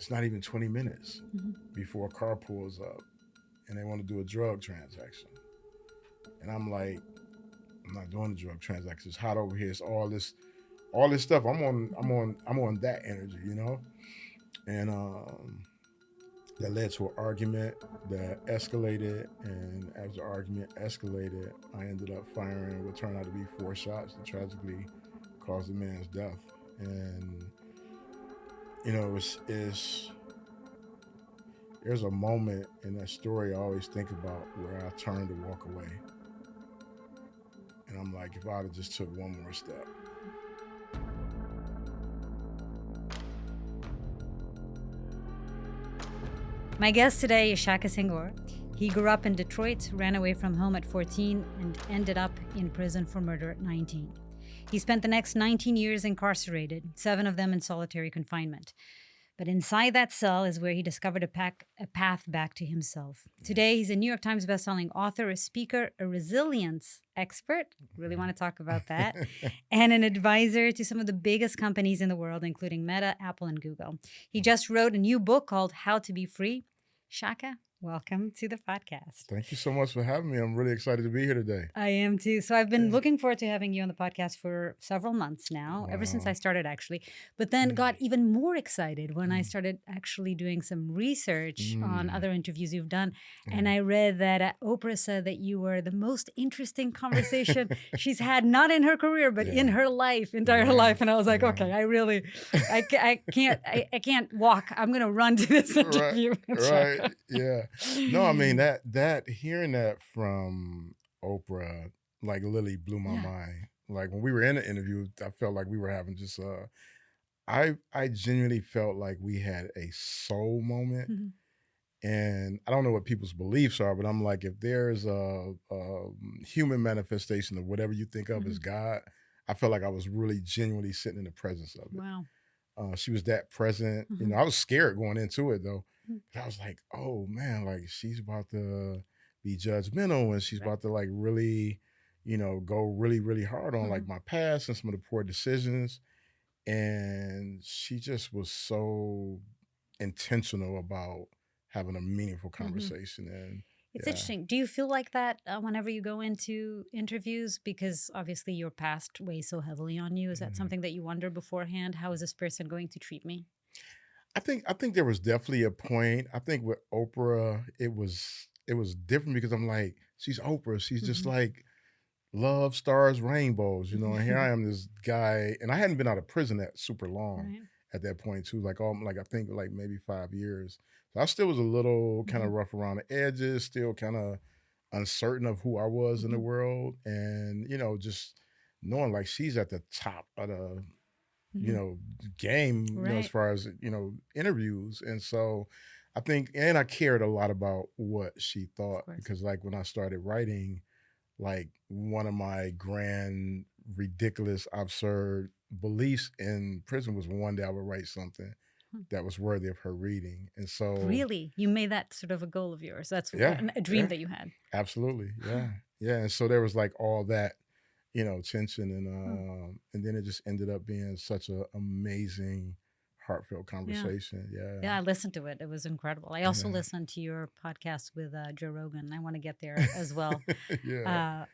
it's not even 20 minutes before a car pulls up and they want to do a drug transaction. And I'm like, I'm not doing the drug transaction. It's hot over here. It's all this stuff. I'm on that energy, you know? And that led to an argument that escalated. And as the argument escalated, I ended up firing what turned out to be 4 shots that tragically caused the man's death. And, you know, it's there's a moment in that story I always think about where I turned to walk away. And I'm like, if I'd have just took one more step. My guest today is Shaka Senghor. He grew up in Detroit, ran away from home at 14, and ended up in prison for murder at 19. He spent the next 19 years incarcerated, 7 of them in solitary confinement. But inside that cell is where he discovered a path back to himself. Today, he's a New York Times bestselling author, a speaker, a resilience expert, really want to talk about that, and an advisor to some of the biggest companies in the world, including Meta, Apple, and Google. He just wrote a new book called How to Be Free. Shaka, welcome to the podcast. Thank you so much for having me. I'm really excited to be here today. I am too. So I've been looking forward to having you on the podcast for several months now, ever since I started actually, but then got even more excited when I started actually doing some research on other interviews you've done. And I read that Oprah said that you were the most interesting conversation she's had, not in her career, but in her entire life. And I was like, okay, I can't walk. I'm going to run to this interview. Right. Yeah. No, I mean, that hearing that from Oprah, like literally blew my mind. Like when we were in the interview, I felt like we were having just I genuinely felt like we had a soul moment. And I don't know what people's beliefs are, but I'm like, if there's a human manifestation of whatever you think of as God, I felt like I was really genuinely sitting in the presence of it. Wow. She was that present. You know, I was scared going into it though. I was like, oh man, like she's about to be judgmental and she's about to like really, you know, go really, really hard on like my past and some of the poor decisions. And she just was so intentional about having a meaningful conversation. And it's interesting. Do you feel like that whenever you go into interviews? Because obviously your past weighs so heavily on you. Is that something that you wonder beforehand? How is this person going to treat me? I think there was definitely a point. I think with Oprah, it was different because I'm like, she's Oprah. She's just like love, stars, rainbows, you know. And here I am, this guy, and I hadn't been out of prison that super long at that point too. Like I think like maybe 5 years. So I still was a little kind of rough around the edges, still kind of uncertain of who I was in the world, and you know, just knowing like she's at the top of the you know, game, you know, as far as, you know, interviews. And so I think, and I cared a lot about what she thought because like when I started writing, like one of my grand, ridiculous, absurd beliefs in prison was one day I would write something that was worthy of her reading. And so really, you made that sort of a goal of yours. That's a dream that you had. Absolutely. Yeah. Yeah. And so there was like all that, you know, tension and then it just ended up being such an amazing, heartful conversation. Yeah, I listened to it. It was incredible. I also listened to your podcast with Joe Rogan. I want to get there as well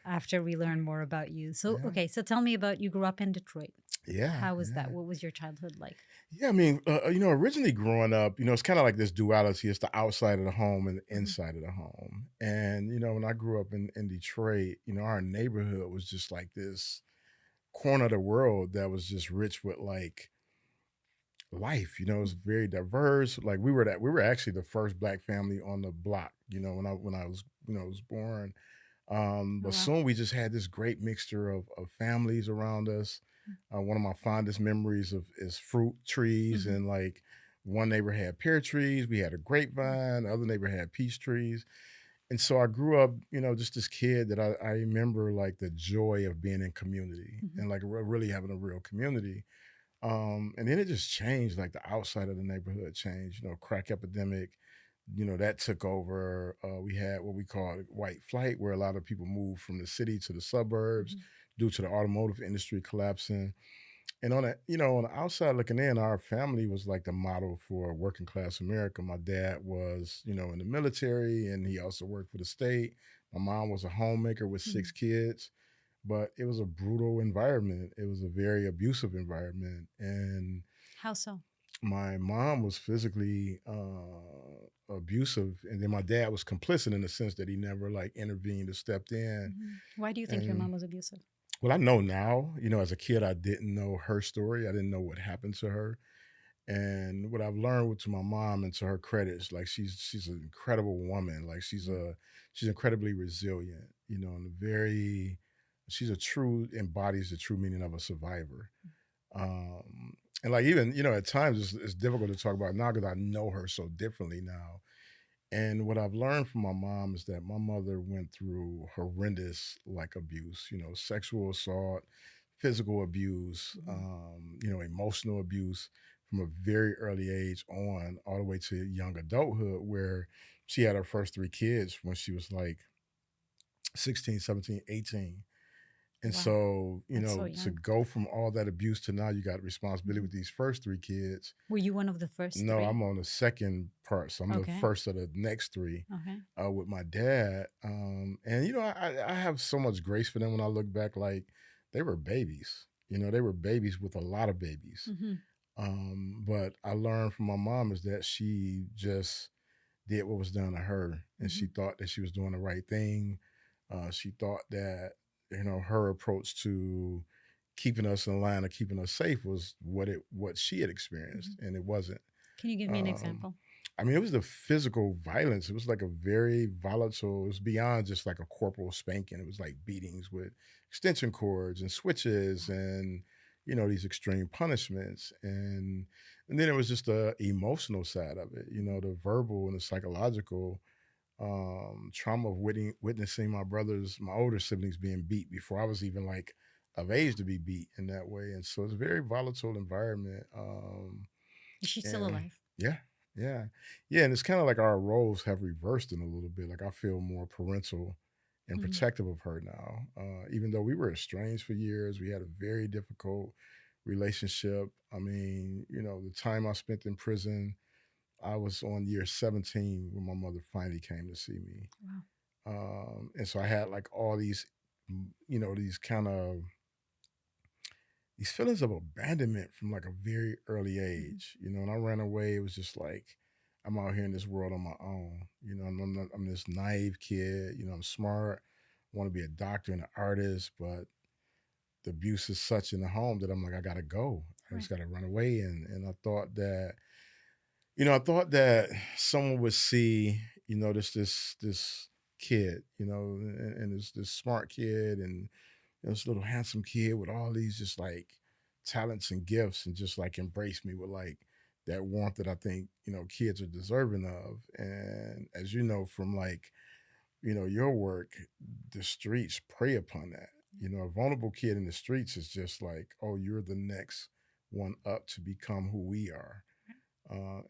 after we learn more about you. So, okay, so tell me about, you grew up in Detroit. Yeah. How was that? What was your childhood like? Yeah, I mean, you know, originally growing up, you know, it's kind of like this duality. It's the outside of the home and the inside of the home. And, you know, when I grew up in Detroit, you know, our neighborhood was just like this corner of the world that was just rich with like life. You know, it was very diverse. Like we were actually the first Black family on the block, you know, when I was, you know, was born. But soon we just had this great mixture of families around us. One of my fondest memories is fruit trees, and like one neighbor had pear trees, we had a grapevine, the other neighbor had peach trees. And so I grew up, you know, just this kid that I remember like the joy of being in community and like really having a real community. And then it just changed, like the outside of the neighborhood changed, you know, crack epidemic, you know, that took over. We had what we call white flight, where a lot of people moved from the city to the suburbs due to the automotive industry collapsing. And on a, on the outside looking in, our family was like the model for working class America. My dad was, in the military, and he also worked for the state. My mom was a homemaker with Mhm. 6 kids, but it was a brutal environment. It was a very abusive environment. And How so? my mom was physically abusive, and then my dad was complicit in the sense that he never like intervened or stepped in. Why do you think your And mom was abusive? well, I know now, as a kid, I didn't know her story. I didn't know what happened to her. And what I've learned with to my mom, and to her credit, is like she's an incredible woman. Like she's incredibly resilient, and she's a true embodies the true meaning of a survivor. Um, and like even, at times it's difficult to talk about now because I know her so differently now. And what I've learned from my mom is that my mother went through horrendous like abuse, sexual assault, physical abuse, Mhm. emotional abuse from a very early age on, all the way to young adulthood, where she had her first 3 kids when she was like 16, 17, 18. And Wow, so, that's so to young. go from all that abuse to now you got responsibility Mhm. with these first 3 kids. Were you one of the first No, three? I'm on the second part. So I'm the Okay. first of the next 3 Okay. with my dad. And, I have so much grace for them when I look back. Like they were babies, they were babies with a lot of babies. Hmm. But I learned from my mom is that she just did what was done to her, and Hmm. she thought that she was doing the right thing. She thought that her approach to keeping us in line or keeping us safe was what she had experienced, Hmm. and it wasn't. Can you give me an Um, example? I mean, it was the physical violence. It was like a very volatile. It was beyond just like a corporal spanking. It was like beatings with extension cords and switches, and these extreme punishments, and then it was just the emotional side of it. The verbal and the psychological trauma of witnessing my older siblings being beat before I was even like of age to be beat in that way, and so it's a very volatile environment. Is she still And alive? yeah, yeah, yeah, and it's kind of like our roles have reversed in a little bit. Like I feel more parental and Hmm. protective of her now, even though we were estranged for years. We had a very difficult relationship. I mean, the time I spent in prison, I was on year 17 when my mother finally came to see me. Wow. And so I had like all these, these kind of these feelings of abandonment from like a very early Hmm. age. When I ran away, it was just like I'm out here in this world on my own. I'm this naive kid. I'm smart, want to be a doctor and an artist, but the abuse is such in the home that I'm like, I gotta go. I just Right. gotta run away. And I thought that someone would see, this kid, and this smart kid, and this little handsome kid with all these just like talents and gifts, and just like embrace me with like that warmth that I think, kids are deserving of. And as you know, from like, your work, the streets prey upon that. A vulnerable kid in the streets is just like, oh, you're the next one up to become who we are.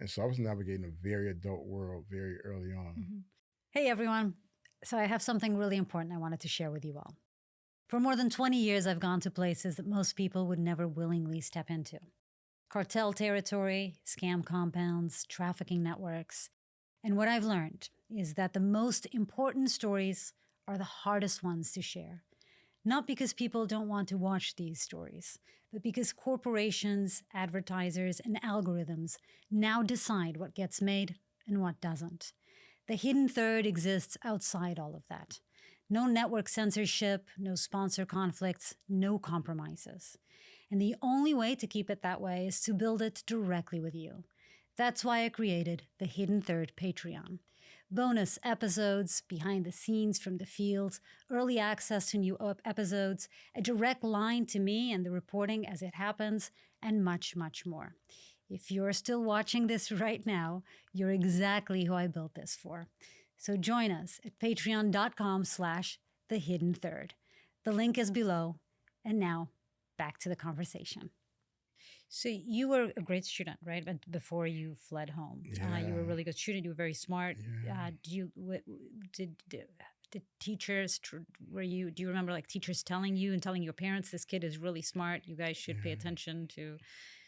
And so I was navigating a very adult world very early on. Hmm. Hey, everyone. So, I have something really important I wanted to share with you all. For more than 20 years, I've gone to places that most people would never willingly step into: cartel territory, scam compounds, trafficking networks. And what I've learned is that the most important stories are the hardest ones to share. Not because people don't want to watch these stories, but because corporations, advertisers, and algorithms now decide what gets made and what doesn't. The hidden third exists outside all of that. No network censorship, no sponsor conflicts, no compromises. And the only way to keep it that way is to build it directly with you. That's why I created the Hidden Third Patreon. Bonus episodes, behind the scenes from the field, early access to new episodes, a direct line to me and the reporting as it happens, and much, much more. If you're still watching this right now, you're exactly who I built this for. So join us at patreon.com/the hidden third. The link is below. And now, back to the conversation. So you were a great student, right? But before you fled home, you were a Yeah. really good student. You were very smart. Yeah. Do you did did teachers do you remember like teachers telling you and telling your parents this kid is really smart, you guys should pay Yeah. attention to,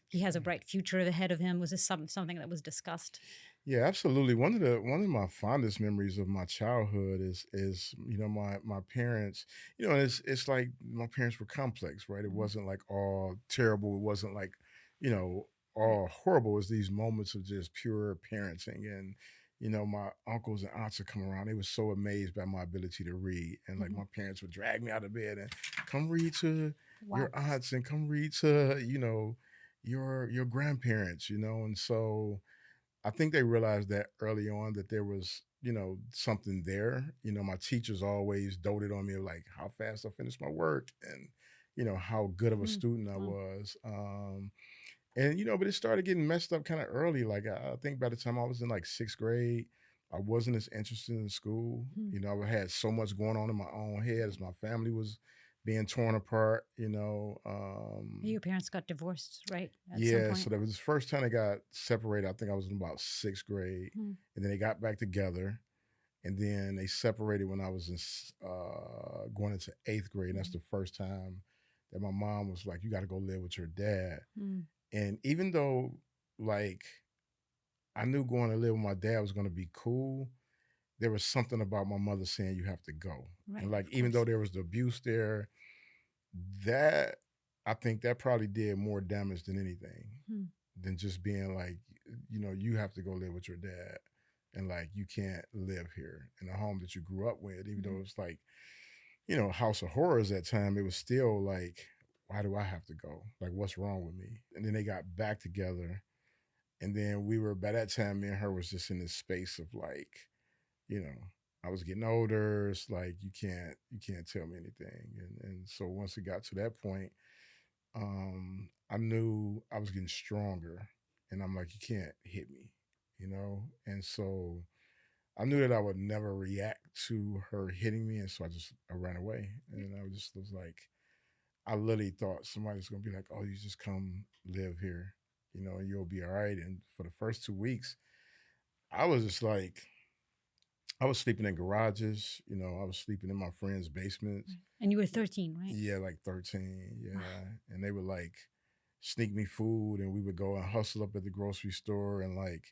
he has a bright future ahead of him? Was this something that was discussed? Yeah, absolutely. One of my fondest memories of my childhood is my parents. It's like my parents were complex, right? It Mhm. wasn't like all terrible. It wasn't like you know Right. all horrible. It was these moments of just pure parenting, and my uncles and aunts would come around. They were so amazed by my ability to read, and like Mhm. my parents would drag me out of bed and come read to your Wow. aunts and come read to your grandparents, and so I think they realized that early on that there was, something there. My teachers always doted on me of like how fast I finished my work and, how good of a Mm. student I Wow. was. And but it started getting messed up kind of early. Like I think by the time I was in like sixth grade, I wasn't as interested in school. Mm. I had so much going on in my own head as my family was being torn apart. Your parents got divorced, right? At some Yeah, point. so that was the first time they got separated. I think I was in about sixth grade, Mm. and then they got back together, and then they separated when I was going into eighth grade. And that's Mhm. the first time that my mom was like, "You got to go live with your dad." Mm. And even though, like, I knew going to live with my dad was going to be cool, there was something about my mother saying you have to go. And Right, like, of even though course. there was the abuse there, that I think that probably did more damage than anything Mm. than just being like, you have to go live with your dad and like you can't live here in the home that you grew up with, even though Mhm. it's like, House of Horrors at time, it was still like, why do I have to go? Like, what's wrong with me? And then they got back together. And then we were by that time, me and her was just in this space of like, you know, I was getting older. It's like you can't tell me anything. And so once it got to that point, I knew I was getting stronger, and I'm like, you can't hit me. And so I knew that I would never react to her hitting me, and so I ran away, and I was like, I literally thought somebody's gonna be like, oh, you just come live here, and you'll be all right. And for the first 2 weeks, I was just like, I was sleeping in garages, I was sleeping in my friends' basements. Right. And you were 13, right? Yeah, like 13. Wow. Yeah. And they would like sneak me food and we would go and hustle up at the grocery store and like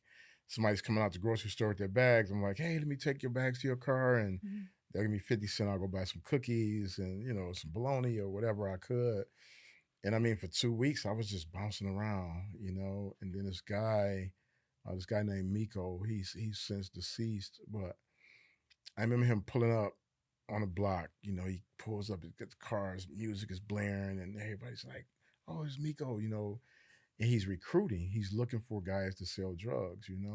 somebody's coming out the grocery store with their bags. I'm like, hey, let me take your bags to your car and Mhm. they'll give me 50 cents. I'll go buy some cookies and, some bologna or whatever I could. And I mean, for 2 weeks, I was just bouncing around. And then this guy named Miko, he's since deceased, but I remember him pulling up on a block. He pulls up, he gets the cars, music is blaring, and everybody's like, "Oh, it's Miko." And he's recruiting. He's looking for guys to sell drugs. And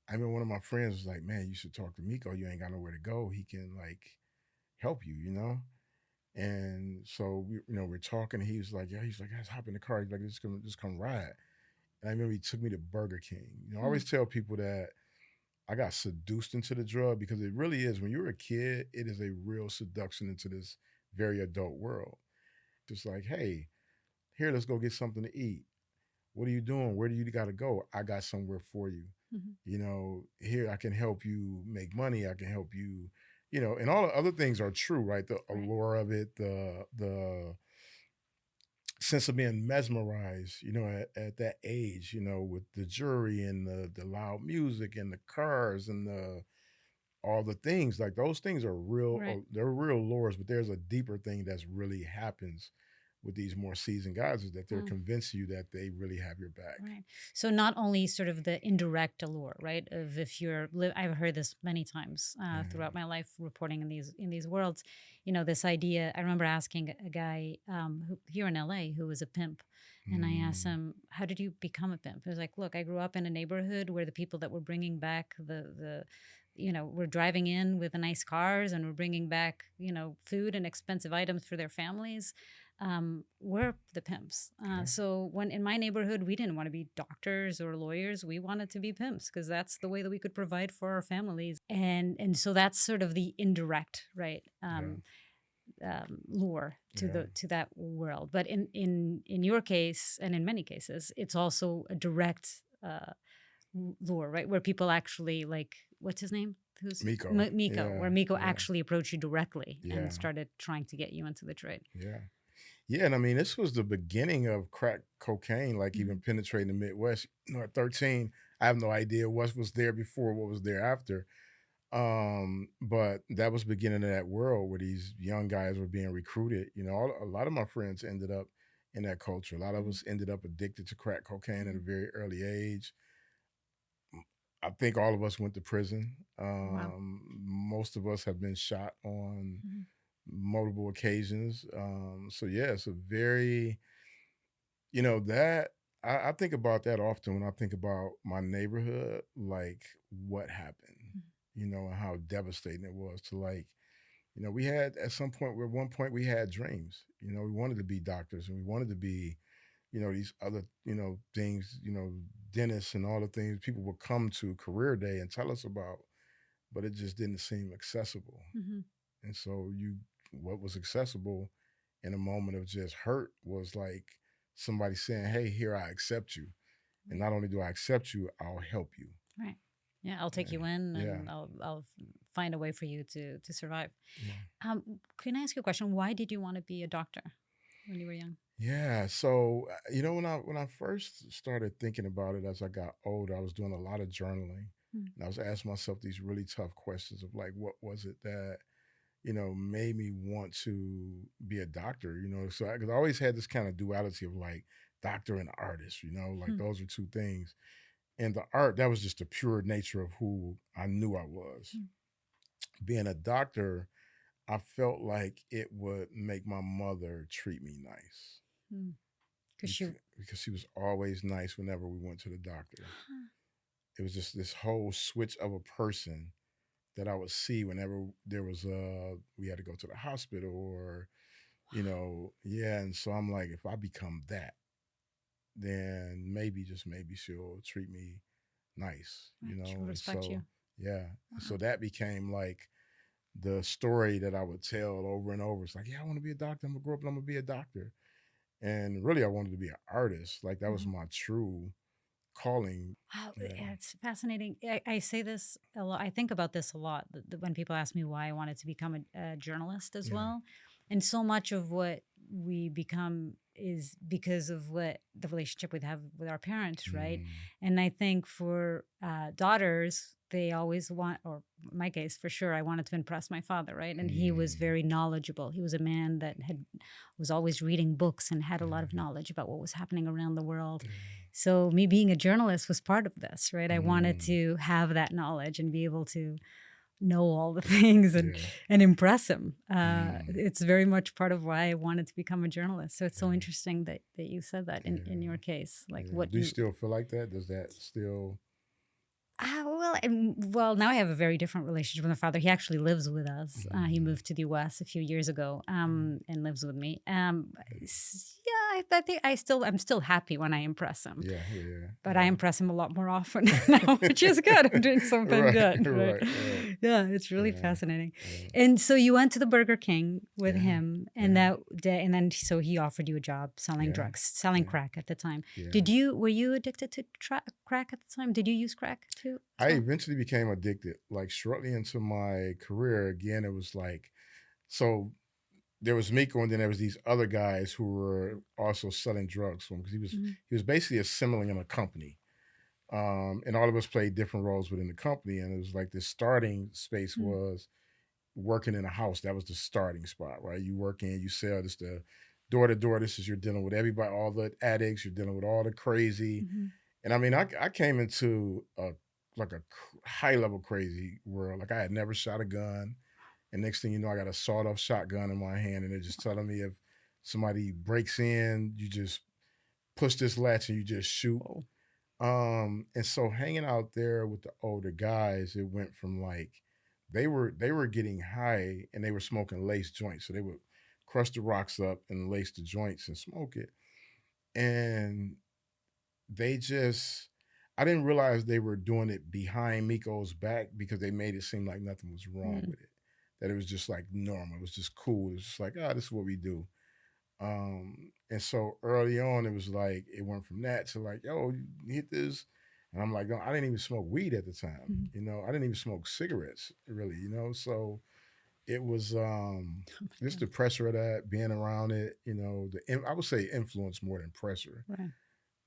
I remember one of my friends was like, "Man, you should talk to Miko. You ain't got nowhere to go. He can like help you." And so we're talking. And he was like, "Yeah." He's like, "Guys, hop in the car." He's like, "Just come ride." And I remember he took me to Burger King. I Mm. always tell people that I got seduced into the drug because it really is. When you're a kid, it is a real seduction into this very adult world. Just like, hey, here, let's go get something to eat. What are you doing? Where do you got to go? I got somewhere for you. Mhm. Here, I can help you make money. I can help you, and all the other things are true, right? The Right. allure of it, the sense of being mesmerized, at that age, with the jury and the loud music and the cars and all the things like those things are real, Right. they're real lures, but there's a deeper thing that's really happens with these more seasoned guys is that they're Mm. convincing you that they really have your back. Right. So not only sort of the indirect allure, right? Of if I've heard this many times throughout Yeah. my life reporting in these worlds. This idea. I remember asking a guy here in LA who was a pimp, and I asked Mm, him, "How did you become a pimp?" He was like, "Look, I grew up in a neighborhood where the people that were bringing back were driving in with the nice cars and were bringing back food and expensive items for their families." We're the pimps. yeah. So when in my neighborhood, we didn't want to be doctors or lawyers. We wanted to be pimps because that's the way that we could provide for our families. And so that's sort of the indirect, right? Yeah. Lure to Yeah. that world. But in your case, and in many cases, it's also a direct lure, right? Where people actually like, what's his name? Who's Miko. Miko? Yeah, Where Miko yeah, actually approached you directly and yeah, started trying to get you into the trade. yeah. Yeah, and I mean, this was the beginning of crack cocaine, like even Mhm. penetrating the Midwest. At 13, I have no idea what was there before, what was there after. But that was beginning of that world where these young guys were being recruited. A lot of my friends ended up in that culture. A lot of Mhm. us ended up addicted to crack cocaine at a Mhm. very early age. I think all of us went to prison. Wow. Most of us have been shot on Mhm. multiple occasions. So yeah, it's a very, that I think about that often when I think about my neighborhood, like what happened, Mhm. and how devastating it was to like, we had at some point, where at one point we had dreams, we wanted to be doctors and we wanted to be, these other, things, dentists and all the things people would come to career day and tell us about, but it just didn't seem accessible. Mhm. And so what was accessible in a moment of just hurt was like somebody saying, "Hey, here I accept you, and Right. not only do I accept you, I'll help you." Right. Yeah, I'll take Yeah, you in, yeah, and I'll find a way for you to survive. yeah. Can I ask you a question? Why did you want to be a doctor when you were young? Yeah. So when I first started thinking about it as I got older, I was doing a lot of journaling, Mm. and I was asking myself these really tough questions of like, what was it that made me want to be a doctor, so because I always had this kind of duality of like doctor and artist, like Hmm. those are two things. And the art, that was just the pure nature of who I knew I was. Mm. Being a doctor, I felt like it would make my mother treat me nice Mm. Because you. because she was always nice whenever we went to the doctor. It was just this whole switch of a person that I would see whenever there was we had to go to the hospital or yeah. And so I'm like, if I become that, then maybe, just maybe she'll treat me nice, Right, she will and respect so you. yeah. And Wow. so that became like the story that I would tell over and over. It's like, yeah, I want to be a doctor. I'm gonna grow up and I'm gonna be a doctor. And really I wanted to be an artist. Like that was Mhm. my true calling. Wow, Yeah. it's fascinating. I say this a lot. I think about this a lot when people ask me why I wanted to become a journalist as Yeah. well. And so much of what we become is because of what the relationship we have with our parents, right? Mm, And I think for daughters, they always want, or in my case, for sure, I wanted to impress my father, right? And he was mm, very knowledgeable. He was a man that was always reading books and had a lot of yeah, knowledge about what was happening around the world. yeah, So me being a journalist was part of this, right? I wanted mm, to have that knowledge and be able to know all the things yeah, and impress him. mm, It's very much part of why I wanted to become a journalist. So it's so yeah, interesting that you said that in yeah, your case, like yeah. what Do you you. still feel like that? Does that still? Well, now I have a very different relationship with my father. He actually lives with us. He Mm, moved to the U.S. a few years ago, mm, and lives with me. Yeah, I think I'm still happy when I impress him, yeah, yeah, but I yeah. impress him a lot more often now, which is good. I'm doing something Right, good, right? right, right. Yeah, it's really Yeah, fascinating. yeah, And so you went to the Burger King with yeah, him, and yeah, that day, and then so he offered you a job selling yeah, drugs, selling yeah, crack at the time. yeah. Were you addicted to crack at the time? Did you use crack too as I well? eventually became addicted. Like shortly into my career, again, it was like, so there was Miko, and then there was these other guys who were also selling drugs for him because Mhm. he was basically assembling in a company. And all of us played different roles within the company, and it was like the starting space Mm. was working in a house. That was the starting spot, right? You work in, you sell. This the door to door. This is you're dealing with everybody, all the addicts. You're dealing with all the crazy. Mhm. And I mean, I came into a like a high level crazy world. Like I had never shot a gun, and next thing you know, I got a sawed off shotgun in my hand, and they're just telling me if somebody breaks in, you just push this latch and you just shoot. Whoa. And so hanging out there with the older guys, it went from like they were getting high and they were smoking lace joints. So they would crush the rocks up and lace the joints and smoke it. And they just I didn't realize they were doing it behind Miko's back because they made it seem like nothing was wrong Mm. with it. That it was just like normal. It was just cool. It was just like, this is what we do. And so early on, it was like it went from that to like, yo, you hit this, And I'm like, no, I didn't even smoke weed at the time. Mhm. You know, I didn't even smoke cigarettes really, you know. So it was Oh my just God. the pressure of that, being around it, you know, I would say influence more than pressure. Right.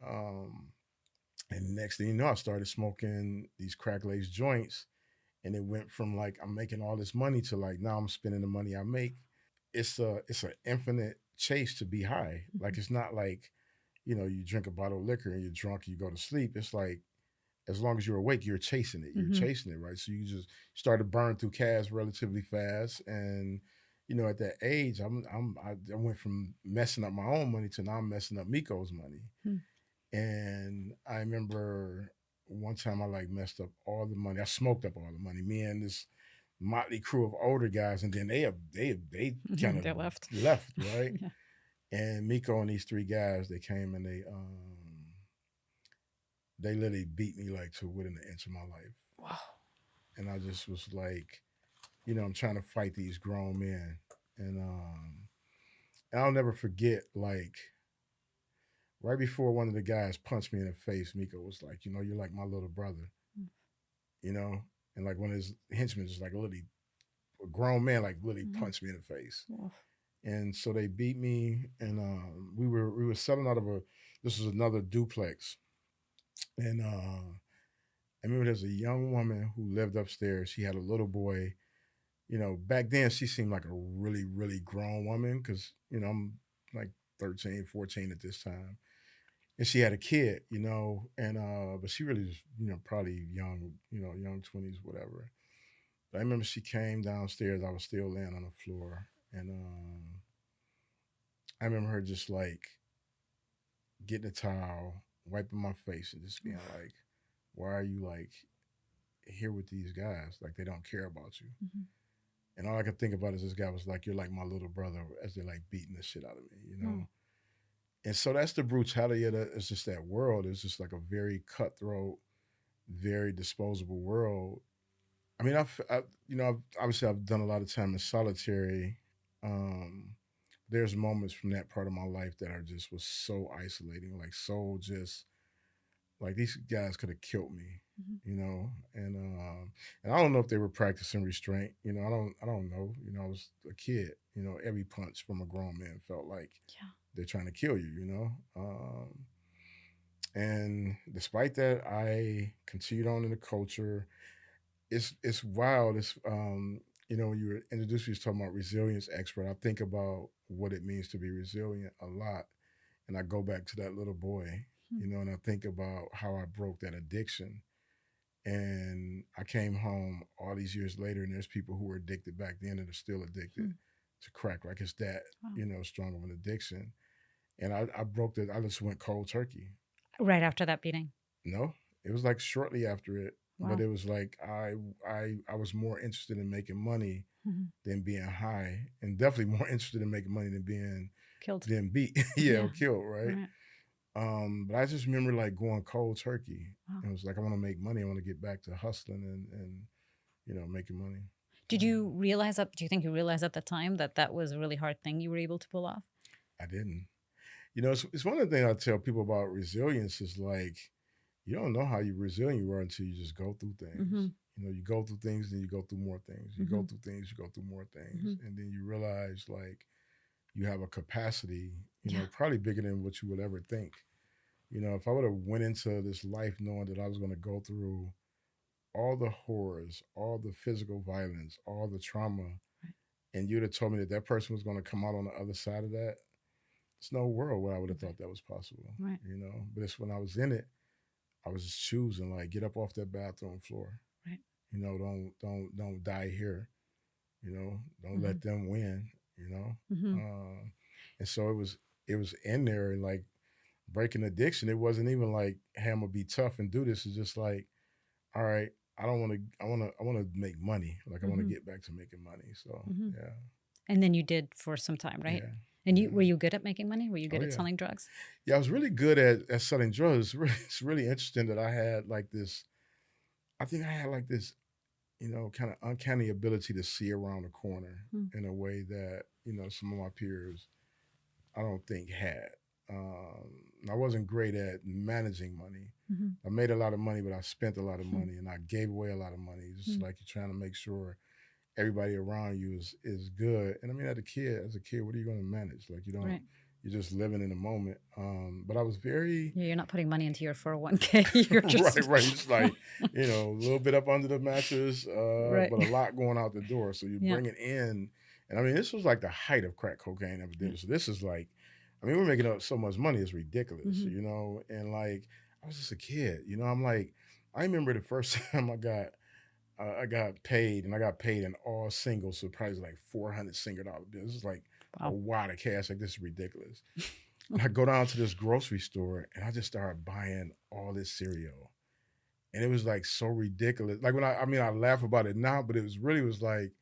Um, and next thing you know, I started smoking these crack laced joints, and it went from like I'm making all this money to like now I'm spending the money I make. It's an infinite chase to be high. Like Mhm. it's not like, you know, you drink a bottle of liquor and you're drunk, and you go to sleep. It's like as long as you're awake, you're chasing it. You're Mhm. chasing it, right? So you just start to burn through cash relatively fast. And you know, at that age, I went from messing up my own money to now I'm messing up Miko's money. Mhm. And I remember one time I like messed up all the money. I smoked up all the money. Me and this motley crew of older guys, and then they kind Mhm. of They left. left, right? Yeah. And Miko and these three guys, they came and they literally beat me like to within an inch of my life. Wow. And I just was like, you know, I'm trying to fight these grown men. And I'll never forget, like, right before one of the guys punched me in the face, Miko was like, you know, you're like my little brother, you know? And like one of his henchmen just like literally a grown man like literally Mhm. punched me in the face. Wow. And so they beat me, and we were selling out of a this was another duplex. And I remember there's a young woman who lived upstairs. She had a little boy. You know, back then she seemed like a really, really grown woman because, you know, I'm like 13, 14 at this time. And she had a kid, you know, and but she really was, you know, probably young, you know, young 20s, whatever. But I remember she came downstairs. I was still laying on the floor. And I remember her just like getting a towel, wiping my face, and just being like, why are you like here with these guys? Like they don't care about you. Mhm. And all I could think about is this guy was like, you're like my little brother as they're like beating the shit out of me, you know? Oh. And so that's the brutality of that. It's just that world. It's just like a very cutthroat, very disposable world. I mean, you know, obviously I've done a lot of time in solitary. Um, there's moments from that part of my life that are just was so isolating, like so just like these guys could have killed me, Mhm. you know. And I don't know if they were practicing restraint. You know, I don't know. You know, I was a kid. You know, every punch from a grown man felt like Yeah. they're trying to kill you. You know, and despite that, I continued on in the culture. It's wild. It's you know, when you were introduced, you was talking about resilience expert. I think about what it means to be resilient a lot, and I go back to that little boy. Mhm. You know, and I think about how I broke that addiction. And I came home all these years later, and there's people who were addicted back then that are still addicted Mhm. to crack. Like it's that, Wow. you know, strong of an addiction. And I broke that. I just went cold turkey. Right after that beating. No, it was like shortly after it, but Wow. it was like I was more interested in making money Mhm. than being high, and definitely more interested in making money than being Killed. than beat, yeah, or Yeah. killed, right? Right. But I just remember like going cold turkey. Wow. It was like I want to make money. I want to get back to hustling and you know making money. Did you realize that? Do you think you realized at the time that that was a really hard thing you were able to pull off? I didn't. You know, it's one of the things I tell people about resilience is like you don't know how you resilient you are until you just go through things. Mhm. You know, you go through things, then you go through more things. You go Mhm. through things, you go through more things, Mhm. and then you realize like you have a capacity. You Yeah. know, probably bigger than what you would ever think. You know, if I would have went into this life knowing that I was going to go through all the horrors, all the physical violence, all the trauma, Right. and you'd have told me that that person was going to come out on the other side of that, there's no world where I would have Right. thought that was possible, Right. you know. But it's when I was in it, I was just choosing like get up off that bathroom floor, Right. you know. Don't die here, you know. Don't Mhm. let them win, you know. Mhm. And so it was in there and like breaking addiction. It wasn't even like hey, I'm gonna be tough and do this. It's just like all right, I don't want to. I want to make money. Like I want to Mhm. get back to making money. So Mhm. yeah, And then you did for some time, right? yeah, And you yeah. were you good at making money? Were you Oh good at yeah, selling drugs? yeah. I was really good at selling drugs. It's really interesting that I had like this. I think I had like this, you know, kind of uncanny ability to see around the corner Mm. in a way that you know some of my peers I don't think had. I wasn't great at managing money. Mhm. I made a lot of money, but I spent a lot of Hmm. money, and I gave away a lot of money. Just Hmm. like you're trying to make sure everybody around you is good. And I mean, as a kid, what are you going to manage? Like you don't. Right. You're just living in the moment. But I was very Yeah, you're not putting money into your 401k. You're just right. It's like a little bit up under the mattress, right. but a lot going out the door. So you Yeah. bring it in, and I mean, this was like the height of crack cocaine epidemic. So this is like, I mean, we're making up so much money, it's ridiculous, Mhm. And like, I was just a kid, I'm like, I remember the first time I got paid, and I got paid in all singles, so probably like $400 bills. This is like a Wow. wad of cash. Like this is ridiculous. And I go down to this grocery store, and I just started buying all this cereal, and it was like so ridiculous. Like I laugh about it now, but it was like,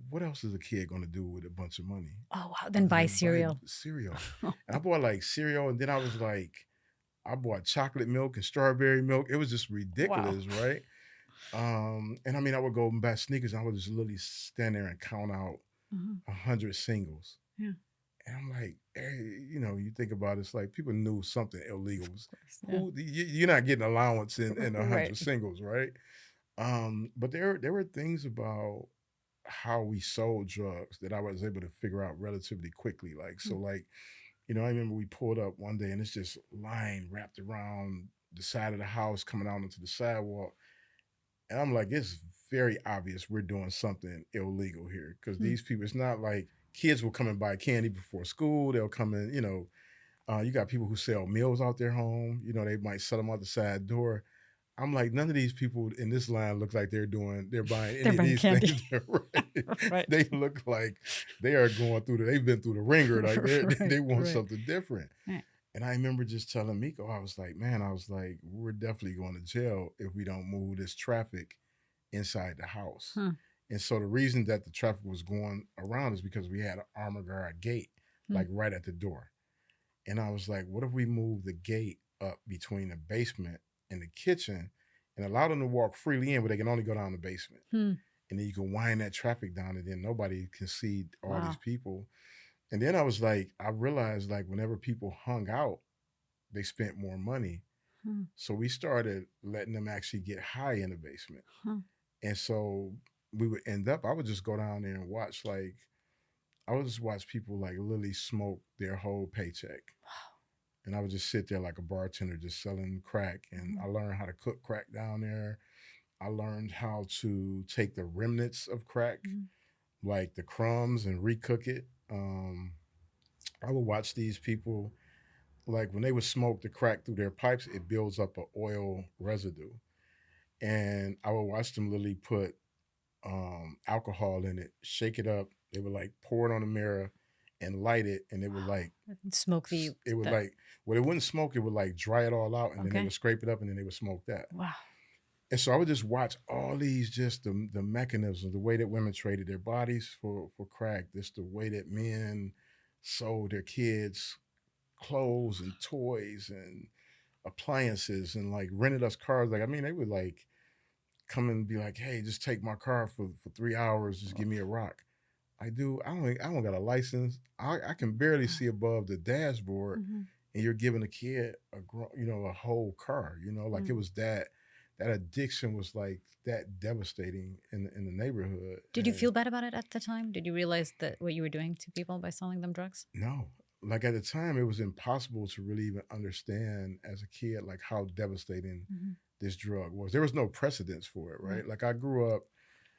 what else is a kid going to do with a bunch of money Oh wow. Then other buy than buy cereal. cereal? And I bought like cereal, and then I was like, I bought chocolate milk and strawberry milk. It was just Wow. ridiculous, right? And I mean, I would go and buy sneakers, and I would just literally stand there and count out Mhm. 100 singles. Yeah. And I'm like, hey, you think about it, it's like people knew something illegal was. Yeah. You're not getting allowance in 100 Right. singles, right? But there were things about how we sold drugs that I was able to figure out relatively quickly. Like, so Mm. like, I remember we pulled up one day, and it's just line wrapped around the side of the house coming out onto the sidewalk. And I'm like, it's very obvious we're doing something illegal here, because Mm. these people, it's not like kids will come and buy candy before school. They'll come in, you got people who sell meals out their home. They might set them out the side door. I'm like, none of these people in this line look like they're buying They're any of buying these candy. things. Right? Right. They look like they are going through they've been through the ringer. Like Right. they want Right. something different. Right. And I remember just telling Miko, I was like, we're definitely going to jail if we don't move this traffic inside the house. Huh. And so the reason that the traffic was going around is because we had an armor guard gate, like right at the door. And I was like, what if we move the gate up between the basement and the kitchen and allow them to walk freely in, but they can only go down the basement. Hmm. And then you can wind that traffic down, and then nobody can see all Wow. these people. And then I realized like whenever people hung out, they spent more money. Hmm. So we started letting them actually get high in the basement. Huh. And so we would I would just go down there and watch I would just watch people like literally smoke their whole paycheck. Wow. And I would just sit there like a bartender just selling crack. And I learned how to cook crack down there. I learned how to take the remnants of crack, like the crumbs, and recook it. I would watch these people, like when they would smoke the crack through their pipes, it builds up an oil residue. And I would watch them literally put alcohol in it, shake it up. They would like pour it on the mirror and light it, and it would like Smoke the. it would the- like well, it wouldn't smoke. It would like dry it all out, and then they Okay. would scrape it up, and then they would smoke that. Wow. And so I would just watch all these, just the mechanisms, the way that women traded their bodies for crack, just the way that men sold their kids clothes and toys and appliances, and like rented us cars. Like, I mean, they would like come and be like, hey, just take my car for 3 hours, just give me a rock. I don't got a license. I can barely see above the dashboard, Mhm. and you're giving a kid a whole car, like it was that addiction was like that devastating in the neighborhood. Did you And feel bad about it at the time? Did you realize that what you were doing to people by selling them drugs? no, like at the time, it was impossible to really even understand as a kid, like how devastating Mhm. this drug was. There was no precedence for it, right? Right. Like I grew up,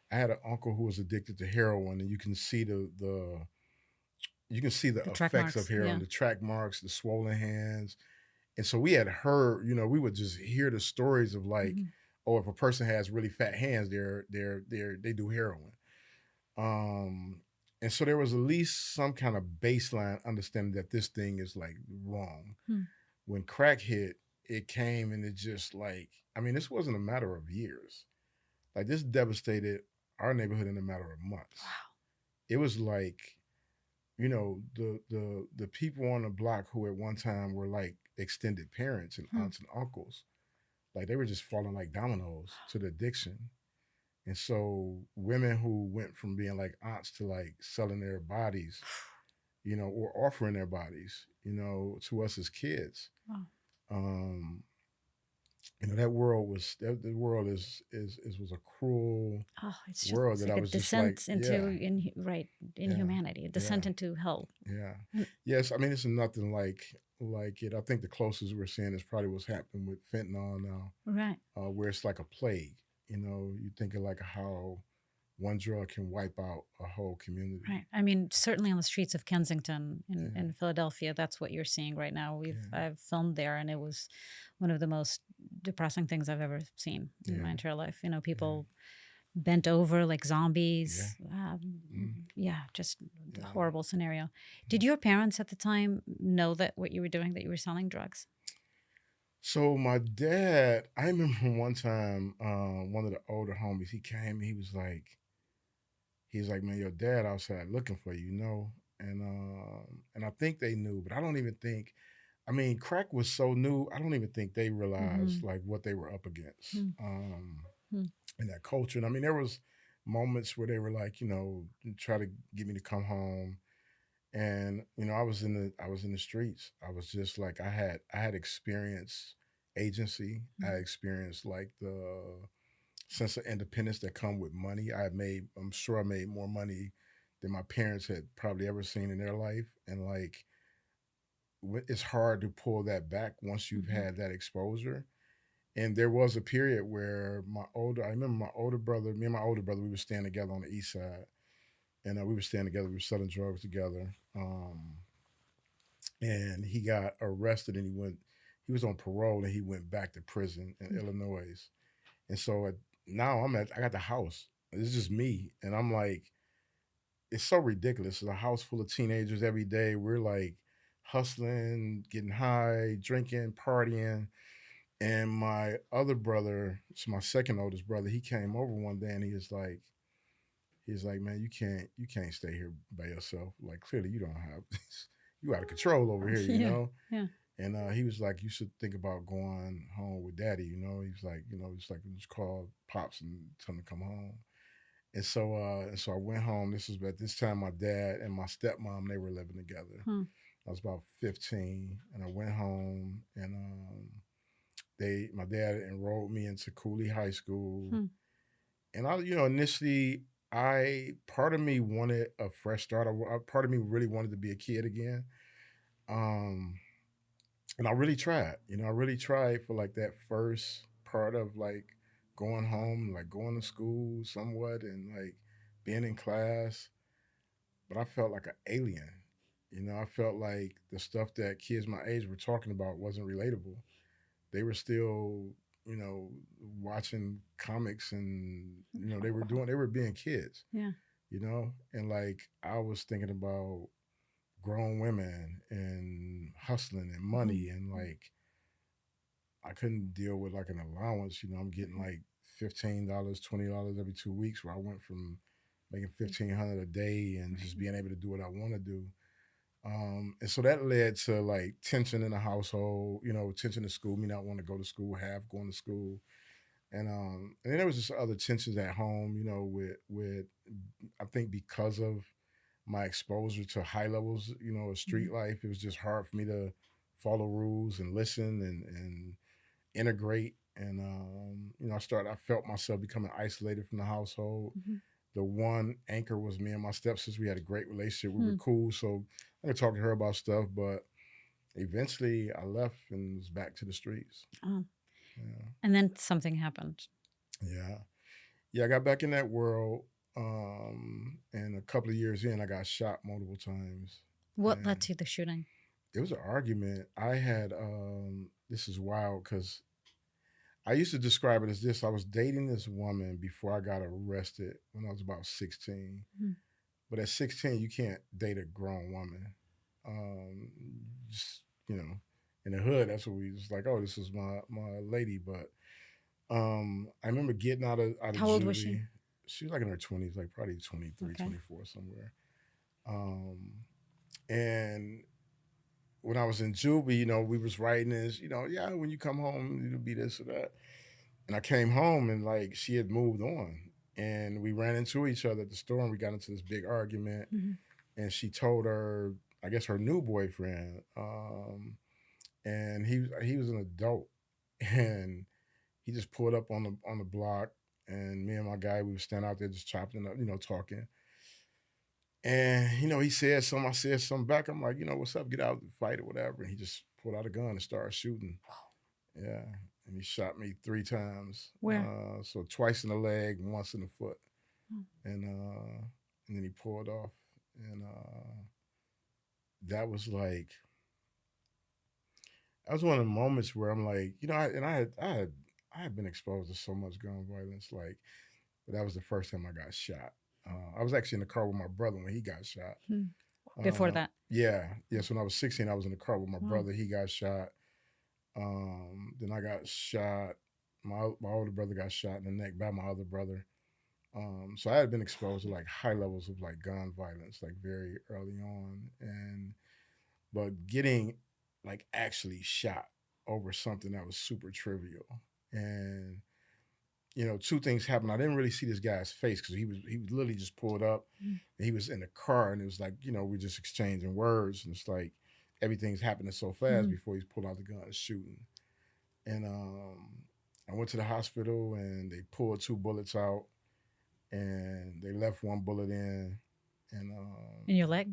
I had an uncle who was addicted to heroin, and you can see the The track effects of marks, heroin, yeah. the track marks, the swollen hands. And so we had heard, we would just hear the stories of like, Mhm. oh, if a person has really fat hands, they do heroin. And so there was at least some kind of baseline understanding that this thing is like wrong. Hmm. When crack hit, it came, and it just like, I mean, this wasn't a matter of years. Like this devastated our neighborhood in a matter of months. Wow. It was like, the people on the block who at one time were like extended parents and aunts and uncles, like they were just falling like dominoes to the addiction. And so women who went from being like aunts to like selling their bodies, or offering their bodies, to us as kids. Wow. Um, that world was the world is was a cruel Oh, it's just world it's that like I a was just like, descent into yeah, right yeah, inhumanity, a yeah, descent into hell. yeah. Mm. Yes, I mean it's nothing like it. I think the closest we're seeing is probably what's happening with fentanyl now, Right, where it's like a plague. You think of like how one drug can wipe out a whole community. right. I mean, certainly on the streets of Kensington Yeah, in Philadelphia, that's what you're seeing right now. yeah, I've filmed there, and it was one of the most depressing things I've ever seen in my yeah, entire life. yeah, People bent over like yeah, zombies. mm, Yeah, just a yeah. horrible scenario. Yeah. Did your parents at the time know that what you were doing, that you were selling drugs? So my dad, I remember one time, one of the older homies, he came, he's like, man, your dad outside looking for you, and I think they knew, but I don't even think. I mean, crack was so new. I don't even think they realized Mm-hmm. like what they were up against Hmm. in that culture. And I mean, there was moments where they were like, try to get me to come home, and I was in the streets. I was just like I had experienced agency. I had experienced like the sense of independence that come with money. I'm sure I made more money than my parents had probably ever seen in their life, and like it's hard to pull that back once you've Hmm. had that exposure. And there was a period where I remember my older brother, me and my older brother, we were staying together on the east side, and we were staying together. We were selling drugs together. And he got arrested, and he was on parole, and he went back to prison in Illinois. And so now I got the house. It's just me, and I'm like, it's so ridiculous. It's a house full of teenagers every day. We're like hustling, getting high, drinking, partying. And my other brother, it's my second oldest brother, he came over one day and he's like, man, you can't stay here by yourself. Like clearly you don't have this, you out of control over here, Yeah, yeah. And he was like, you should think about going home with daddy. He's like, just call pops and tell him to come home. And so I went home. This was at this time my dad and my stepmom, they were living together. Hmm. I was about 15, and I went home, and my dad enrolled me into Cooley High School. Hmm. And initially, part of me wanted a fresh start. Part of me really wanted to be a kid again. Um, and I really tried. I really tried for like that first part of like going home, like going to school somewhat, and like being in class. But I felt like an alien. I felt like the stuff that kids my age were talking about wasn't relatable. They were still, you know, watching comics, and they were being kids, Yeah. and like I was thinking about grown women and hustling and Mhm. money, and like I couldn't deal with like an allowance. I'm getting like $15, $20 every 2 weeks, where I went from making 1,500 a day and just Right. being able to do what I want to do. And so that led to like tension in the household, tension in school, me not wanting to go to school, half going to school. And then there was just other tensions at home, with I think because of my exposure to high levels, of street Mhm. life, it was just hard for me to follow rules and listen and integrate. And I felt myself becoming isolated from the household. Mhm. The one anchor was me and my stepsister. We had a great relationship. We were Hmm. cool. So I could talk to her about stuff, but eventually I left and was back to the streets. Oh. Yeah. And then something happened. Yeah. Yeah. I got back in that world. And a couple of years in, I got shot multiple times. What led And to the shooting? it was an argument. This is wild because I used to describe it as this. I was dating this woman before I got arrested when I was about 16. Mhm. But at 16, you can't date a grown woman. Um, just, in the hood, that's what we was like, oh, this is my lady. But I remember getting out of How old was she? juvie. She was like in her 20s, like probably 23, Okay. 24 somewhere. Um, and when I was in juvie, we was writing this, yeah, when you come home, it'll be this or that. And I came home, and like she had moved on. And we ran into each other at the store, and we got into this big argument. Mhm. And she told her I guess her new boyfriend, and he was an adult, and he just pulled up on the block, and me and my guy we were standing out there just chopping up, talking. And he said something, I said something back. I'm like, what's up? Get out of the fight or whatever. And he just pulled out a gun and started shooting. Yeah, and he shot me 3 times. Where? So twice in the leg, once in the foot, Hmm. and then he pulled off, and that was like that was one of the moments where I'm like, I had been exposed to so much gun violence, like, but that was the first time I got shot. I was actually in the car with my brother when he got shot. Hmm. Before that? Yeah, yes. When I was 16, I was in the car with my Wow. brother. He got shot. Then I got shot. My older brother got shot in the neck by my other brother. So I had been exposed to like high levels of like gun violence, like very early on, and but getting like actually shot over something that was super trivial, and two things happened. I didn't really see this guy's face because he was literally just pulled up, and he was in the car, and it was like we're just exchanging words, and it's like everything's happening so fast before he's pulled out the gun and shooting, and I went to the hospital, and they pulled 2 bullets out, and they left 1 bullet in, and In your leg?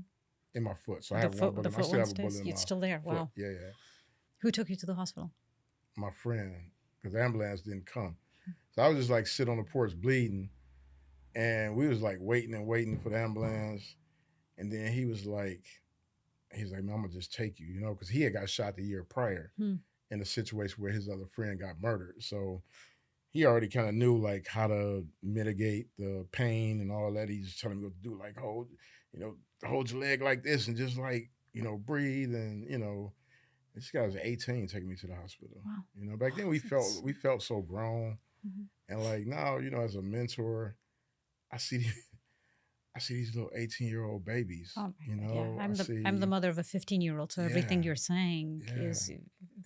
in my foot. So I have 1 bullet. The I foot still one have a bullet stays? in my It's still there. foot. Wow. Yeah, yeah. Who took you to the hospital? My friend, because the ambulance didn't come. So I was just like sit on the porch bleeding, and we was like waiting and waiting for the ambulance, and then he's like, man, I'm gonna just take you, because he had got shot the year prior in a situation where his other friend got murdered. So he already kind of knew like how to mitigate the pain and all that. He's just telling me what to do, like hold your leg like this and just like breathe, and this guy was 18 taking me to the hospital. Wow. Back then we felt so grown, and like now as a mentor, I see I see these little 18-year-old babies. Oh my God. Yeah. I I'm the mother of a 15-year-old, so everything Yeah, you're saying yeah, is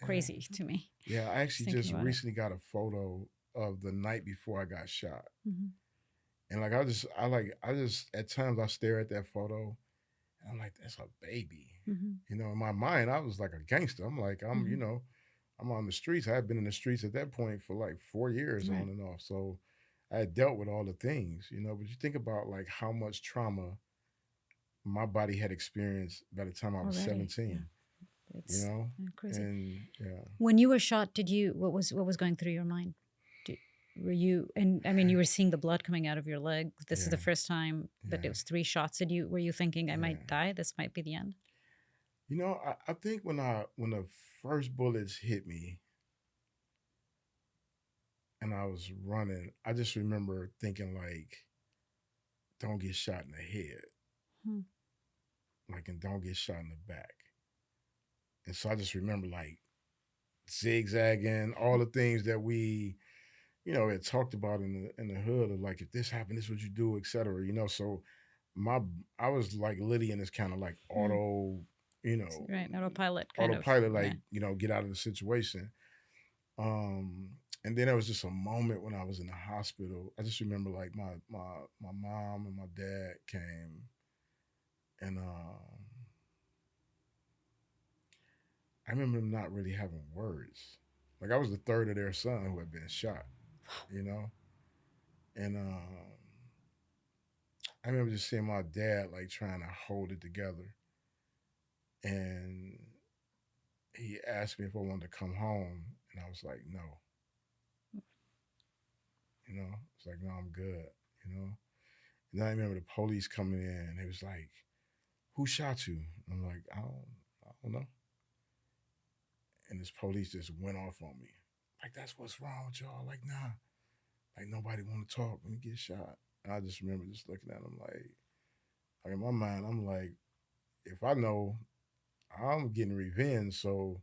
crazy to me. yeah. I actually Thinking just about it. recently got a photo of the night before I got shot, Mhm. and like I just at times I stare at that photo, and I'm like, that's a baby. Mhm. In my mind, I was like a gangster. I'm like, Mhm. I'm on the streets. I had been in the streets at that point for like 4 years Right. on and off. So I had dealt with all the things, but you think about like how much trauma my body had experienced by the time I was Already. 17, Yeah. It's crazy. and yeah. When you were shot, what was going through your mind? Were you, and I mean, you were seeing the blood coming out of your leg. This is the Yeah, first time that yeah, it was 3 shots. Were you thinking I might yeah. die? This might be the end? I think when the first bullets hit me and I was running, I just remember thinking like, don't get shot in the head, Hmm. like, and don't get shot in the back. And so I just remember like zigzagging, all the things that we, had talked about in the hood of like, if this happened, this is what you do, etc. So my I was like Liddy in this kind of like Hmm. you know, Right. Autopilot kind of. autopilot, Yeah. like, get out of the situation. Um, and then there was just a moment when I was in the hospital. I just remember like my mom and my dad came, and I remember them not really having words. Like I was the third of their son who had been shot, you know, and I remember just seeing my dad like trying to hold it together, and he asked me if I wanted to come home, and I was like, no, it's like, no, I'm good, you know. And then I remember the police coming in. It was like, who shot you? I'm like, I don't know. And this police just went off on me. Like, that's what's wrong with y'all. Like, nah, like nobody want to talk when you get shot. And I just remember just looking at him like in my mind, I'm like, if I know I'm getting revenge, so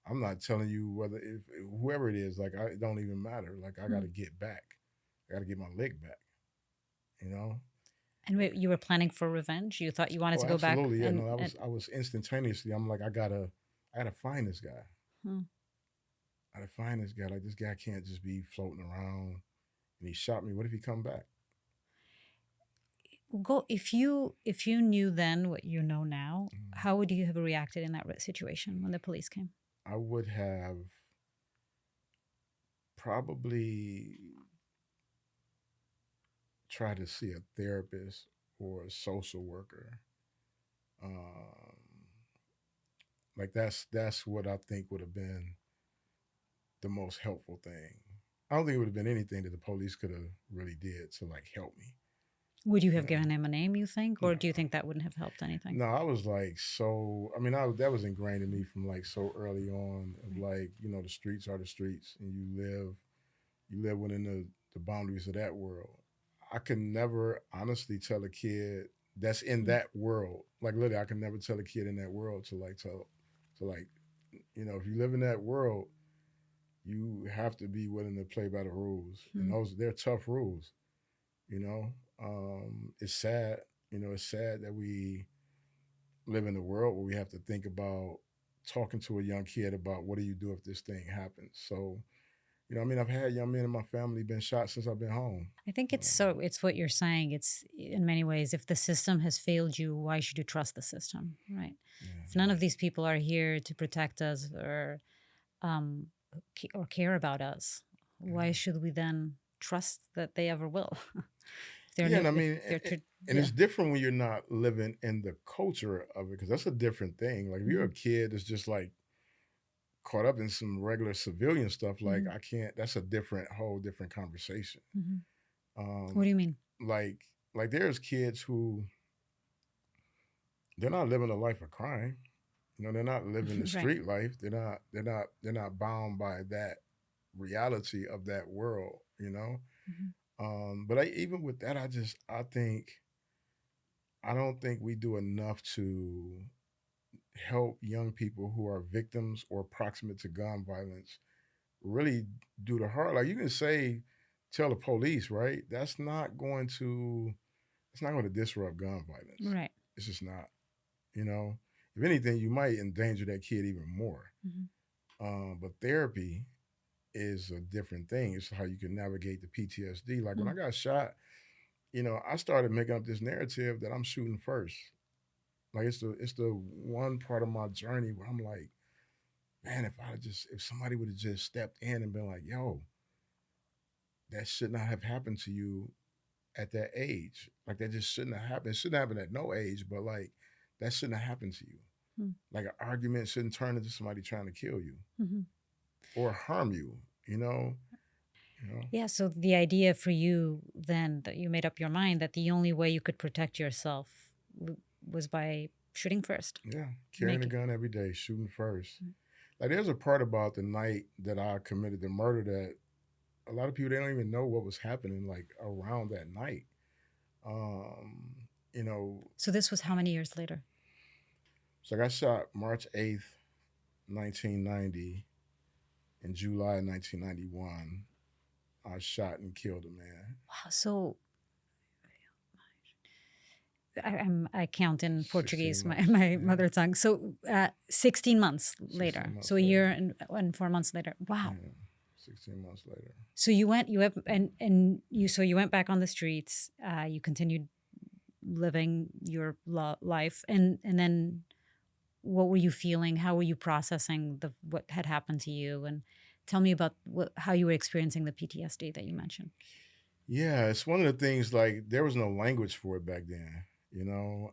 I'm not telling you whether if whoever it is, like it don't even matter. Like I got to get back. I got to get my leg back. You know. And you were planning for revenge? You thought you wanted Oh, to go back? absolutely. Yeah. No, I was instantaneously. I'm like, I gotta find this guy. Hmm. I gotta find this guy. Like this guy can't just be floating around. And he shot me. What if he come back? Go if you knew then what you know now, Mhm. how would you have reacted in that situation when the police came? I would have probably tried to see a therapist or a social worker. Um, like that's what I think would have been the most helpful thing. I don't think it would have been anything that the police could have really did to like help me. Would you You have know, given him a name, you think, or no, do you think that wouldn't have helped anything? no, I was like so. I mean, that was ingrained in me from like so early on. Of Right. like the streets are the streets, and you live within the boundaries of that world. I can never honestly tell a kid that's in Mm. that world. Like literally, I can never tell a kid in that world to like if you live in that world, you have to be willing to play by the rules, and Mm. they're tough rules. You know, it's sad. It's sad that we live in a world where we have to think about talking to a young kid about what do you do if this thing happens. So, I mean, I've had young men in my family been shot since I've been home. I think Um, it's what you're saying. It's in many ways, if the system has failed you, why should you trust the system, right? If none yeah, of these people are here to protect us um, or care about us, why yeah, should we then trust that they ever will? If they're yeah. no, And I if mean, they're and yeah. it's different when you're not living in the culture of it because that's a different thing. Like if you're Hmm. a kid that's just like caught up in some regular civilian stuff, like Hmm. I can't. That's a whole different conversation. Hmm. What Um, do you mean? like there's kids who they're not living a life of crime. They're not living the Right. street life. They're not bound by that reality of that world. Hmm. But even with that, I don't think we do enough to help young people who are victims or proximate to gun violence really do the hard. Like you can say, tell the police, right? It's not going to disrupt gun violence. Right. It's just not. You know, if anything, you might endanger that kid even more. Hmm. But therapy is a different thing. It's how you can navigate the PTSD. Like when I got shot, I started making up this narrative that I'm shooting first. Like it's the one part of my journey where I'm like, man, if somebody would have just stepped in and been like, yo, that should not have happened to you at that age. Like that just shouldn't have happened. It shouldn't happen at no age, but like that shouldn't have happened to you. Hmm. Like an argument shouldn't turn into somebody trying to kill you Hmm. or harm you. You know. You know. Yeah. So the idea for you then that you made up your mind that the only way you could protect yourself was by shooting first. Yeah, carrying Make a it. gun every day, shooting first. Like there's a part about the night that I committed the murder that a lot of people they don't even know what was happening like around that night. Um, you know, So this was how many years later? so I got shot March 8th, 1990. In July 1991, I shot and killed a man. Wow. So I count in 16 Portuguese, my, months. my Yeah, mother tongue. So 16 months 16 later. So months a later. year and 4 months later. Wow. Yeah, 16 months later. So you went and you went back on the streets. You continued living your life, and then what were you feeling? How were you processing what had happened to you? And tell me about how you were experiencing the PTSD that you mentioned. Yeah, it's one of the things like there was no language for it back then.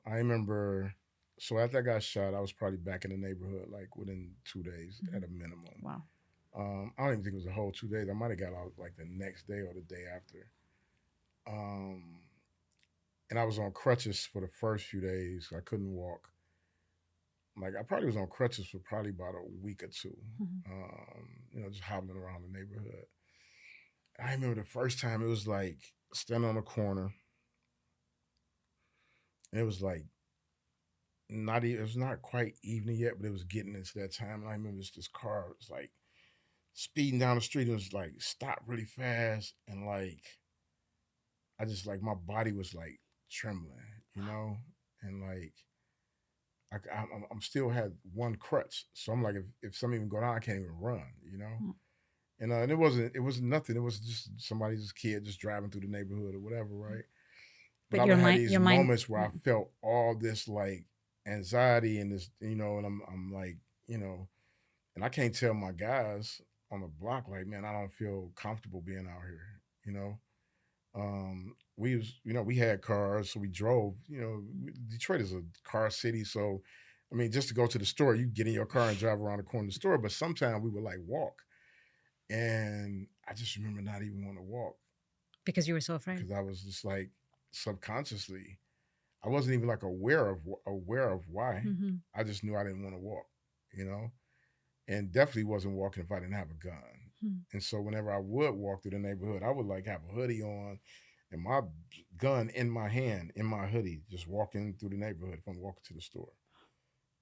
I remember. So after I got shot, I was probably back in the neighborhood like within 2 days Hmm. at a minimum. Wow. I don't even think it was a whole 2 days. I might have got out like the next day or the day after. Um, and I was on crutches for the first few days. I couldn't walk. Like I probably was on crutches for probably about a week or two. Hmm. Just hobbling around the neighborhood. I remember the first time it was like standing on a corner. And it was like it was not quite evening yet, but it was getting into that time. And I remember this car was like speeding down the street. It was like stopped really fast, and like I just like my body was like trembling, and like I'm still had one crutch, so I'm like if something even go down, I can't even run. Mm. And it wasn't nothing. It was just somebody's kid just driving through the neighborhood or whatever, right? But But I would have your these mind, moments where I yeah, felt all this like anxiety and this, and I'm like, you know, and I can't tell my guys on the block like, man, I don't feel comfortable being out here, you know. We had cars, so we drove. Detroit is a car city, so I mean, just to go to the store, you get in your car and drive around the corner of the store. But sometimes we would like walk, and I just remember not even want to walk because you were so afraid. because I was just like subconsciously, I wasn't even like aware of why. Hmm. I just knew I didn't want to walk, you know, and definitely wasn't walking if I didn't have a gun. And so whenever I would walk through the neighborhood, I would like have a hoodie on and my gun in my hand, in my hoodie, just walking through the neighborhood if I'm walking to the store,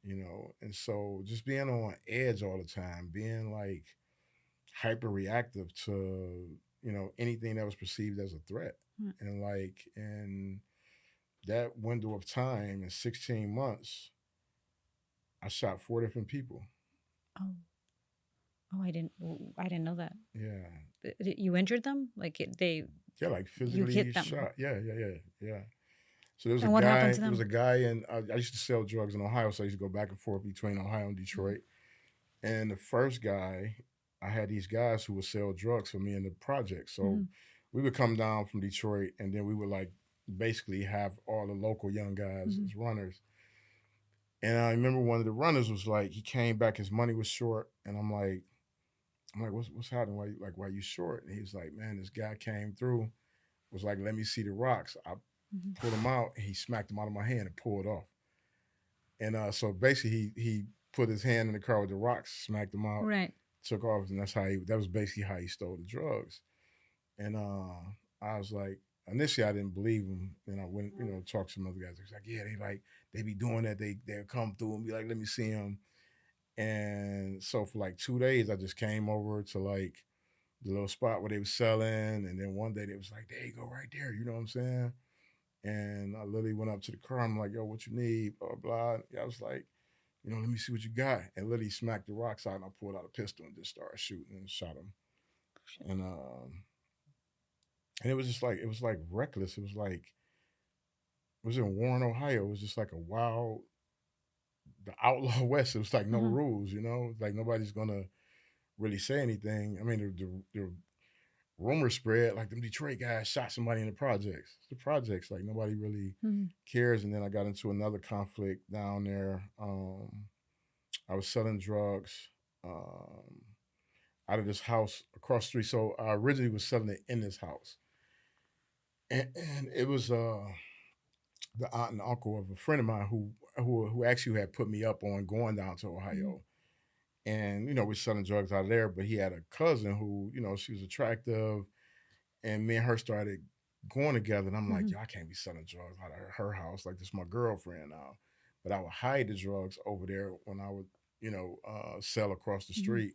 you know. And so just being on edge all the time, being like hyper reactive to, anything that was perceived as a threat. And like in that window of time in 16 months, I shot four different people. Oh, oh, I didn't know that. Yeah. You injured them? Like Yeah, like you physically hit them. shot. Yeah, yeah, yeah, yeah. So there was a And what happened guy. to There was them? a guy, and I used to sell drugs in Ohio, so I used to go back and forth between Ohio and Detroit. And the first guy, I had these guys who would sell drugs for me in the project. So Mm-hmm. we would come down from Detroit, and then we would like basically have all the local young guys Mm-hmm. as runners. And I remember one of the runners was like, he came back, his money was short, and I'm like, what's happening? Why you short? And he was like, man, this guy came through, was like, let me see the rocks. I Mm-hmm. pulled them out, and he smacked them out of my hand and pulled off. And so basically, he put his hand in the car with the rocks, smacked them out, Right. took off, and that was basically how he stole the drugs. And I was like, initially I didn't believe him. And I went, talked to some other guys. He was like, yeah, they be doing that. They'll come through and be like, let me see him. And so for like 2 days, I just came over to like the little spot where they were selling. And then one day they was like, there you go, right there. You know what I'm saying? And I literally went up to the car. I'm like, yo, what you need? Blah, blah. Yeah, I was like, let me see what you got. And literally smacked the rocks out and I pulled out a pistol and just started shooting and shot him. And it was just like, it was like reckless. It was in Warren, Ohio. It was just like a wild, the outlaw West. It was like no Uh-huh. rules, like nobody's going to really say anything. I mean, the rumor spread like them Detroit guys shot somebody in the projects. The projects, like nobody really Mm-hmm. cares. And then I got into another conflict down there. I was selling drugs um, out of this house across the street. So I originally was selling it in this house, and it was the aunt and uncle of a friend of mine who actually had put me up on going down to Mm-hmm. Ohio. And we're selling drugs out of there, but he had a cousin who, she was attractive, and me and her started going together. And I'm like, Mm-hmm. yo, I can't be selling drugs out of her house. Like, this is my girlfriend now. But I would hide the drugs over there when I would, sell across the Mm-hmm. street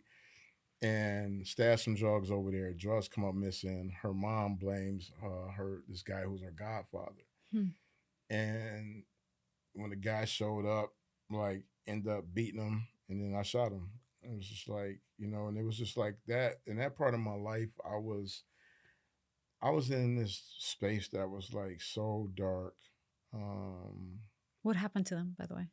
and stash some drugs over there. Drugs come up missing. Her mom blames this guy who's her godfather. Mm-hmm. And when the guy showed up, like, ended up beating him, and then I shot him. It was just like, and it was just like that. In that part of my life, I was in this space that was like so dark. Um, What happened to them, by the way?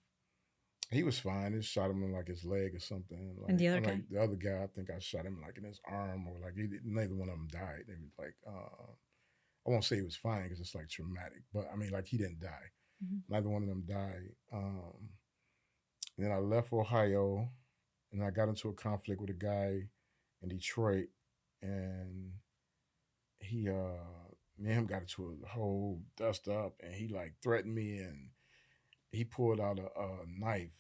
he was fine. It shot him in like his leg or something. And Like, the other I'm guy? like the other guy, I think I shot him like in his arm or like neither one of them died. They were like, I won't say he was fine because it's like traumatic, but I mean like he didn't die. Mm-hmm. Neither one of them died. And then I left Ohio and I got into a conflict with a guy in Detroit, and he me and him got into a whole dust up, and he like threatened me, and he pulled out a knife,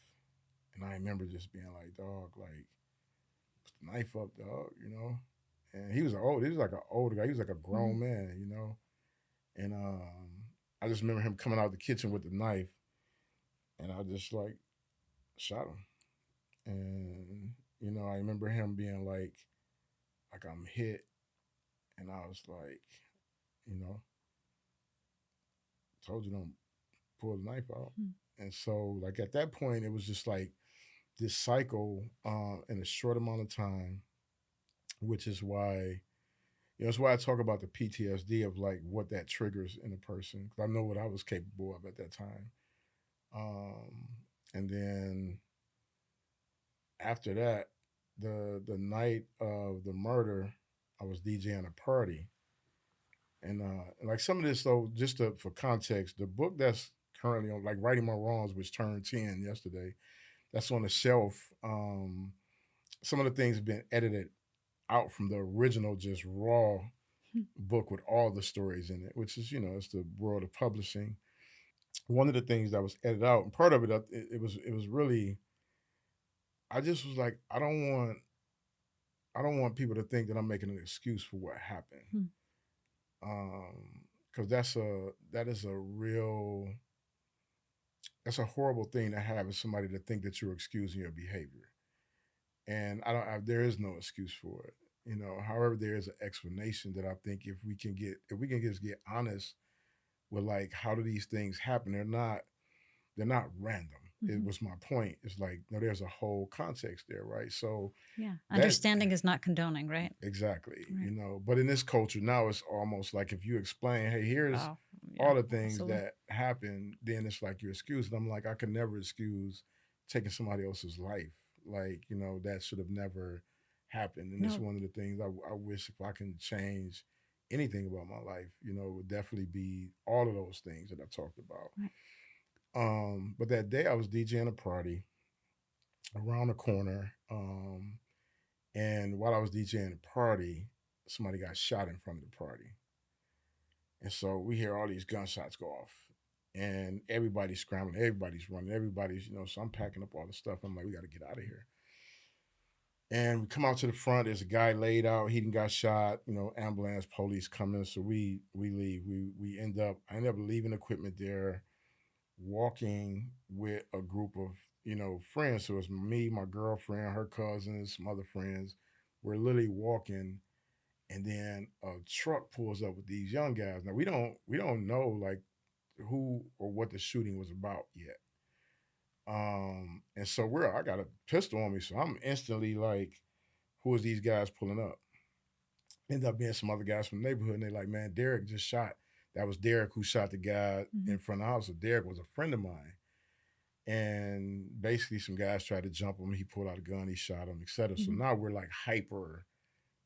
and I remember just being like, dog, like put the knife up, dog. And he was like an older guy, he was like a Mm-hmm. grown man. And I just remember him coming out the kitchen with the knife, and I just like shot him. And I remember him being like I'm hit, and I was like, you know, told you don't pull the knife out. And so like at that point, it was just like this cycle in a short amount of time, which is why That's why I talk about the PTSD of like what that triggers in a person. 'Cause I know what I was capable of at that time. Um, and then after that, the night of the murder, I was DJing a party, and like some of this though, for context, the book that's currently on like Righting My Wrongs, which turned 10 yesterday, that's on the shelf. Some of the things have been edited out from the original, just raw book with all the stories in it, which is it's the world of publishing. One of the things that was edited out, and part of it, it was really, I just was like, I don't want people to think that I'm making an excuse for what happened. Hmm. Because that's a horrible thing to have, as somebody to think that you're excusing your behavior. And there is no excuse for it. However, there is an explanation that I think if we can just get honest with like how do these things happen, they're not random. It Mhm. was my point. It's like, no, there's a whole context there, right? So Yeah. that Understanding is not condoning, right? exactly, Right. but in this culture now, it's almost like if you explain, hey, here's Oh, yeah, all the things absolutely. that happen, then it's like you're excused. And I'm like, I could never excuse taking somebody else's life. Like, that should have never happened. And it's No. one of the things I wish, if I can change anything about my life, it would definitely be all of those things that I talked about. Right. But that day I was DJing a party around the corner. And while I was DJing the party, somebody got shot in front of the party. And so we hear all these gunshots go off. And everybody's scrambling, everybody's running, so I'm packing up all the stuff. I'm like, we got to get out of here. And we come out to the front. There's a guy laid out. He got shot. Ambulance, police coming. So we leave. I end up leaving equipment there, walking with a group of friends. So it's me, my girlfriend, her cousins, some other friends. We're literally walking, and then a truck pulls up with these young guys. Now we don't know like who or what the shooting was about yet. And so I got a pistol on me, so I'm instantly like, who is these guys pulling up? End up being some other guys from the neighborhood, and they're like, man, Derek just shot. That was Derek who shot the guy Mhm. in front of the house. So Derek was a friend of mine. And basically some guys tried to jump him. He pulled out a gun, he shot him, etc. So Mhm. now we're like hyper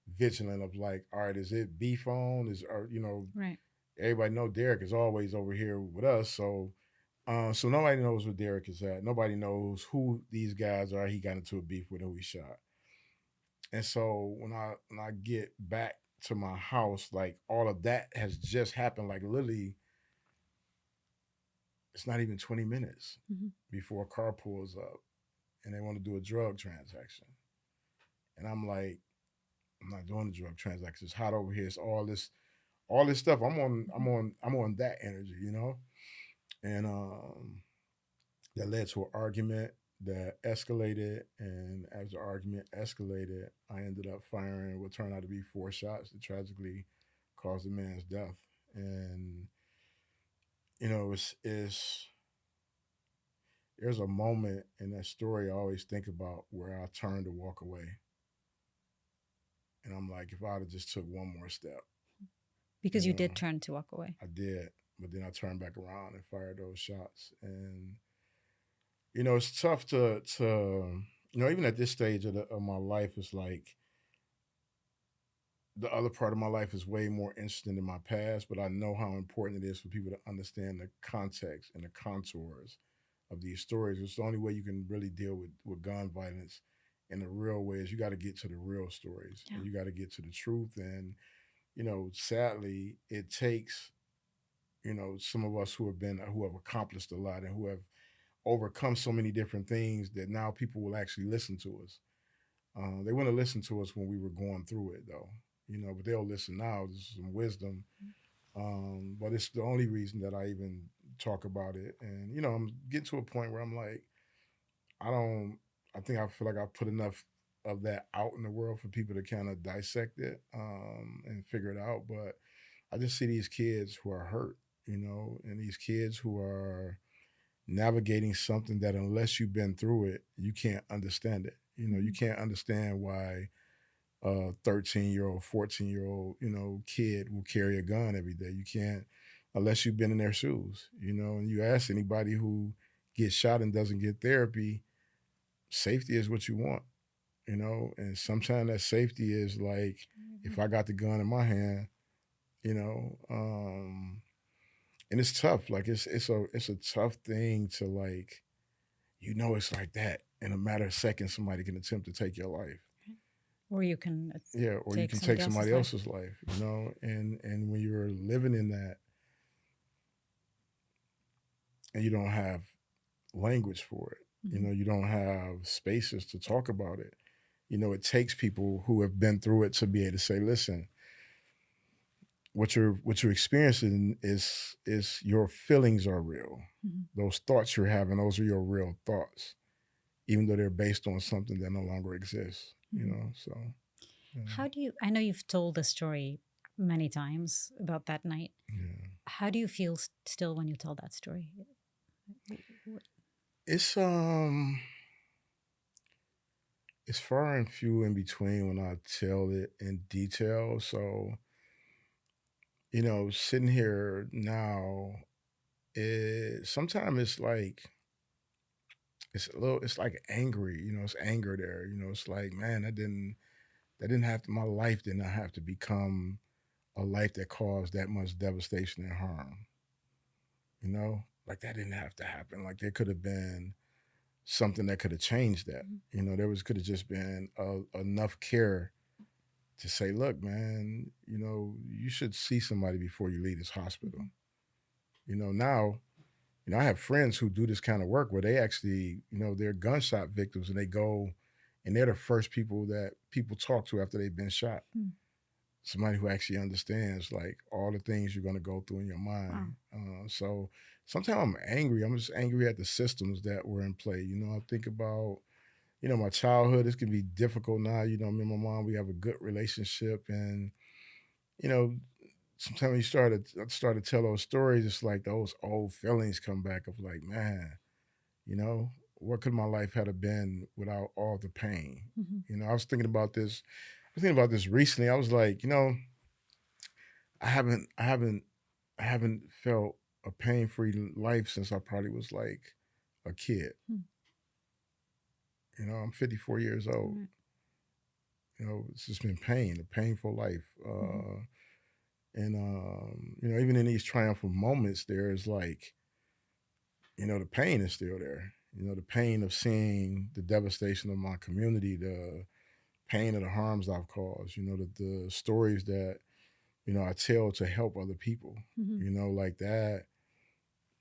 vigilant of like, all right, is it beef on? Right. Everybody know Derek is always over here with us. So nobody knows where Derek is at. Nobody knows who these guys are. He got into a beef with, who he shot. And so when I get back to my house, like all of that has just happened. Like literally, it's not even 20 minutes Mhm. before a car pulls up and they want to do a drug transaction. And I'm like, I'm not doing the drug transaction. It's hot over here. It's all this stuff. I'm on that energy. And that led to an argument that escalated. And as the argument escalated, I ended up firing what turned out to be 4 shots that tragically caused the man's death. And it's there's a moment in that story I always think about where I turned to walk away. And I'm like, if I'd have just took one more step, you Because you know, did turn to walk away. I did. But then I turned back around and fired those shots. And it's tough to even at this stage of my life, it's like the other part of my life is way more interesting than my past, but I know how important it is for people to understand the context and the contours of these stories. It's the only way you can really deal with gun violence in the real way is you got to get to the real stories Yeah. and you got to get to the truth. And, sadly, it takes, some of us who have accomplished a lot and who have overcome so many different things that now people will actually listen to us. They want to listen to us when we were going through it, though, but they'll listen now. This is some wisdom. But it's the only reason that I even talk about it. And, I'm getting to a point where I'm like, I don't, I think I feel like I've put enough of that out in the world for people to kind of dissect it and figure it out. But I just see these kids who are hurt, and these kids who are navigating something that unless you've been through it, you can't understand it. You Mhm. can't understand why a 13-year-old, 14-year-old, kid will carry a gun every day. You can't unless you've been in their shoes, and you ask anybody who gets shot and doesn't get therapy, safety is what you want, and sometimes that safety is like if I got the gun in my hand, you know, um, and it's tough. Like it's a tough thing to like, it's like that. In a matter of seconds, somebody can attempt to take your life. Or you can Yeah, or you take can take somebody else's somebody life. else's life, and when you're living in that and you don't have language for it, you don't have spaces to talk about it. It takes people who have been through it to be able to say, listen, what you're experiencing is your feelings are real. Mhm. Those thoughts you're having, those are your real thoughts, even though they're based on something that no longer exists. Mhm. So yeah, How do you, I know you've told the story many times about that night. yeah. How do you feel still when you tell that story? It's it's far and few in between when I tell it in detail. So, sitting here now, sometimes it's like angry, it's anger there. It's like, man, that didn't have to, my life did not have to become a life that caused that much devastation and harm. Like that didn't have to happen. Like there could have been something that could have changed that. Mhm. There was could have just been enough care to say, look, man, you should see somebody before you leave this hospital. Mhm. Now, I have friends who do this kind of work where they actually, they're gunshot victims and they go and they're the first people that people talk to after they've been shot. Mm. Somebody who actually understands like all the things you're going to go through in your Wow. mind. So sometimes I'm angry. I'm just angry at the systems that were in play. I think about, my childhood. This can be difficult now. Me and my mom, we have a good relationship. And, you know, sometimes you start to tell those stories, it's like those old feelings come back of like, man, you know, what could my life have been without all the pain? Mhm. I was thinking about this. I was thinking about this recently. I was like, I haven't, I haven't, I haven't felt a pain-free life since I probably was like a kid. Hmm. I'm 54 years old. Right. It's just been pain, a painful life. Mhm. And even in these triumphant moments, there's like, the pain is still there. The pain of seeing the devastation of my community, the pain of the harms I've caused, the stories that, I tell to help other people, Mhm. like that.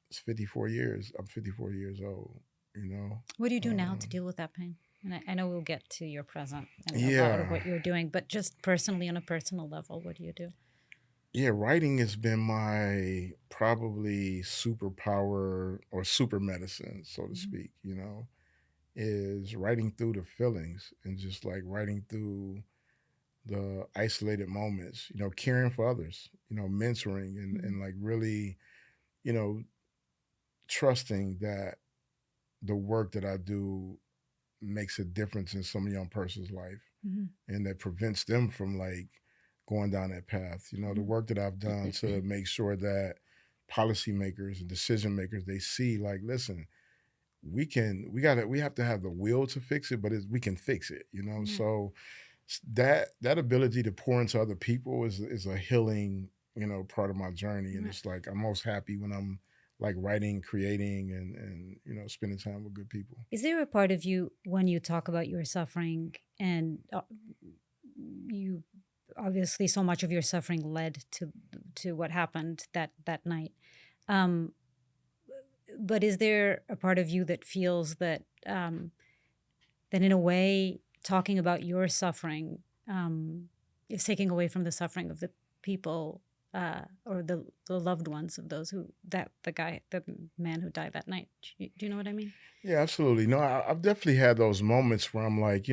It's 54 years. I'm 54 years old, you know. What do you do now to Um, deal with that pain? And I know we'll get to your present and a lot of yeah. what you're doing, but just personally, on a personal level, what do you do? Yeah, writing has been my probably superpower or super medicine, so to Mhm. speak, is writing through the feelings and just like writing through the isolated moments, caring for others, mentoring Mhm. and like really, you know, trusting that the work that I do makes a difference in some young person's life Mhm. and that prevents them from like going down that path. The Mhm. work that I've done to make sure that policymakers and decision makers they see like, listen, we have to have the will to fix it, but we can fix it. Yeah. So that ability to pour into other people is a healing part of my journey, and Right. it's like I'm most happy when I'm like writing, creating, and spending time with good people. Is there a part of you when you talk about your suffering and you obviously so much of your suffering led to what happened that night? Um, but is there a part of you that feels that that in a way talking about your suffering is taking away from the suffering of the people or the loved ones of those who that the man who died that night? Do you know what I mean? Yeah, absolutely. No, I've definitely had those moments where I'm like,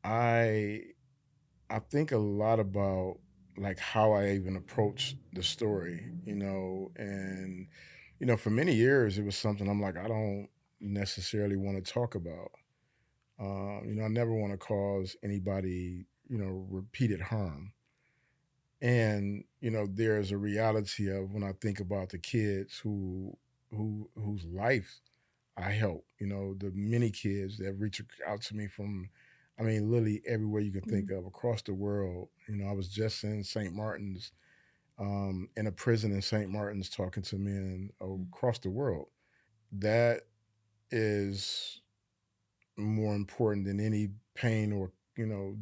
I I think a lot about like how I even approach the story, and for many years it was something I'm like I don't necessarily want to talk about. I never want to cause anybody repeated harm. And there's a reality of when I think about the kids whose life I help. The many kids that reach out to me from, I mean, literally everywhere you can think Mhm. of across the world. I was just in St. Martin's, in a prison in St. Martin's, talking to men across the world. That is more important than any pain or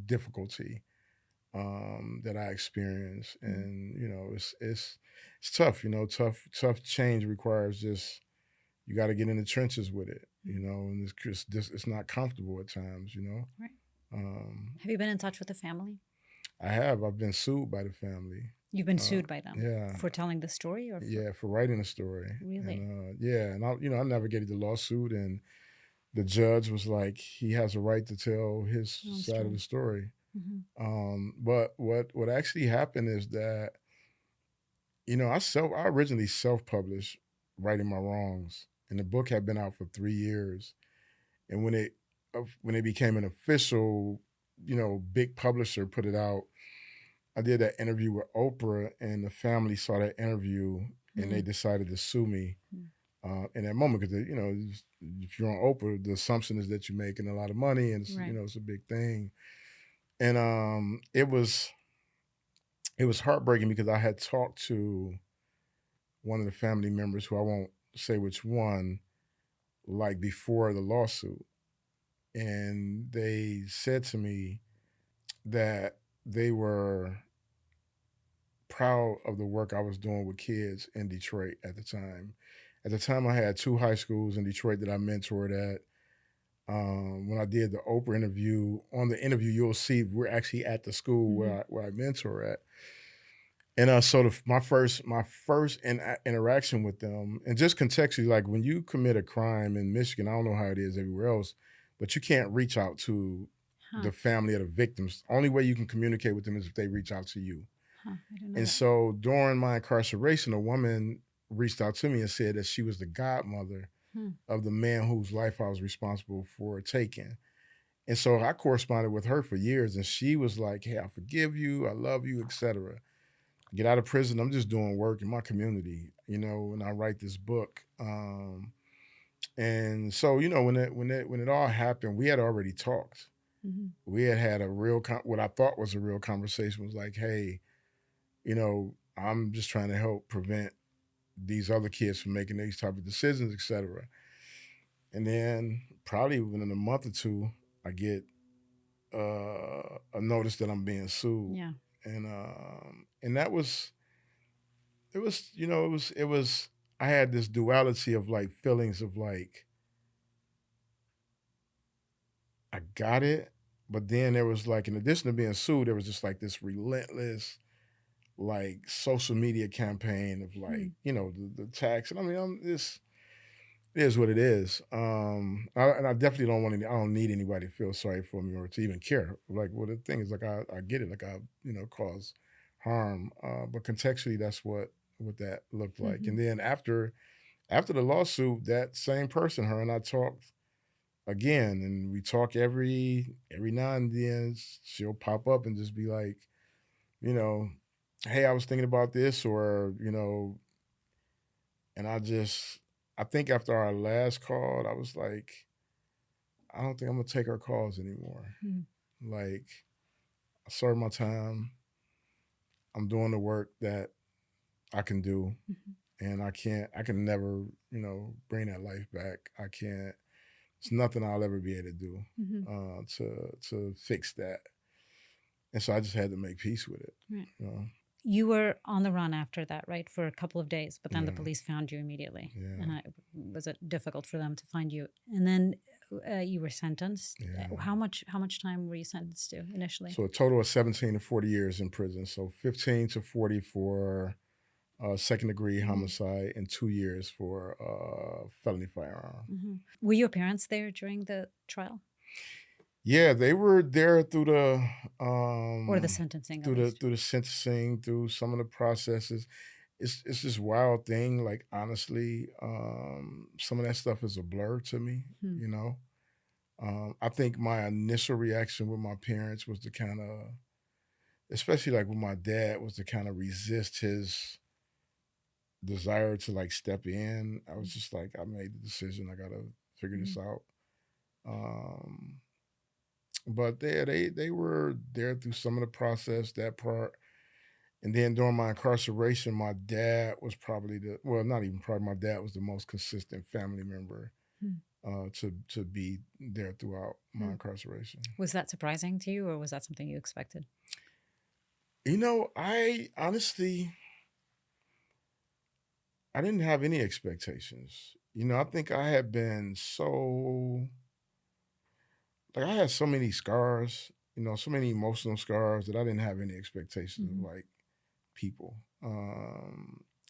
difficulty that I experience. Mhm. And it's tough. Tough change requires just, you got to get in the trenches with it. Mhm. And it's not comfortable at times. Right. Um, Have you been in touch with the family? I've been sued by the family. You've been sued by them Yeah, for telling the story, or for yeah, for writing a story. really? And yeah, and I navigated the lawsuit, and the judge was like, he has a right to tell his Long side of the story. story. Hmm. But what actually happened is that, I originally self-published Writing My Wrongs, and the book had been out for 3 years. And when it became an official, big publisher put it out, I did that interview with Oprah, and the family saw that interview, and they Mm. decided to sue me Mm. in that moment, because if you're on Oprah, the assumption is that you're making a lot of money, and Right. it's a big thing. And it was heartbreaking, because I had talked to one of the family members, who I won't say which one, like before the lawsuit, and they said to me that they were proud of the work I was doing with kids in Detroit at the time. At the time, I had two high schools in Detroit that I mentored at. When I did the Oprah interview, on the interview, you'll see we're actually at the school Hmm. where I mentor at. And so my first interaction with them, and just contextually, like when you commit a crime in Michigan, I don't know how it is everywhere else, but you can't reach out to Huh. the family of the victims. Only way you can communicate with them is if they reach out to you. Huh. I didn't know And that. so during my incarceration, a woman reached out to me and said that she was the godmother Hmm. of the man whose life I was responsible for taking. And so I corresponded with her for years, and she was like, "Hey, I forgive you, I love you, etc. Get out of prison. I'm just doing work in my community, and I write this book." And so, when it all happened, we had already talked. Hmm. We had a real what I thought was a real conversation. Was like, "Hey, I'm just trying to help prevent these other kids from making these type of decisions, etc." And then probably within a month or two, I get a notice that I'm being sued. Yeah. And that was it was it was I had this duality of like feelings of like, I got it, but then there was like, in addition to being sued, there was just like this relentless like social media campaign of Hmm. like, the tax. And I mean, this it is what it is. And I definitely don't want any. I don't need anybody to feel sorry for me or to even care. Like, well, the thing is, like, I get it. Like, I cause harm. But contextually, that's what that looked like. Hmm. And then after the lawsuit, that same person, her and I talked again, and we talk every now and then. She'll pop up and just be like, you know, hey, I was thinking about this, or and I think after our last call, I was like, I don't think I'm gonna take her calls anymore. Hmm. Like, I served my time. I'm doing the work that I can do, Hmm. and I can never, bring that life back. I can't. It's nothing I'll ever be able to do Hmm. to fix that. And so I just had to make peace with it. Right. You know? You were on the run after that, right, for a couple of days, but then the Yeah, police found you immediately. yeah, And was it difficult for them to find you? And then you were sentenced. yeah. How much time were you sentenced to initially? So a total of 17 to 40 years in prison. So 15 to 40 for second degree Hmm. homicide, and 2 years for felony firearm. Hmm. Were your parents there during the trial Yeah, they were there through the or the sentencing, at least? through the sentencing, through some of the processes. It's this wild thing. Like, honestly, some of that stuff is a blur to me. Hmm. You know, I think my initial reaction with my parents was to kind of, especially like with my dad, was to kind of resist his desire to like step in. I was just like, I made the decision. I gotta figure Mhm. this out. Um, but they were there through some of the process, that part. And then during my incarceration, my dad was probably the, well, not even probably, my dad was the most consistent family member Hmm. to be there throughout my Hmm. incarceration. Was that surprising to you, or was that something you expected? I honestly, I didn't have any expectations. I think I had been so, like, I had so many scars, so many emotional scars that I didn't have any expectations of Hmm. like people.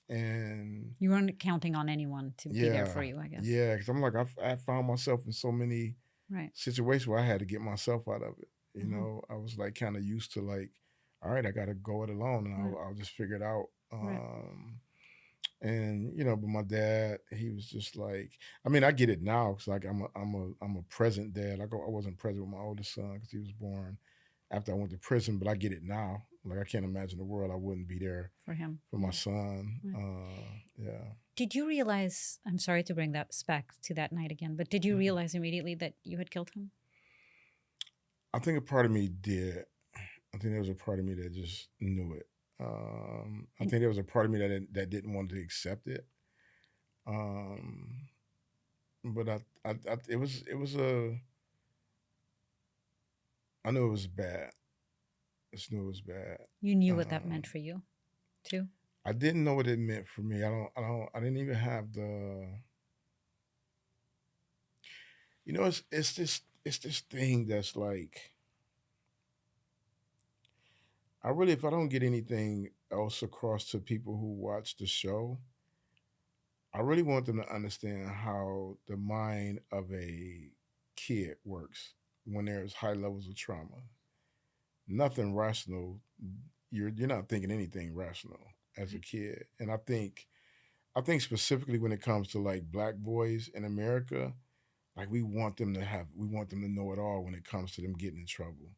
And You weren't counting on anyone to be there for yeah, you, I guess. yeah, because I'm like, I found myself in so many Right. situations where I had to get myself out of it. Hmm. I was like kind of used to like, all right, I got to go it alone, and Right. I'll just figure it out. Right. And but my dad, he was just like, I mean, I get it now because like I'm a present dad. I wasn't present with my oldest son because he was born after I went to prison, but I get it now. Like I can't imagine a world I wouldn't be there For him. for my Yeah. son. Right. Yeah. Did you realize? I'm sorry to bring that back to that night again, but did you Mhm. realize immediately that you had killed him? I think a part of me did. I think there was a part of me that just knew it. I And think there was a part of me that didn't want to accept it. Um, but it was a, I knew it was bad. I just knew it was bad. you knew what that meant Um, for you, too. I didn't know what it meant for me. I didn't even have it's this thing that's like, if I don't get anything else across to people who watch the show, I really want them to understand how the mind of a kid works when there's high levels of trauma. Nothing rational. You're not thinking anything rational as a Right. kid. And I think specifically when it comes to like black boys in America, like we want them to know it all when it comes to them getting in trouble.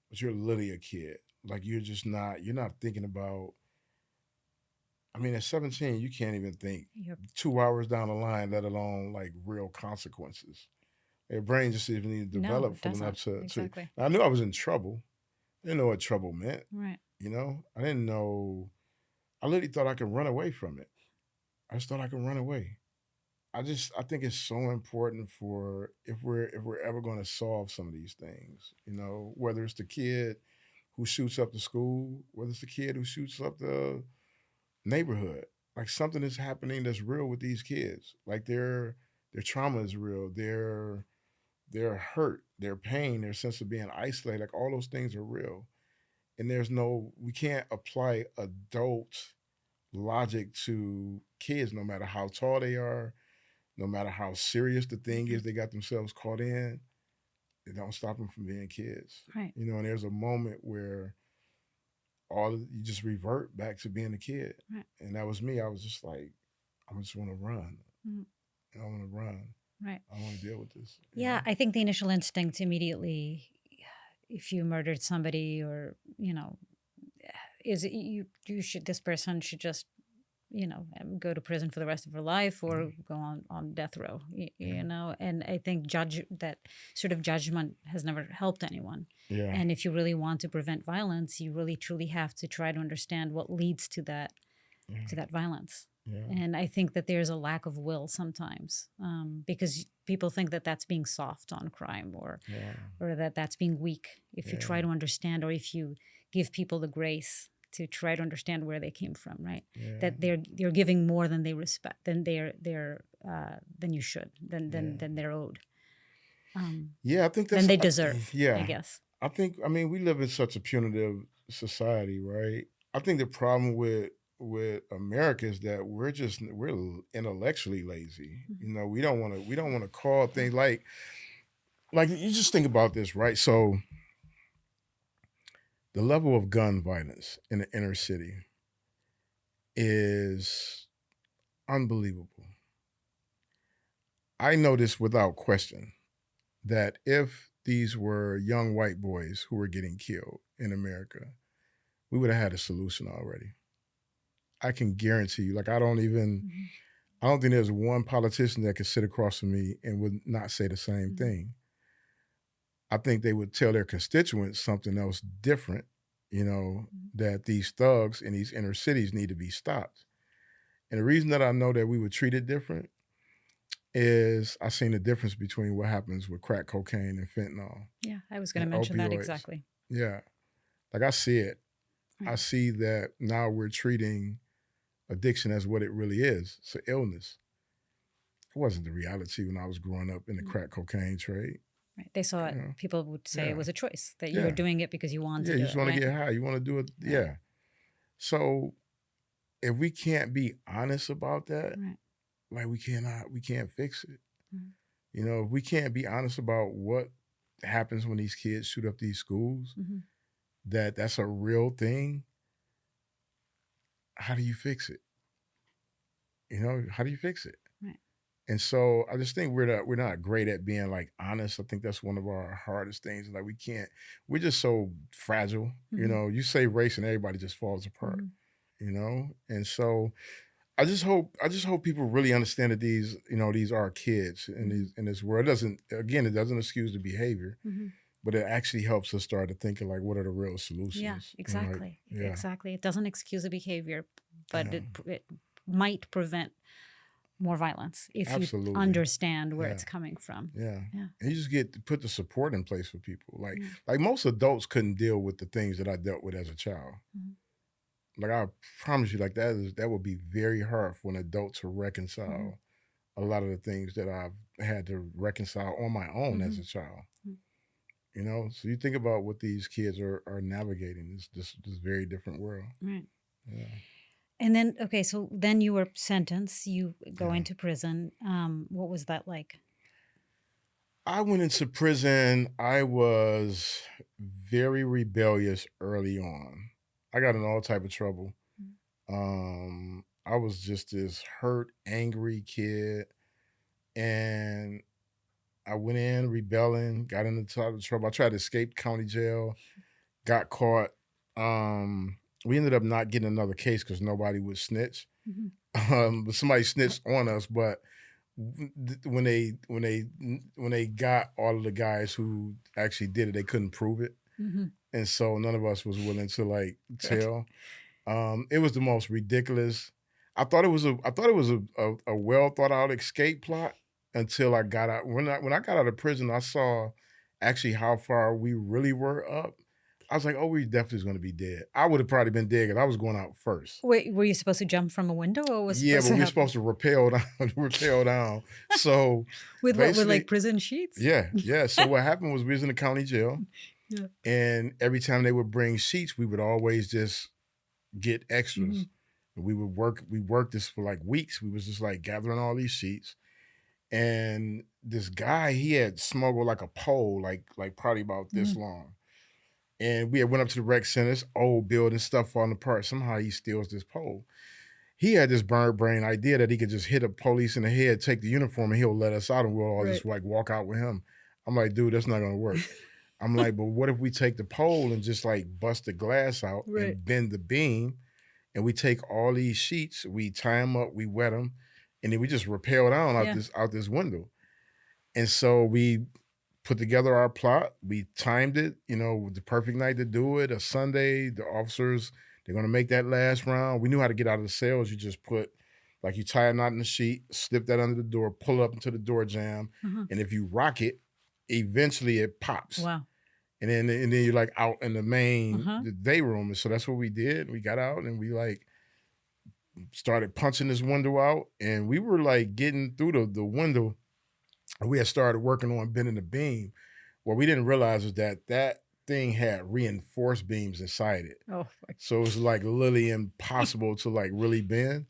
But you're literally a kid. Like you're not thinking about, I mean, at 17, you can't even think You're 2 hours down the line, let alone like real consequences. Their brain just isn't even no, developed it full enough doesn't. to. Exactly. I knew I was in trouble. I didn't know what trouble meant. Right. I didn't know. I literally thought I could run away from it. I just thought I could run away. I think it's so important for, if we're ever going to solve some of these things. Whether it's the kid who shoots up the school, whether it's the kid who shoots up the neighborhood. Like something is happening that's real with these kids. Like their trauma is real. Their hurt, their pain, their sense of being isolated. Like all those things are real. And we can't apply adult logic to kids, no matter how tall they are, no matter how serious the thing Hmm. is they got themselves caught in. It don't stop them from being kids. Right. And there's a moment where you just revert back to being a kid. Right. And that was me. I was just like, I just want to run. Mhm. I want to run. Right. I want to deal with this. Yeah, I think the initial instinct immediately, if you murdered somebody, or is it you should this person should just go to prison for the rest of her life, Yeah. or go on death row. Yeah. And I think judge that sort of judgment has never helped anyone. Yeah. And if you really want to prevent violence, you really truly have to try to understand what leads to that Yeah. violence. Yeah. And I think that there's a lack of will sometimes, because people think that that's being soft on crime, Yeah. or that that's being weak if you Yeah. try to understand, or if you give people the grace to try to understand where they came from, right? Yeah. That they're giving more than they respect, than than you should, than they're owed, Yeah. I think than that's, they deserve, I yeah. guess. I mean, we live in such a punitive society, right? I think the problem with America is that we're intellectually lazy. Mhm. We don't want to call things like you just think about this, right? So the level of gun violence in the inner city is unbelievable. I know this without question. that if these were young white boys who were getting killed in America, we would have had a solution already. I can guarantee you. Like Mhm. I don't think there's one politician that could sit across from me and would not say the same Mhm. thing. I think they would tell their constituents something else different, Mhm. that these thugs in these inner cities need to be stopped. And the reason that I know that we would treat it different is I seen the difference between what happens with crack cocaine and fentanyl Yeah, I was going and to mention that opioids. exactly. Yeah. Like I see it. I Right. see that now we're treating addiction as what it really is. It's an illness. It wasn't the reality when I was growing up in the Mm. crack cocaine trade. Right. They saw You it. know? People would say it Yeah. was a choice, that you were Yeah. doing it because you wanted Yeah. to You do just it, want to right? get high. You want to do it. Right. Yeah. So if we can't be honest about that, Right. like we can't fix it. Mhm. If we can't be honest about what happens when these kids shoot up these schools, Mhm. that's a real thing, how do you fix it? How do you fix it? Right. And so I just think we're not great at being like honest. I think that's one of our hardest things. Like we're just so fragile. Mhm. You say race and everybody just falls apart. Mhm. And so I just hope people really understand that these are kids in Mhm. this world. It doesn't excuse the behavior, Mhm. but it actually helps us start to thinking like, what are the real Yeah, solutions? Like, exactly. yeah, Exactly. It doesn't excuse the behavior, but yeah, it might prevent more violence if you absolutely, understand where yeah, it's coming from. yeah. Yeah. And you just get to put the support in place for people. Like, Yeah. like most adults couldn't deal with the things that I dealt with as a child. Mhm. Like I promise you, like that would be very hard for an adult to Mhm. reconcile a lot of the things that I've had to reconcile on my own as Mhm. a child. Mhm. So you think about what these kids are navigating this very different world. Right. Yeah, And then, okay, so then you were sentenced, you go yeah. into prison. What was that like? I went into prison. I was very rebellious early on. I got in all type of trouble. Mm. I was just this hurt, angry kid, and I went in rebelling, got into type of trouble. I tried to escape county jail, got caught. We ended up not getting another case because nobody would snitch. Mhm. But somebody snitched on us, but when they got all of the guys who actually did it, they couldn't prove it, Mhm. and so none of us was willing to like Right. tell. It was the most ridiculous. I thought it was a well thought out escape plot until I got out. When I got out of prison, I saw actually how far we really were up. I was like, oh, we definitely is going to be dead. I would have probably been dead because I was going out first. Wait, were you supposed to jump from a window, or what was Yeah, supposed but to we were happen? supposed to rappel down, rappel down. So With what? With like basically, prison sheets? yeah, yeah. So what happened was we was in the county jail, Yeah. and every time they would bring sheets, we would always just get extras. Mhm. We worked this for like weeks. We was just like gathering all these sheets. And this guy, he had smuggled like a pole, like probably about this Mhm. long. And we had went up to the rec center, this old building, stuff falling apart. Somehow he steals this pole. He had this bird brain idea that he could just hit a police in the head, take the uniform, and he'll let us out, and we'll all Right. just like walk out with him. I'm like, dude, that's not gonna work. I'm like, but what if we take the pole and just like bust the glass out Right. and bend the beam, and we take all these sheets, we tie them up, we wet them, and then we just rappel down out Yeah. this window. And so we put together our plot. We timed it, the perfect night to do it, a Sunday. The officers, they're gonna make that last round. We knew how to get out of the cells. You just you tie a knot in the sheet, slip that under the door, pull up into the door jamb, Uh-huh. and if you rock it, eventually it pops. Wow. And then you're like out in the main Uh-huh. the day room. And so that's what we did. We got out and we like started punching this window out, and we were like getting through the window. And we had started working on bending the beam. What we didn't realize was that thing had reinforced beams inside it. Oh my. So it was like literally impossible to like really bend.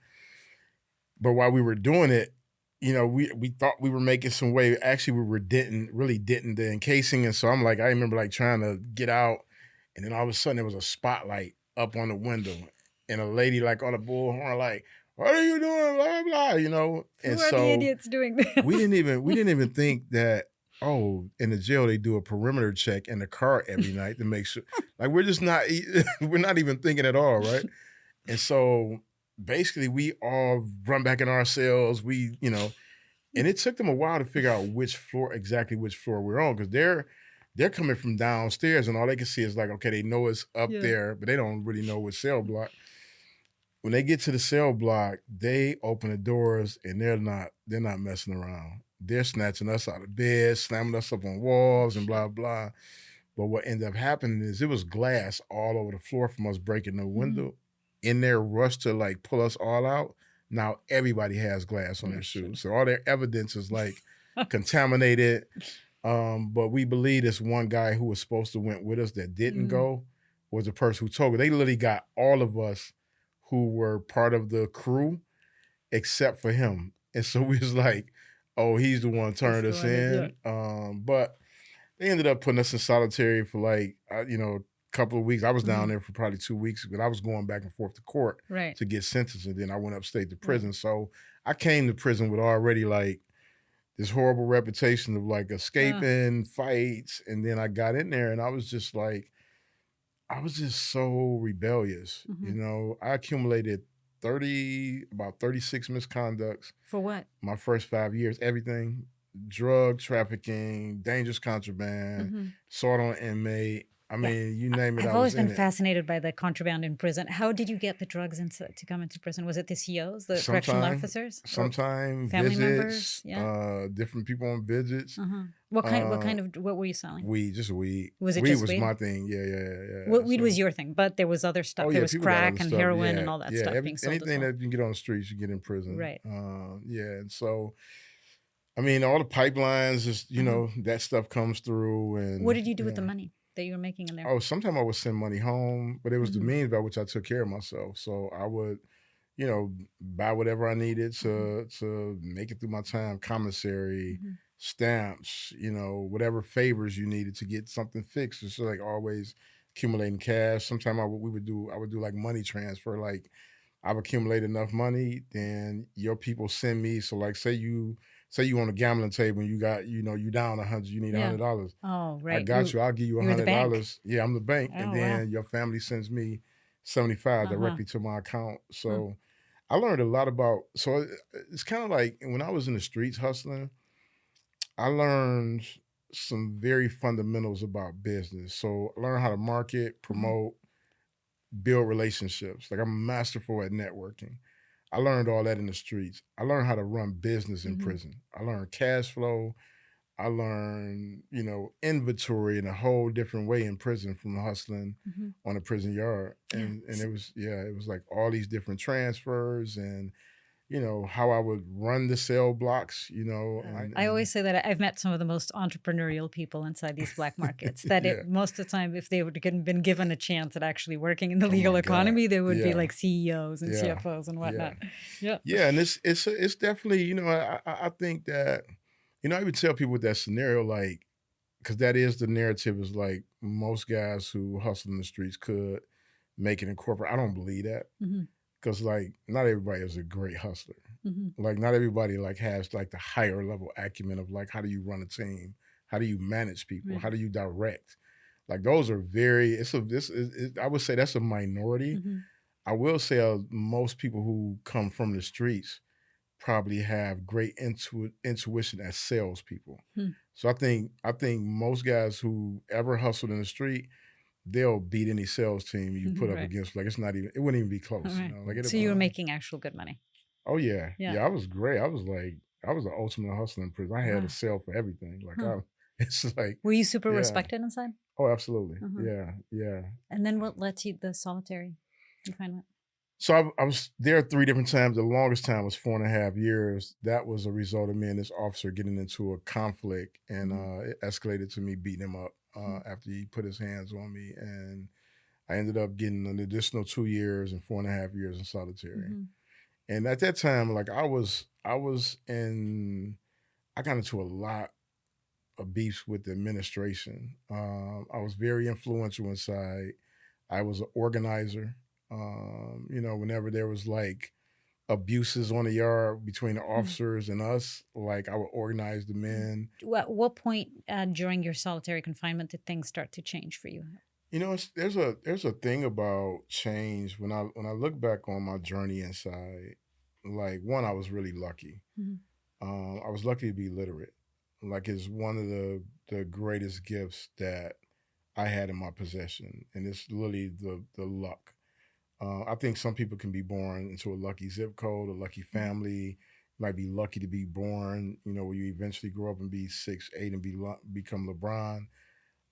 But while we were doing it, we thought we were making some way. Actually, we were really denting the encasing. And so I remember like trying to get out, and then all of a sudden there was a spotlight up on the window, and a lady like on a bullhorn, like, "What are you doing?" Blah blah blah. Who And are the so idiots doing we this? didn't even we didn't even think that Oh, in the jail, they do a perimeter check in the car every night to make sure, like, we're just not, we're not even thinking at all, right? And so basically, we all run back in our cells. And it took them a while to figure out exactly which floor we're on, because they're coming from downstairs, and all they can see is like, okay, they know it's up Yeah. there, but they don't really know which cell block. When they get to the cell block, they open the doors and they're not messing around. They're snatching us out of bed, slamming us up on walls and blah blah. But what ended up happening is it was glass all over the floor from us breaking the window. In their rush to like pull us all out, now everybody has glass on their shoes. So all their evidence is like contaminated. But we believe this one guy who was supposed to went with us that didn't go was the person who told us. They literally got all of us who were part of the crew except for him. And so we was like, oh, he's the one turned us in. But they ended up putting us in solitary for like, a couple of weeks. I was down there for probably 2 weeks, but I was going back and forth to court to get sentenced. And then I went upstate to prison. So I came to prison with already like this horrible reputation of like escaping fights. And then I got in there and I was just so rebellious. I accumulated about 36 misconducts. For what? My first 5 years, everything: drug trafficking, dangerous contraband, assault on an inmate. I mean, you name it. I've always been fascinated by the contraband in prison. How did you get the drugs to come into prison? Was it the COs, the correctional officers? Sometimes family visits, members? different people on visits. What were you selling? Weed, just weed. Was it weed just was weed? my thing. Yeah. Weed was your thing, but there was other stuff. Oh, there yeah, was people got crack other and stuff. heroin Yeah, and all that yeah. stuff being sold as Anything well. that you can get on the streets, you get in prison. Right. And so, I mean, all the pipelines, just that stuff comes through. And what did you do with the money that you were making in there? Oh, sometimes I would send money home, but it was the means by which I took care of myself. So I would, buy whatever I needed to make it through my time, commissary, stamps, whatever favors you needed to get something fixed. It's like always accumulating cash. Sometimes I would do like money transfer. Like I've accumulated enough money, then your people send me. So like say you on a gambling table and you got, you down 100, you need $100. Oh, right. I got you. I'll give you You're the bank. $100. Yeah, I'm the bank. Oh, And then your family sends me 75 directly to my account. So I learned a lot about, so it's kind of like when I was in the streets hustling, I learned some very fundamentals about business. So I learned how to market, promote, build relationships. Like I'm masterful at networking. I learned all that in the streets. I learned how to run business in prison. I learned cash flow. I learned, inventory in a whole different way in prison from hustling on a prison yard. And it was like all these different transfers and, how I would run the cell blocks, I always say that I've met some of the most entrepreneurial people inside these black markets. That most of the time, if they would have been given a chance at actually working in the legal economy, they would be like CEOs and CFOs and whatnot. Yeah, and it's definitely, I think that, I even tell people with that scenario, like, because that is the narrative, is like most guys who hustle in the streets could make it in corporate. I don't believe that. Because like not everybody is a great hustler. Like not everybody like has like the higher level acumen of like how do you run a team, how do you manage people, how do you direct. Like those are I would say that's a minority. I will say most people who come from the streets probably have great intuition as salespeople. So I think most guys who ever hustled in the street, they'll beat any sales team you put up against. Like it wouldn't even be close. So you were making actual good money. Oh yeah. I was great. I was the ultimate hustler in prison. I had a sale for everything. Like it's like. Were you super respected inside? Oh, absolutely. Yeah. And then what led to the solitary confinement? So I was there 3 different times. The longest time was 4.5 years. That was a result of me and this officer getting into a conflict, and it escalated to me beating him up after he put his hands on me, and I ended up getting an additional 2 years and 4.5 years in solitary. And at that time, like I got into a lot of beefs with the administration. I was very influential inside. I was an organizer. Whenever there was like abuses on the yard between the officers and us. Like I would organize the men. What point during your solitary confinement did things start to change for you? There's a thing about change when I look back on my journey inside. Like one, I was really lucky. Mhm. I was lucky to be literate. Like it's one of the greatest gifts that I had in my possession, and it's literally the luck. I think some people can be born into a lucky zip code, a lucky family. You might be lucky to be born, where you eventually grow up and be 6'8" and become LeBron.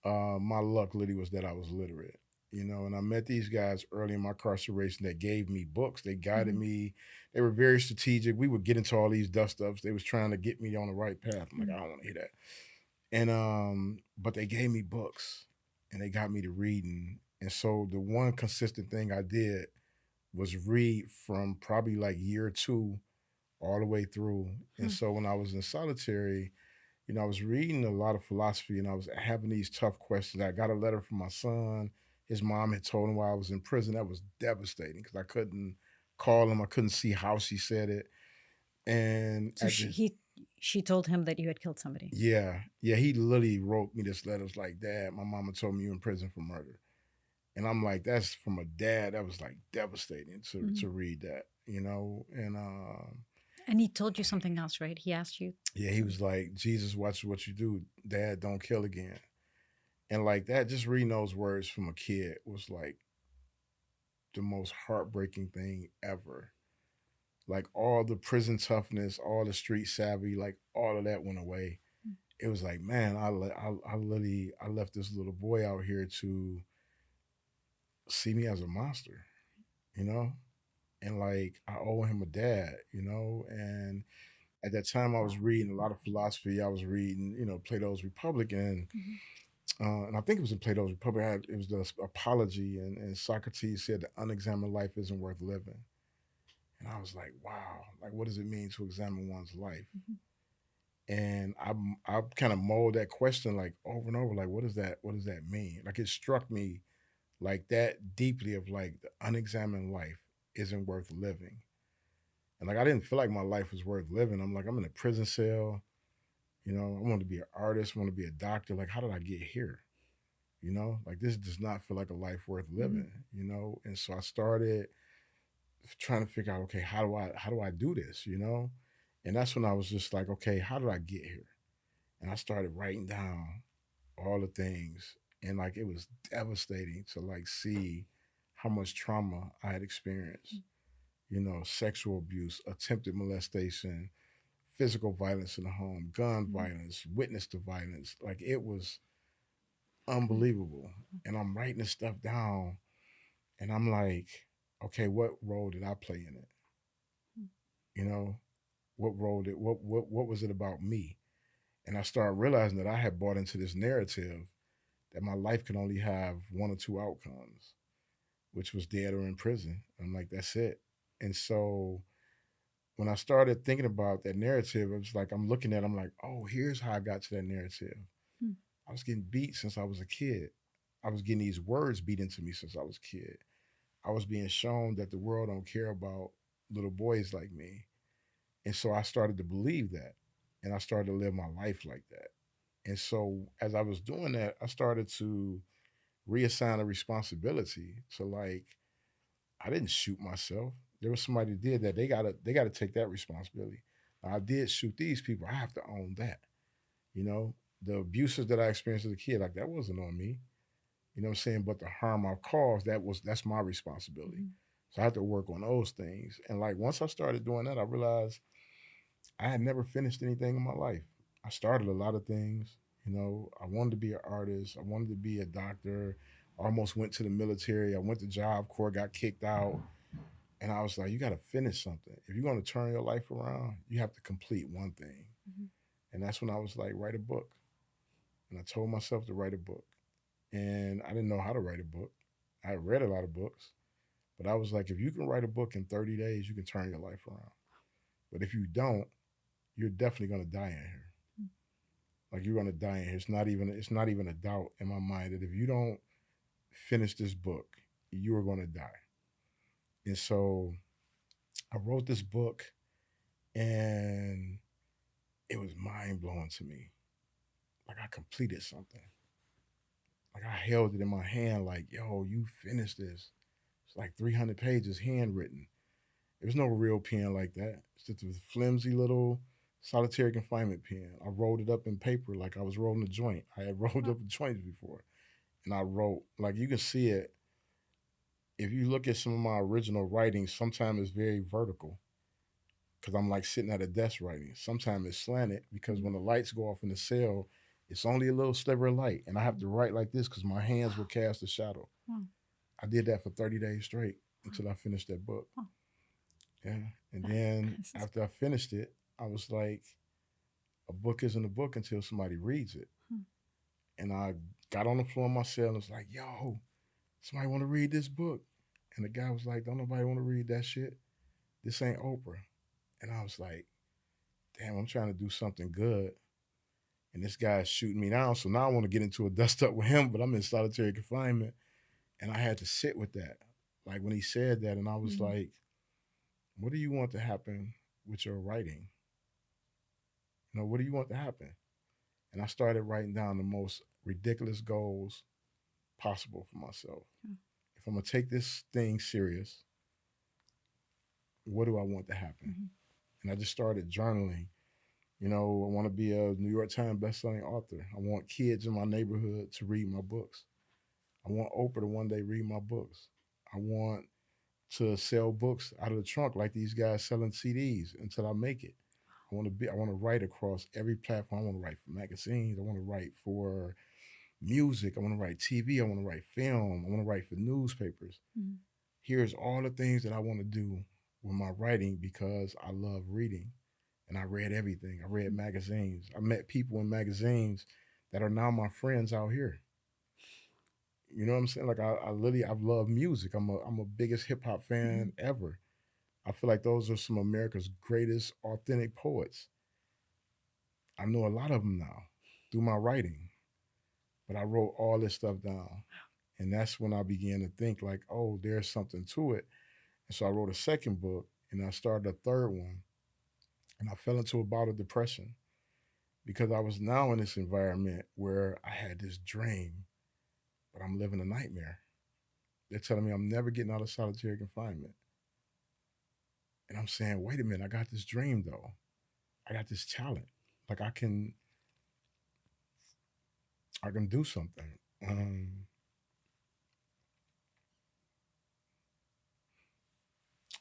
My luck literally was that I was literate, and I met these guys early in my incarceration that gave me books. They guided Mhm. me. They were very strategic. We would get into all these dust ups. They was trying to get me on the right path. I'm like, I Mhm. don't want to hear that. And but they gave me books and they got me to reading. And so the one consistent thing I did was read from probably like year two all the way through. And Mhm. so when I was in solitary, I was reading a lot of philosophy and I was having these tough questions. I got a letter from my son. His mom had told him while I was in prison. That was devastating because I couldn't call him. I couldn't see how she said it. And So she told him that you had killed somebody. yeah, he literally wrote me this letter. It was like, Dad, my mama told me you in prison for murder. And I'm like, that's from a dad. That was like devastating to Mhm. read that. And And he told you something else, right? He asked you. yeah, he was like, Jesus, watch what you do. Dad, don't kill again. And like that, just reading those words from a kid was like the most heartbreaking thing ever. Like all the prison toughness, all the street savvy, like all of that went away. It was like, man, I literally I left this little boy out here to see me as a monster, you know, and like I owe him a dad. And at that time, I was reading a lot of philosophy. I was reading, Plato's Republic, Mhm. and I think it was in Plato's Republic. It was the Apology, and Socrates said the unexamined life isn't worth living. And I was like, wow, like what does it mean to examine one's life? Mhm. And I kind of mold that question like over and over, like what does that mean? Like it struck me like that deeply of like the unexamined life isn't worth living. And like I didn't feel like my life was worth living. I'm like, I'm in a prison cell. I want to be an artist, I want to be a doctor. Like, how did I get here? Like this does not feel like a life worth Mhm. living. And so I started trying to figure out, okay, how do I do this? And that's when I was just like, okay, how did I get here? And I started writing down all the things. And like it was devastating to like see how much trauma I had experienced. Sexual abuse, attempted molestation, physical violence in the home, gun Mhm. violence, witness to violence. Like it was Okay. unbelievable. And I'm writing this stuff down and I'm like, okay, what role did I play in it? Mhm. You know, what role did what was it about me? And I started realizing that I had bought into this narrative that my life could only have one or two outcomes, which was dead or in prison. I'm like, that's it. And so when I started thinking about that narrative, it was like I'm looking at it, I'm like, oh, here's how I got to that narrative. Mhm. I was getting beat since I was a kid. I was getting these words beat into me since I was a kid. I was being shown that the world don't care about little boys like me. And so I started to believe that. And I started to live my life like that. And so as I was doing that, I started to reassign a responsibility to like, I didn't shoot myself. There was somebody that did that. They gotta take that responsibility. I did shoot these people. I have to own that. You know, the abuses that I experienced as a kid, like that wasn't on me. You know what I'm saying? But the harm I've caused, that's my responsibility. Mhm. So I had to work on those things. And like once I started doing that, I realized I had never finished anything in my life. I started a lot of things. I wanted to be an artist. I wanted to be a doctor. I almost went to the military. I went to Job Corps, got kicked out. And I was like, you got to finish something. If you're going to turn your life around, you have to complete one thing. Mhm. And that's when I was like, write a book. And I told myself to write a book. And I didn't know how to write a book. I read a lot of books, but I was like, if you can write a book in 30 days, you can turn your life around. But if you don't, you're definitely going to die in here. Like you're going to die in here. It's not even a doubt in my mind that if you don't finish this book, you are going to die. And so I wrote this book and it was mind blowing to me. Like I completed something. Like I held it in my hand, like, yo, you finished this. It's like 300 pages handwritten. There's no real pen like that. It's just a flimsy little solitary confinement pen. I rolled it up in paper like I was rolling a joint. I had rolled up joints before. And I wrote, like you can see it. If you look at some of my original writings, sometimes it's very vertical because I'm like sitting at a desk writing. Sometimes it's slanted because when the lights go off in the cell, it's only a little sliver of light. And I have to write like this because my hands will cast a shadow. I did that for 30 days straight until I finished that book. Yeah. And then after I finished it, I was like, a book isn't a book until somebody reads it. And I got on the floor in my cell and was like, yo, somebody want to read this book? And the guy was like, don't nobody want to read that shit. This ain't Oprah. And I was like, damn, I'm trying to do something good. And this guy's shooting me down. So now I want to get into a dust up with him, but I'm in solitary confinement. And I had to sit with that. Like when he said that, and I was like, what do you want to happen with your writing? You know, what do you want to happen? And I started writing down the most ridiculous goals possible for myself. If I'm gonna take this thing serious, what do I want to happen? And I just started journaling. You know, I want to be a New York Times bestselling author. I want kids in my neighborhood to read my books. I want Oprah to one day read my books. I want to sell books out of the trunk like these guys selling CDs until I make it. I want to write across every platform. I want to write for magazines. I want to write for music. I want to write TV. I want to write film. I want to write for newspapers. Here's all the things that I want to do with my writing because I love reading. And I read everything. I read magazines. I met people in magazines that are now my friends out here. You know what I'm saying? Like I literally I've loved music. I'm a biggest hip hop fan ever. I feel like those are some of America's greatest authentic poets. I know a lot of them now through my writing, but I wrote all this stuff down. And that's when I began to think like, oh, there's something to it. And so I wrote a second book and I started a third one. And I fell into a bout of depression because I was now in this environment where I had this dream, but I'm living a nightmare. They're telling me I'm never getting out of solitary confinement. And I'm saying, wait a minute, I got this dream though. I got this talent. Like I can do something.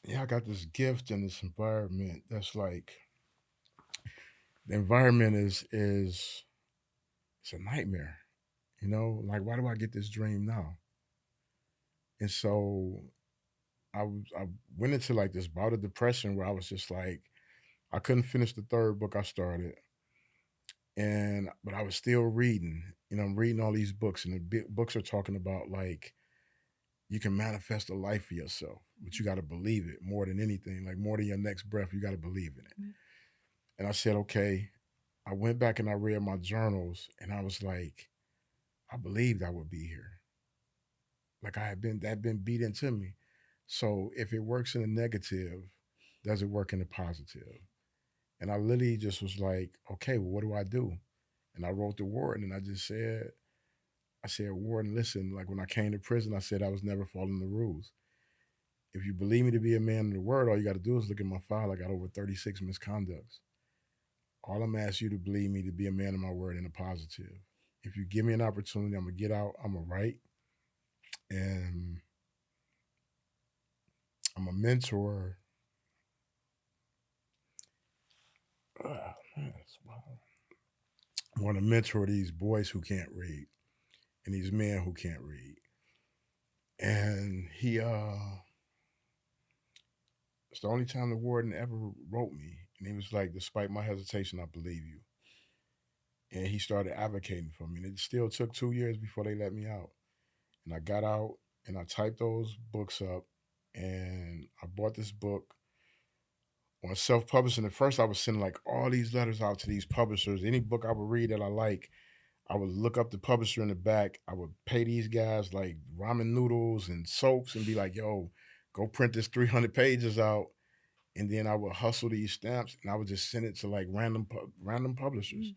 Yeah, I got this gift in this environment that's like the environment is it's a nightmare. You know, like why do I get this dream now? And so I went into like this bout of depression where I was just like I couldn't finish the third book I started, and but I was still reading. You know, I'm reading all these books, and books are talking about like you can manifest a life for yourself, but you got to believe it more than anything. Like more than your next breath, you got to believe in it. And I said, okay. I went back and I read my journals, and I was like, I believed I would be here. Like I had been that been beat into me. So if it works in the negative, does it work in the positive? And I literally just was like, okay, well, what do I do? And I wrote the warden and I said, Warden, listen, like when I came to prison, I said I was never following the rules. If you believe me to be a man of the word, all you got to do is look at my file. I got over 36 misconducts. All I'm asking you to believe me to be a man of my word in a positive. If you give me an opportunity, I'm going to get out, I'm going to write, and I'm a mentor. I want to mentor these boys who can't read and these men who can't read. And it's the only time the warden ever wrote me. And he was like, despite my hesitation, I believe you. And he started advocating for me. And it still took 2 years before they let me out. And I got out and I typed those books up and I bought this book on self-publishing. At first I was sending like all these letters out to these publishers. Any book I would read that I like, I would look up the publisher in the back. I would pay these guys like ramen noodles and soaps and be like, yo, go print this 300 pages out And then I would hustle these stamps, and I would just send it to like random publishers,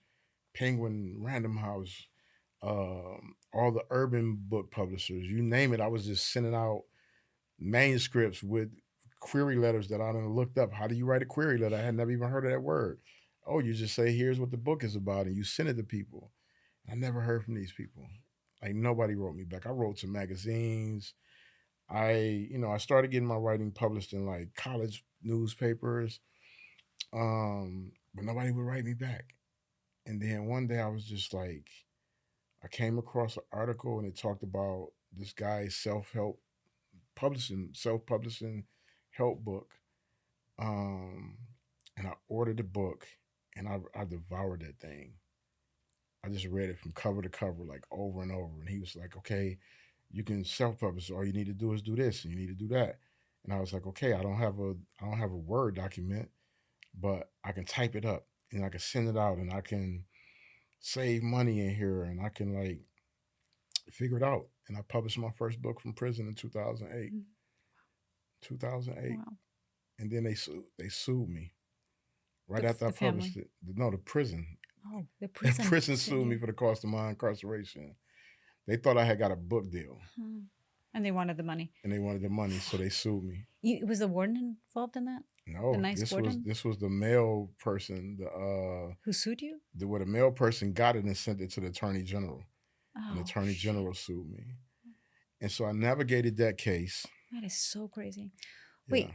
Penguin, Random House, all the urban book publishers, you name it. I was just sending out manuscripts with query letters that I done looked up. How do you write a query letter? I had never even heard of that word. Oh, you just say, here's what the book is about, and you send it to people. I never heard from these people. Like nobody wrote me back. I wrote to magazines. I started getting my writing published in like college newspapers, but nobody would write me back. And then one day I was just like, I came across an article and it talked about this guy's self-publishing help book. Um, and I ordered the book and I devoured that thing. I just read it from cover to cover, like over and over. And he was like, okay, you can self-publish. All you need to do is do this and you need to do that. And I was like, okay, I don't have a Word document, but I can type it up and I can send it out and I can save money in here and I can like figure it out. And I published my first book from prison in 2008. 2008. Wow. And then they sued me right The, after I the published family. it. No, the prison. Oh, the The prison. prison sued sued me you. for the cost of my incarceration. They thought I had got a book deal Hmm. And they wanted the money. and they wanted the money, so they sued me. Was the warden involved in that? The No, nice this was warden this was the mail person. who sued you? Where the mail person got it and sent it to the attorney general, and the Oh, attorney shit. general sued me. And so I navigated that case. That is so crazy. Yeah, Wait,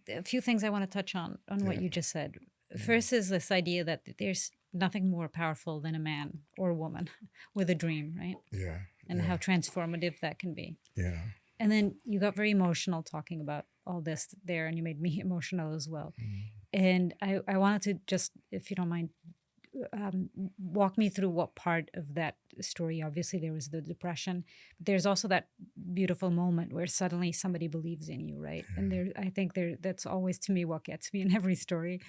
a few things I want to touch on what yeah, you just said. yeah, First is this idea that there's nothing more powerful than a man or a woman with a dream, right? yeah, And yeah, how transformative that can be. yeah. And then you got very emotional talking about all this there, and you made me emotional as well. Mm. And I wanted to just, if you don't mind, walk me through what part of that story. Obviously, there was the depression, but there's also that beautiful moment where suddenly somebody believes in you, right? And Yeah, I think that's always to me what gets me in every story.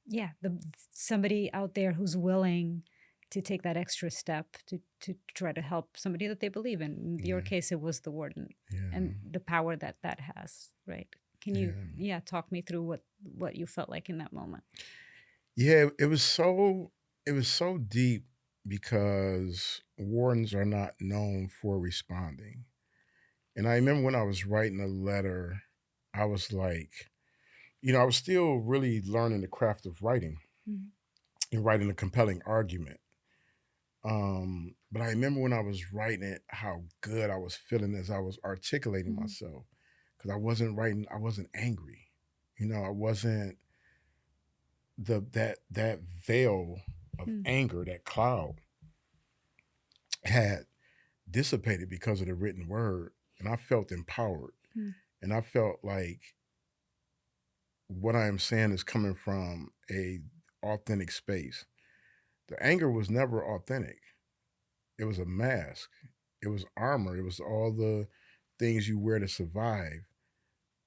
yeah, The somebody out there who's willing to take that extra step to try to help somebody that they believe in. In your yeah, case, it was the warden, yeah, and the power that has, right? Can you, yeah. talk me through what you felt like in that moment? Yeah, it was so deep because wardens are not known for responding. And I remember when I was writing a letter, I was like, I was still really learning the craft of writing Mhm. and writing a compelling argument. But I remember when I was writing it, how good I was feeling as I was articulating Mhm. myself. Because I wasn't angry. I wasn't that veil of Mm. anger, that cloud had dissipated because of the written word. And I felt empowered. Mm. And I felt like what I am saying is coming from a authentic space. The anger was never authentic. It was a mask. It was armor. It was all the things you wear to survive.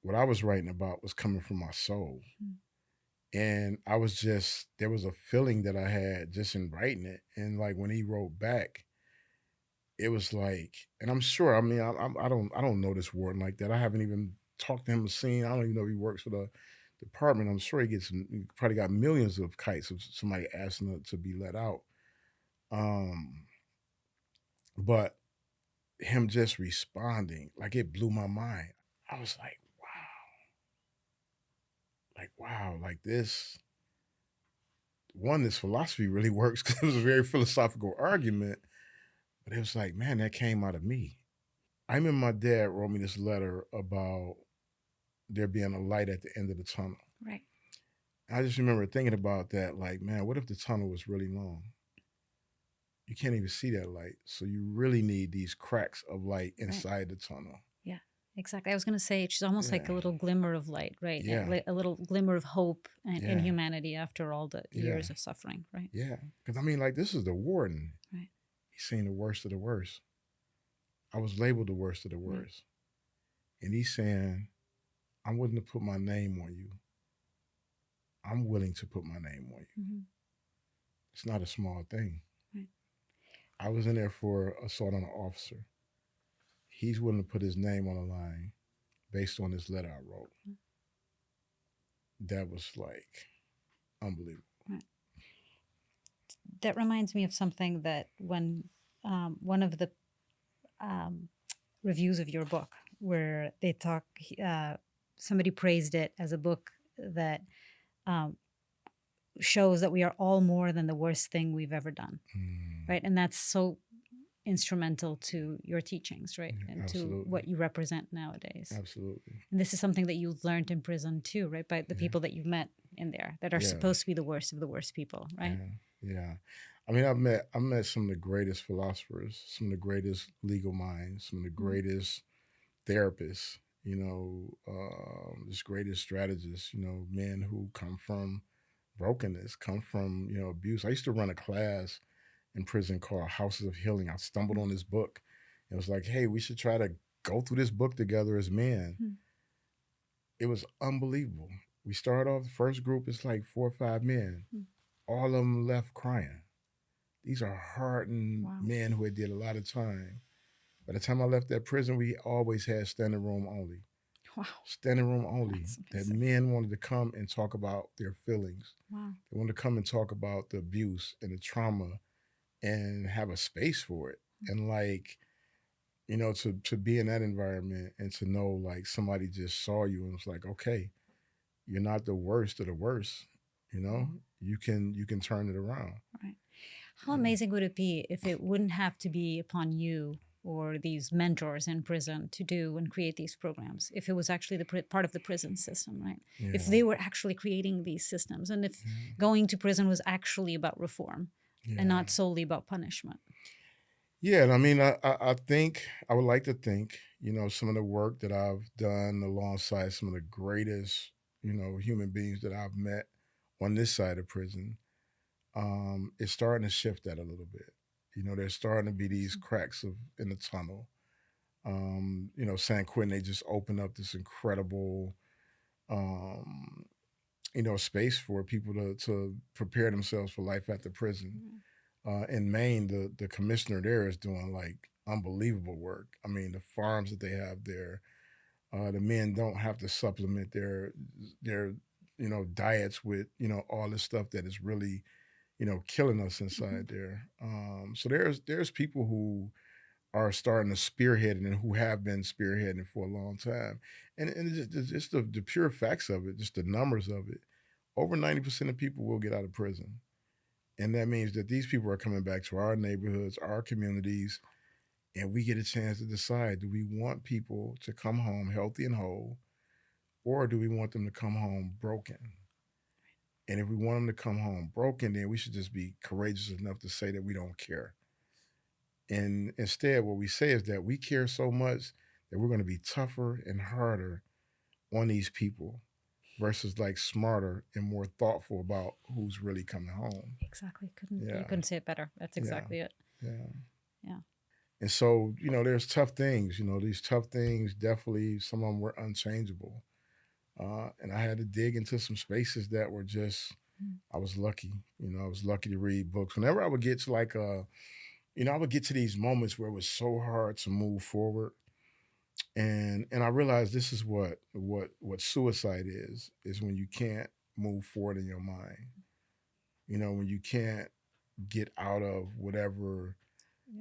What I was writing about was coming from my soul. Mm. And there was a feeling that I had just in writing it. And like when he wrote back, it was like, and I'm sure, I mean, I don't know this warden like that. I haven't even talked to him or seen. I don't even know if he works for the department. I'm sure he probably got millions of kites of somebody asking to be let out. Um, but him just responding, like it blew my mind. I was like, wow, like this philosophy really works because it was a very philosophical argument. But it was like, man, that came out of me. I remember my dad wrote me this letter about there being a light at the end of the tunnel. Right. I just remember thinking about that, like, man, what if the tunnel was really long? You can't even see that light. So you really need these cracks of light Right. inside the tunnel. Yeah. Exactly. I was going to say it's almost like Yeah. a little glimmer of light, right? Yeah. A little glimmer of hope in Yeah. humanity after all the Yeah. years of suffering, right? Yeah. Because I mean, like, this is the warden. Right. He's seen the worst of the worst. I was labeled the worst of the Right. worst. And he's saying, I'm willing to put my name on you. I'm willing to put my name on you. Mhm. It's not a small thing. Right. I was in there for assault on an officer. He's willing to put his name on the line based on this letter I wrote. That was like unbelievable. Right. That reminds me of something that when one of the reviews of your book, where they talk, somebody praised it as a book that um, shows that we are all more than the worst thing we've ever done, right? And that's so instrumental to your teachings, right? Yeah, And absolutely. to what you represent nowadays. Absolutely. And this is something that you've learned in prison too, right? By the people that you've met in there that are Yeah. supposed to be the worst of the worst people, right? Yeah. I mean, I met some of the greatest philosophers, some of the greatest legal minds, some of the greatest therapists, just greatest strategists, men who come from brokenness, come from, abuse. I used to run a class in prison called Houses of Healing. I stumbled on this book. It was like, hey, we should try to go through this book together as men. It was unbelievable. We started off, the first group is like 4 or 5 men. All of them left crying. These are hardened men who had did a lot of time. By the time I left that prison, we always had standing room only. Wow. Standing room only. That men wanted to come and talk about their feelings. Wow. They wanted to come and talk about the abuse and the trauma and have a space for it. And like, to be in that environment and to know like somebody just saw you and was like, okay, you're not the worst of the worst. You can turn it around. Right. How amazing would it be if it wouldn't have to be upon you or these mentors in prison to do and create these programs, if it was actually the part of the prison system, right? Yeah. If they were actually creating these systems, and if going to prison was actually about reform and not solely about punishment. Yeah, and I mean, I think, I would like to think, some of the work that I've done alongside some of the greatest, human beings that I've met on this side of prison, is starting to shift that a little bit. There's starting to be these cracks in the tunnel. San Quentin, they just opened up this incredible, space for people to prepare themselves for life after prison. In Maine, the commissioner there is doing like unbelievable work. I mean, the farms that they have there, the men don't have to supplement their diets with all this stuff that is really killing us inside there. So there's people who are starting to spearhead it and who have been spearheading for a long time, and just the pure facts of it, just the numbers of it. Over 90% of people will get out of prison. And that means that these people are coming back to our neighborhoods, our communities, and we get a chance to decide, do we want people to come home healthy and whole, or do we want them to come home broken? And if we want them to come home broken, then we should just be courageous enough to say that we don't care. And instead, what we say is that we care so much that we're going to be tougher and harder on these people versus like smarter and more thoughtful about who's really coming home. Exactly. You couldn't say it better. That's exactly it. Yeah. And so, there's tough things, these tough things, definitely some of them were unchangeable. And I had to dig into some spaces that were just, I was lucky, I was lucky to read books. Whenever I would get to like, I would get to these moments where it was so hard to move forward. And I realized this is what suicide is when you can't move forward in your mind. When you can't get out of whatever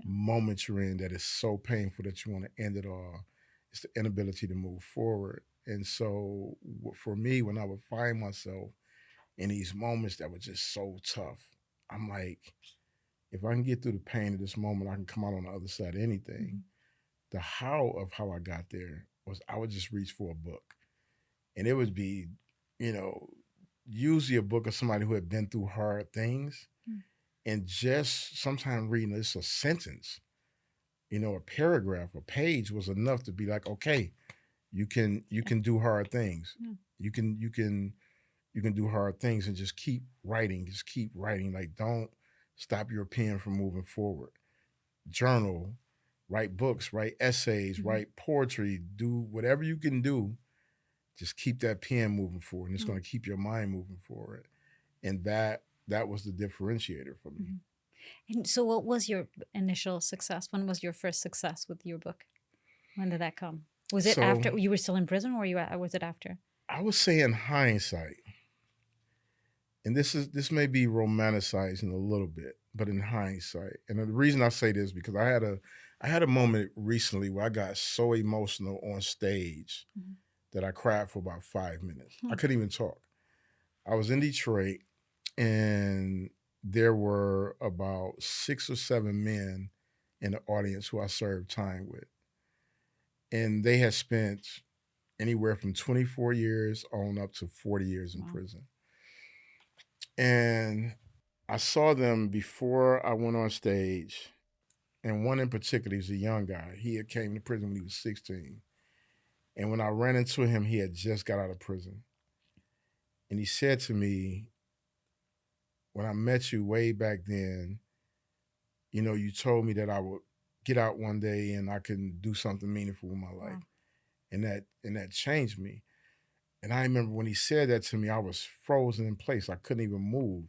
moment you're in that is so painful that you want to end it all. It's the inability to move forward. And so for me, when I would find myself in these moments that were just so tough, I'm like, if I can get through the pain of this moment, I can come out on the other side of anything. The how of how I got there was I would just reach for a book. And it would be, usually a book of somebody who had been through hard things. And just sometimes reading this, a sentence, a paragraph, a page was enough to be like, okay, you can do hard things. You can do hard things and just keep writing. Like, don't stop your pen from moving forward. Journal, write books, write essays, write poetry, do whatever you can do. Just keep that pen moving forward, and it's going to keep your mind moving forward. And that was the differentiator for me. And so what was your initial success? When was your first success with your book? When did that come? Was it So after you were still in prison, or was it after? I would say in hindsight, and this may be romanticizing a little bit, but in hindsight, and the reason I say this because I had a moment recently where I got so emotional on stage Mhm. that I cried for about 5 minutes. I Hmm. couldn't even talk. I was in Detroit, and there were about 6 or 7 men in the audience who I served time with, and they had spent anywhere from 24 years on up to 40 years in Wow. prison. And I saw them before I went on stage, and one in particular, he's a young guy. He had came to prison when he was 16. And when I ran into him, he had just got out of prison. And he said to me, when I met you way back then, you told me that I would get out one day and I can do something meaningful with my life. Wow. And that changed me. And I remember when he said that to me, I was frozen in place. I couldn't even move.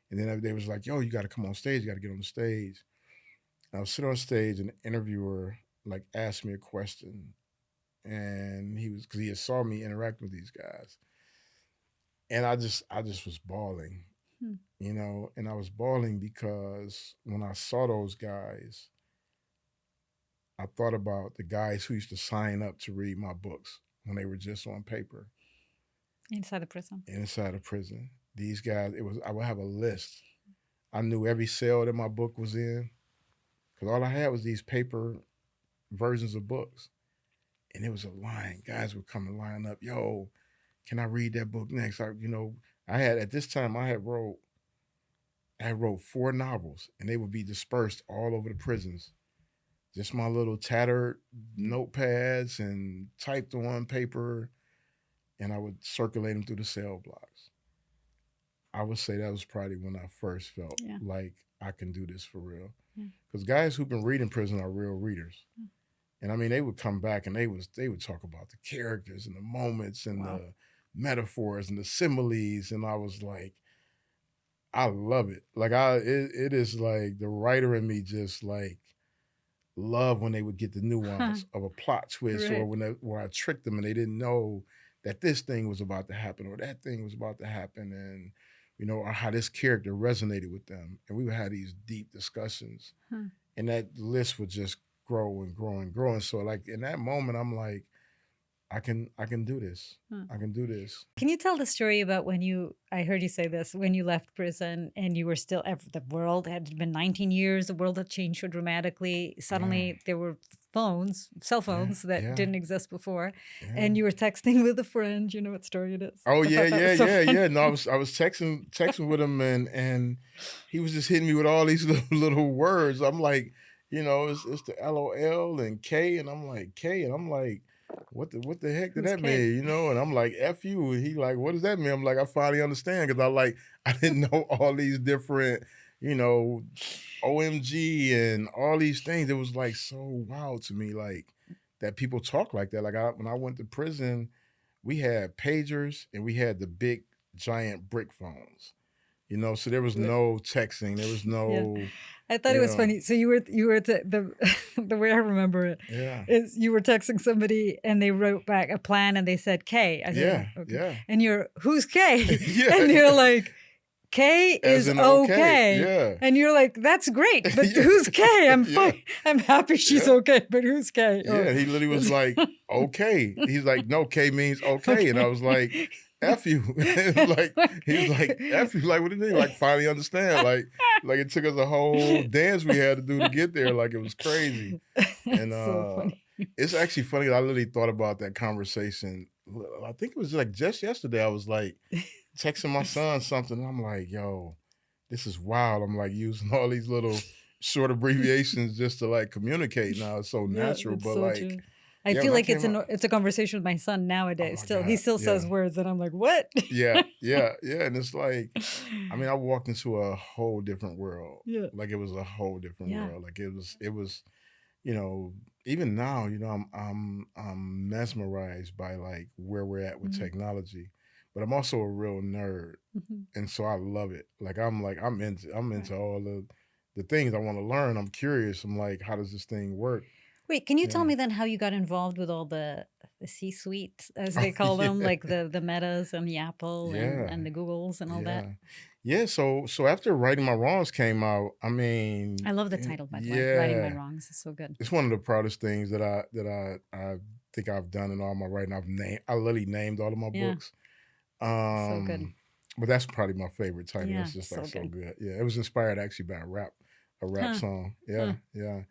And then they was like, yo, you got to come on stage. You got to get on the stage. And I was sitting on stage and the interviewer like asked me a question. And because he had saw me interact with these guys. And I just was bawling, Hmm. and I was bawling because when I saw those guys, I thought about the guys who used to sign up to read my books when they were just on paper Inside the prison. inside of prison. These guys, I would have a list. I knew every cell that my book was in because all I had was these paper versions of books. And it was a line. Guys would come and line up. Yo, can I read that book next? I had at this time I wrote 4 novels, and they would be dispersed all over the prisons. Just my little tattered notepads and typed on paper, and I would circulate them through the cell blocks. I would say that was probably when I first felt Yeah. like I can do this for real. Yeah. Because guys who can read in prison are real readers. Yeah. And I mean, they would come back and they would talk about the characters and the moments and Wow. the metaphors and the similes, and I was like, I love it. Like it is like the writer in me just like love when they would get the nuance of a plot twist, or Right. when I tricked them and they didn't know that this thing was about to happen or that thing was about to happen, and or how this character resonated with them, and we would have these deep discussions, Huh. and that list would just grow and grow and grow. And so, like in that moment, I'm like, I can do this. Huh. I can do this. Can you tell the story about I heard you say this, when you left prison and you were still, the world had been 19 years, the world had changed so dramatically. Suddenly there were cell phones that Yeah. didn't exist before. Yeah. And you were texting with a friend. You know what story it is? Oh I yeah, thought that yeah, was so yeah, funny. yeah. No, I was texting with him, and he was just hitting me with all these little words. I'm like, it's the LOL and K, and I'm like K, and I'm like, what the heck did Who's that K? mean? And I'm like F you, and he like, what does that mean? I'm like, I finally understand, because I didn't know all these different, OMG and all these things. It was like so wild to me, like that people talk like that. Like when I went to prison, we had pagers and we had the big giant brick phones. So there was no texting. There was Yeah. no, I thought it was funny. So you were the the way I remember it yeah, is you were texting somebody and they wrote back a plan and they said K. I said, yeah, okay. yeah, And you're, who's K? yeah. And you're like, K As is in okay. yeah. And you're like, that's great, but Yeah. who's K? I'm Yeah. fine. I'm happy she's Yeah. okay, but who's K? Yeah, he literally was like, okay. He's like, no, K means okay. And I was like, F you. Like, he was like, F you. Like, what do you mean? Like, finally understand. Like it took us a whole dance we had to do to get there. Like, it was crazy. And so funny. it's actually funny. I literally thought about that conversation. I think it was like just yesterday. I was like texting my son something. And I'm like, yo, this is wild. I'm like using all these little short abbreviations just to like communicate now. It's so natural. It's but so like, true. I yeah, feel when I like came out, it's a conversation with my son nowadays. my Still, he God, still says yeah. words, and I'm like, what? Yeah. And it's like, I mean, I walked into a whole different world. Yeah. Like it was a whole different Yeah. world. Like it was, even now, I'm mesmerized by like where we're at with Mhm. technology, but I'm also a real nerd. Mhm. And so I love it. I'm into all the things I want to learn. I'm curious. I'm like, how does this thing work? Wait, can you tell Yeah. me then how you got involved with all the C-suite, as they call them, Yeah. like the Metas and the Apple Yeah. and the Googles and all that? Yeah. Yeah, so after Writing My Wrongs came out, I I mean, love the title, by the way. Righting My yeah, Wrongs is so good. it's one of the proudest things that I think I've done in all my writing. I literally named all of my Yeah, books. so good. But that's probably my favorite title. Yeah, That's just like so so good. good. Yeah, it was inspired actually by a rap Huh, song. huh. Yeah, yeah.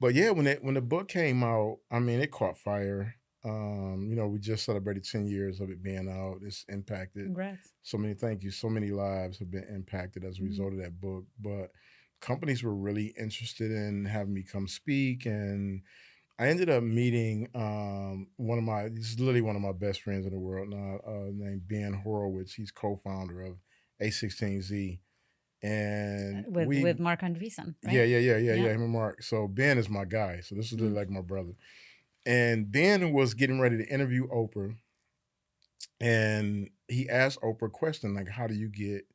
But yeah, when the book came out, I mean, it caught fire. We just celebrated 10 years of it being out. It's impacted Congrats. so many, thank you. So many lives have been impacted as a Mhm. result of that book. But companies were really interested in having me come speak. And I ended up meeting this is literally one of my best friends in the world now, named Ben Horowitz. He's co-founder of A16Z. And With Mark Andreessen, yeah, right? yeah, yeah, yeah, Yeah. yeah. Him and Mark. So Ben is my guy. So this is literally Mm. like my brother. And Ben was getting ready to interview Oprah, and he asked Oprah a question like, "How do you get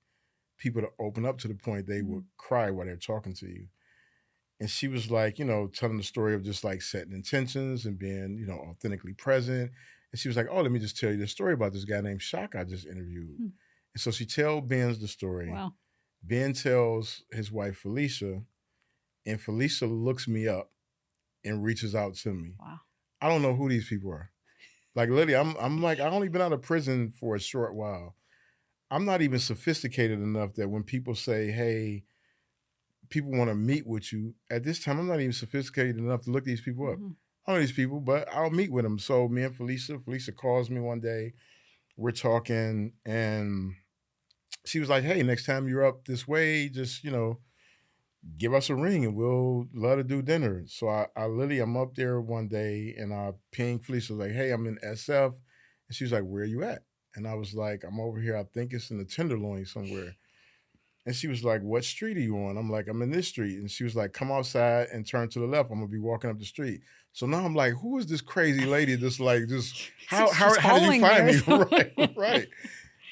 people to open up to the point they would Mhm. cry while they're talking to you?" And she was like, telling the story of just like setting intentions and being, authentically present. And she was like, "Oh, let me just tell you the story about this guy named Shaka I just interviewed." Hmm. And so she tells Ben's the story. Wow. Ben tells his wife Felicia, and Felicia looks me up and reaches out to me. Wow. I don't know who these people are. Like literally, I'm like, I only been out of prison for a short while. I'm not even sophisticated enough that when people say, "Hey, people want to meet with you," at this time, I'm not even sophisticated enough to look these people up. Mhm. I know these people, but I'll meet with them. So me and Felicia calls me one day. We're talking, and she was like, "Hey, next time you're up this way, just give us a ring and we'll love to do dinner." So I literally, I'm up there one day and I ping Felicia like, "Hey, I'm in SF." And she was like, "Where are you at?" And I was like, "I'm over here. I think it's in the Tenderloin somewhere." And she was like, "What street are you on?" I'm like, "I'm in this street." And she was like, "Come outside and turn to the left. I'm gonna be walking up the street." So now I'm like, who is this crazy lady that's like just how She's how did you following me find or me? something. Right, right.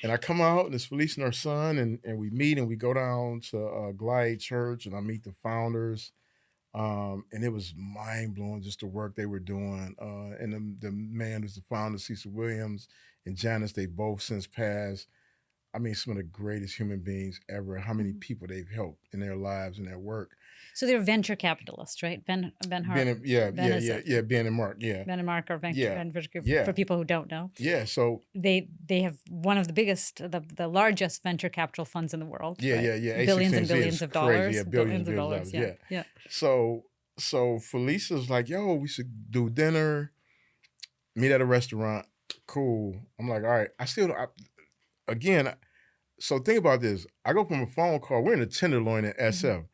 And I come out and it's Felicia and her son, and we meet and we go down to Glide Church and I meet the founders. And it was mind blowing just the work they were doing. And the man who's the founder, Cecil Williams, and Janice, they both since passed. I mean, some of the greatest human beings ever. How many Mhm. people they've helped in their lives and their work. So they're venture capitalists, right? Ben Hart. Yeah, Ben yeah, is yeah, a yeah. Ben and Mark, yeah, Ben and Mark are yeah, venture for yeah, people who don't know. yeah. So They have one of the biggest, the largest venture capital funds in the world, yeah, right? yeah, yeah. Billions and A16Z billions is of crazy. Yeah, dollars, billions and billions of billions of dollars. dollars. Yeah, Yeah. yeah. So Felicia's like, "Yo, we should do dinner, meet at a restaurant." Cool. I'm like, "All right." Again. So think about this. I go from a phone call. We're in the Tenderloin at Mhm. SF.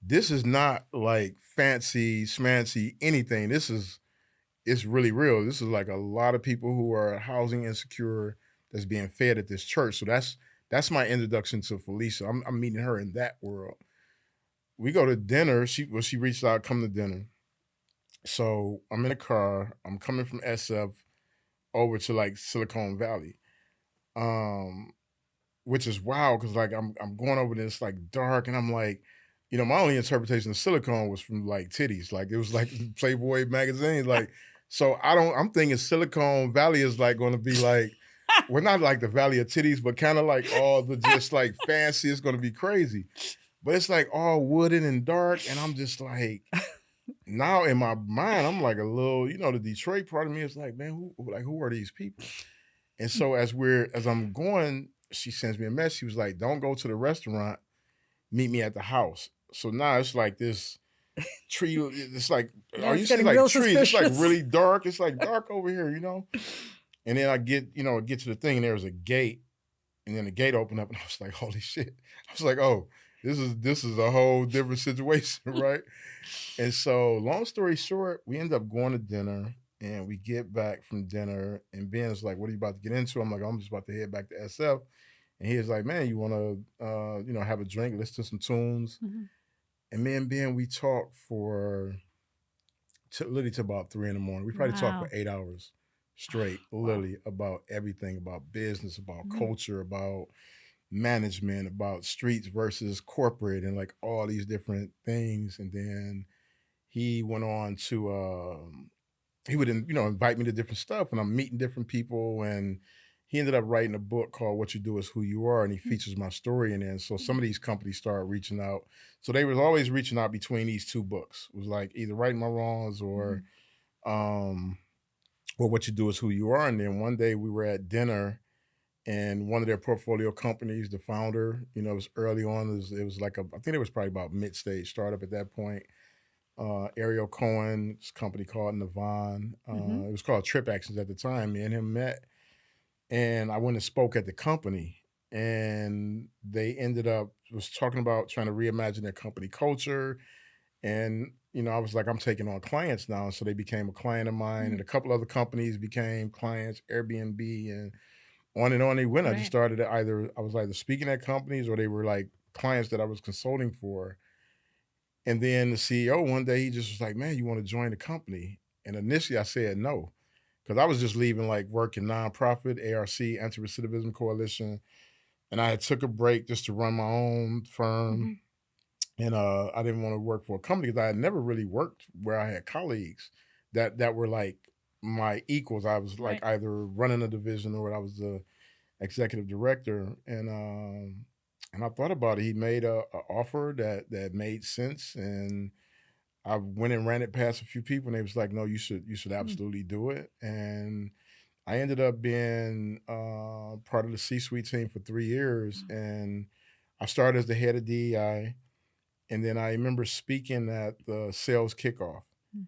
This is not like fancy, schmancy, anything. It's really real. This is like a lot of people who are housing insecure that's being fed at this church. So that's my introduction to Felicia. I'm meeting her in that world. We go to dinner. She reached out, come to dinner. So I'm in a car. I'm coming from SF over to like Silicon Valley. Um, which is wild because like I'm going over this like dark and I'm like, my only interpretation of silicone was from like titties. Like it was like Playboy magazine. Like, so I'm thinking Silicon Valley is like gonna be like, well, not like the Valley of Titties, but kind of like all the just like fancy, it's gonna be crazy. But it's like all wooden and dark, and I'm just like, now in my mind, I'm like a little, the Detroit part of me is like, man, who are these people? And so as I'm going, she sends me a message. She was like, "Don't go to the restaurant. Meet me at the house." So now it's like this tree. It's like, Now are it's you seeing getting like real trees? It's like suspicious. really dark. It's like dark over here. And then I get to the thing, and there was a gate, and then the gate opened up, and I was like, holy shit! I was like, oh, this is a whole different situation, right? And so, long story short, we end up going to dinner, and we get back from dinner, and Ben's like, "What are you about to get into?" I'm like, "I'm just about to head back to SF." And he was like, "Man, you want to, have a drink, listen to some tunes?" Mhm. And me and Ben, we talked for literally to about 3 in the morning. We probably talked for Wow. 8 hours straight, Wow. literally about everything, about business, about Mhm. culture, about management, about streets versus corporate, and like all these different things. And then he went on to he would invite me to different stuff, and I'm meeting different people, and he ended up writing a book called What You Do Is Who You Are, and he features my story in it. And so some of these companies started reaching out. So they was always reaching out between these two books. It was like either Righting My Wrongs um or What You Do Is Who You Are. And then one day we were at dinner, and one of their portfolio companies, the founder, it was early on. It was like I think it was probably about mid-stage startup at that point. Ariel Cohen's company called Navan. It was called Trip Actions at the time. Me and him met, and I went and spoke at the company, and they ended up was talking about trying to reimagine their company culture. And I was like, I'm taking on clients now, so they became a client of mine, and a couple other companies became clients, Airbnb, and on they went. I just Right. started I was either speaking at companies or they were like clients that I was consulting for. And then the CEO one day he just was like, "Man, you want to join the company?" And initially I said no, because I was just leaving like work in nonprofit ARC Anti-Recidivism Coalition, and I had took a break just to run my own firm. Mhm. And I didn't want to work for a company because I had never really worked where I had colleagues that were like my equals. I was like Right. either running a division or I was the executive director. And I thought about it. He made a offer that made sense, and I went and ran it past a few people, and they was like, "No, you should Mm. absolutely do it." And I ended up being part of the C-suite team for 3 years, Wow. and I started as the head of DEI. And then I remember speaking at the sales kickoff, Mm.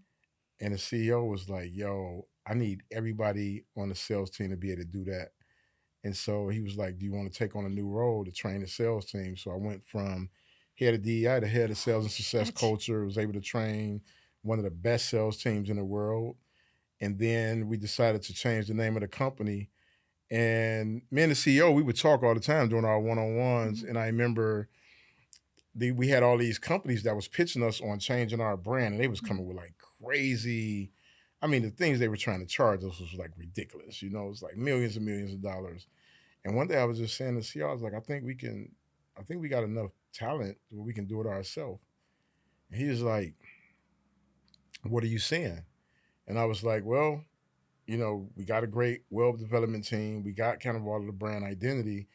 and the CEO was like, "Yo, I need everybody on the sales team to be able to do that." And so he was like, "Do you want to take on a new role to train the sales team?" So I went from head of DEI to head of sales and success What? culture. Was able to train one of the best sales teams in the world. And then we decided to change the name of the company. And me and the CEO, we would talk all the time during our one-on-ones. Mhm. And I remember we had all these companies that was pitching us on changing our brand, and they was Mhm. coming with like crazy. I mean, the things they were trying to charge us was like ridiculous. It's like millions and millions of dollars. And one day I was just saying to CEO, I was like, I think we got enough talent where we can do it ourselves. And he was like, "What are you saying?" And I was like, "Well, we got a great web development team. We got kind of all of the brand identity.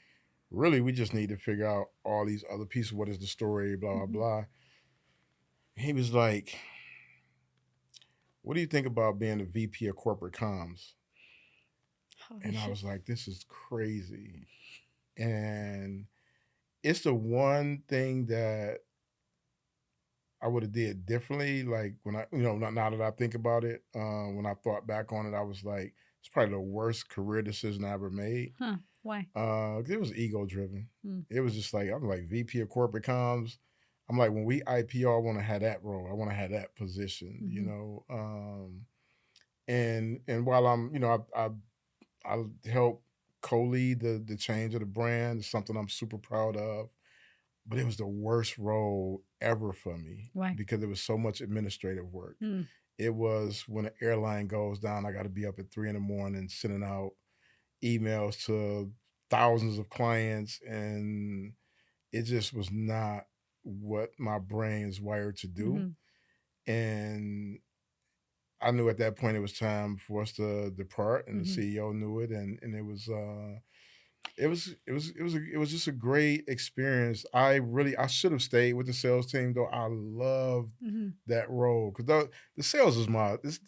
Really, we just need to figure out all these other pieces. What is the story? Blah, blah, Mhm. blah." He was like, "What do you think about being the VP of corporate comms?" Holy And I shit. was like, "This is crazy." And it's the one thing that I would have did differently. Like when now that I think about it, when I thought back on it, I was like, it's probably the worst career decision I ever made. Huh. Why? It was ego driven. Mm. It was just like I'm like VP of corporate comms. I'm like when we IPO, I want to have that role. I want to have that position. Mhm. And while I'm I help co-lead the change of the brand. It's something I'm super proud of. But it was the worst role ever for me Why? because it was so much administrative work. Mm. It was when an airline goes down, I got to be up at 3 in the morning sending out emails to thousands of clients, and it just was not what my brain is wired to do. Mhm. And I knew at that point it was time for us to depart, and the Mhm. CEO knew it, and it was just a great experience. I should have stayed with the sales team though. I loved Mhm. that role because the sales is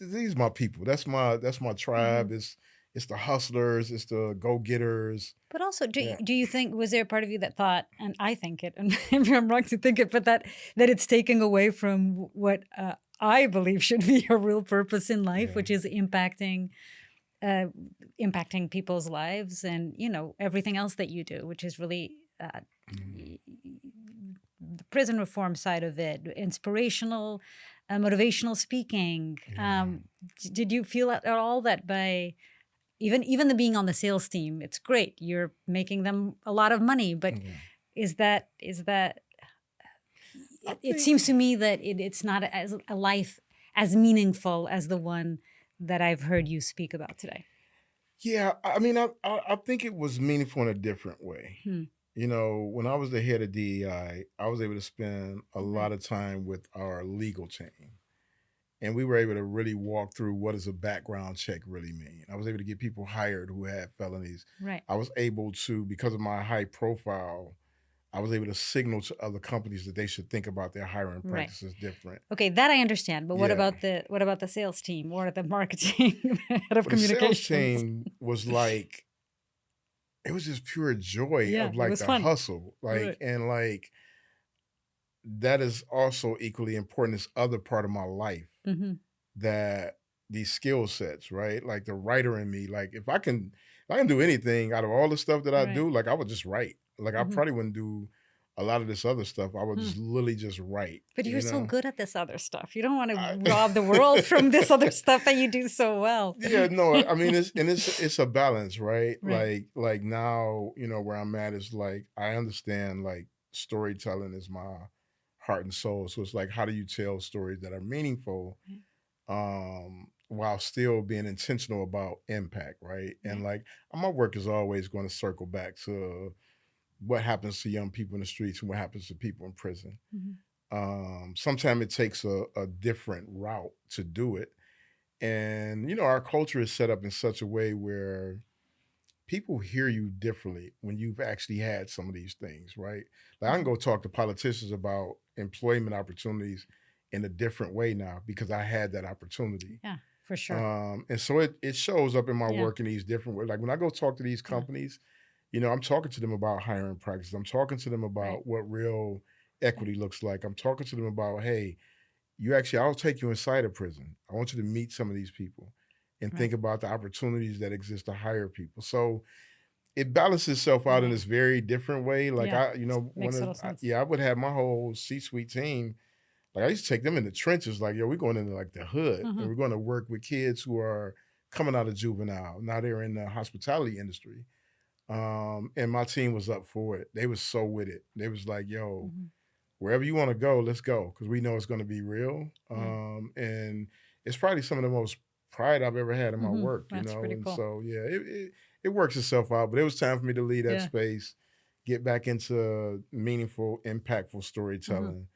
these my people. That's my Mhm. tribe. It's the hustlers. It's the go getters. But also, Yeah, do you think was there a part of you that thought, and I think it, and maybe I'm wrong to think it, but that it's taking away from what I believe should be a real purpose in life, yeah, which is uh, impacting people's lives, and everything else that you do, which is really mhm, the prison reform side of it, inspirational, motivational speaking. yeah, Did you feel at all that by even the being on the sales team, it's great. You're making them a lot of money, but yeah. is that I it think, seems to me that it's not as a life as meaningful as the one that I've heard you speak about today. yeah. I mean, I think it was meaningful in a different way. Hmm. When I was the head of DEI, I was able to spend a lot Right. of time with our legal team. and we were able to really walk through what does a background check really mean. I was able to get people hired who had felonies. Right. I was able to, because of my high profile, I was able to signal to other companies that they should think about their hiring Right. practices different. Okay, that I understand. But what Yeah. about the sales team or the marketing head of But the sales communications? team was like, it was just pure joy Yeah, of it like was the fun. hustle. Like, Right. and like that is also equally important as other part of my life, Mm-hmm. that these skill sets, right? Like the writer in me, like if I can do anything out of all the stuff that I Right. do, like I would just write. Like I Mm-hmm. probably wouldn't do a lot of this other stuff. I would Hmm. just literally just write, But you're you so know? good at this other stuff. You don't want to I, rob the world from this other stuff that you do so well. yeah, no, I mean it's a balance, right? Right. Like now, where I'm at is like I understand like storytelling is my heart and soul. So it's like how do you tell stories that are meaningful Right. while still being intentional about impact, right? And Right. like my work is always going to circle back to what happens to young people in the streets and what happens to people in prison. Mhm. Sometimes it takes a different route to do it. And our culture is set up in such a way where people hear you differently when you've actually had some of these things, right? Like I can Mhm. go talk to politicians about employment opportunities in a different way now because I had that opportunity. Yeah, for sure. And so it shows up in my Yeah. work in these different ways. Like when I go talk to these Yeah. companies, I'm talking to them about hiring practices. I'm talking to them Right. about what real Right. equity looks like. I'm talking to them about, hey, I'll take you inside a prison. I want you to meet some of these people and Right. think about the opportunities that exist to hire people. So it balances itself out in Right. this very different way. Like Yeah. one Makes of total sense. yeah, I would have my whole C-suite team. Like I used to take them in the trenches. Like, yo, we're going into like the hood, and Hmm. we're going to work with kids who are coming out of juvenile. Now they're in the hospitality industry. And my team was up for it. They was so with it. They was like, yo, Hmm. wherever you want to go, let's go because we know it's going to be real. Yeah. And it's probably some of the most pride I've ever had in my Hmm. work, That's pretty And cool. so yeah, it works itself out. But it was time for me to leave that Yeah. space, get back into meaningful, impactful Hmm. storytelling.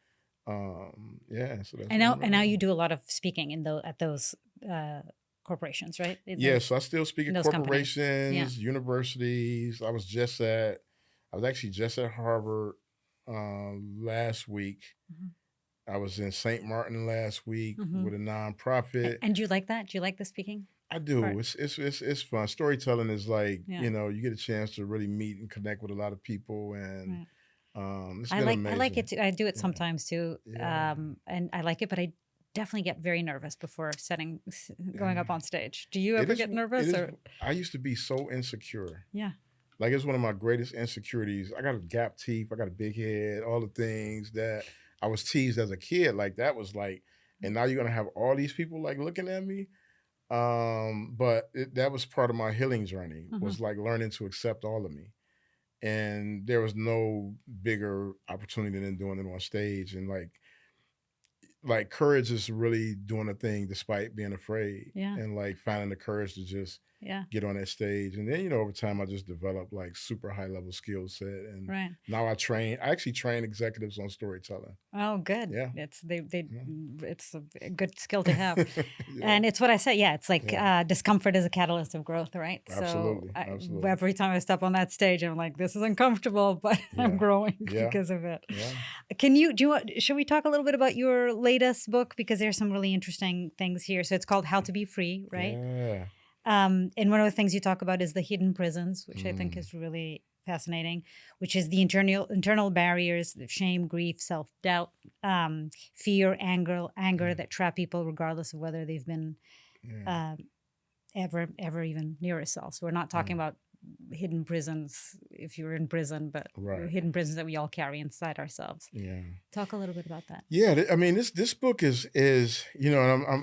Yeah, so that's And where now I'm and at now now. you do a lot of speaking in at those corporations, right? Yeah, so I still speak In at those companies. Yeah. corporations, universities. I was actually just at Harvard last week. Hmm. I was in St. Martin last week Hmm. with a nonprofit. And do you like that? Do you like the speaking I do. part? It's fun. Storytelling is like, Yeah. you get a chance to really meet and connect with a lot of people, and Right. it's been I like it amazing. too. I do it Yeah. sometimes too. Yeah. And I like it, but I definitely get very nervous before going Yeah. up on stage. Do you It ever is get it nervous is or I used to be so insecure. yeah. Like it's one of my greatest insecurities. I got a gap teeth, I got a big head, all the things that I was teased as a kid. Like that was like, and now you're gonna have all these people like looking at me. But that was part of my healing journey, Hmm. was like learning to accept all of me. And there was no bigger opportunity than doing it on stage. And like courage is really doing a thing despite being afraid, Yeah. and like finding the courage to just Yeah. get on that stage. And then, over time I just developed like super high level skill set. And Right. now I actually train executives on storytelling. Oh, good. Yeah. They Yeah. it's a good skill to have. Yeah. And it's what I say. Yeah, it's like Yeah. Discomfort is a catalyst of growth, right? So Absolutely. Absolutely. every time I step on that stage, I'm like, this is uncomfortable, but I'm Yeah. growing Yeah. because of it. Yeah. Should we talk a little bit about your latest book? Because there's some really interesting things here. So it's called How to Be Free, right? Yeah. And one of the things you talk about is the hidden prisons, which I think Mm. is really fascinating, which is the internal barriers, the shame, grief, self-doubt, fear, anger Yeah. that trap people regardless of whether they've been Yeah. um, ever even near a cell. So we're not talking Mm. about hidden prisons if you're in prison, but Right. hidden prisons that we all carry inside ourselves. Yeah. Talk a little bit about that. Yeah, I mean, this book is and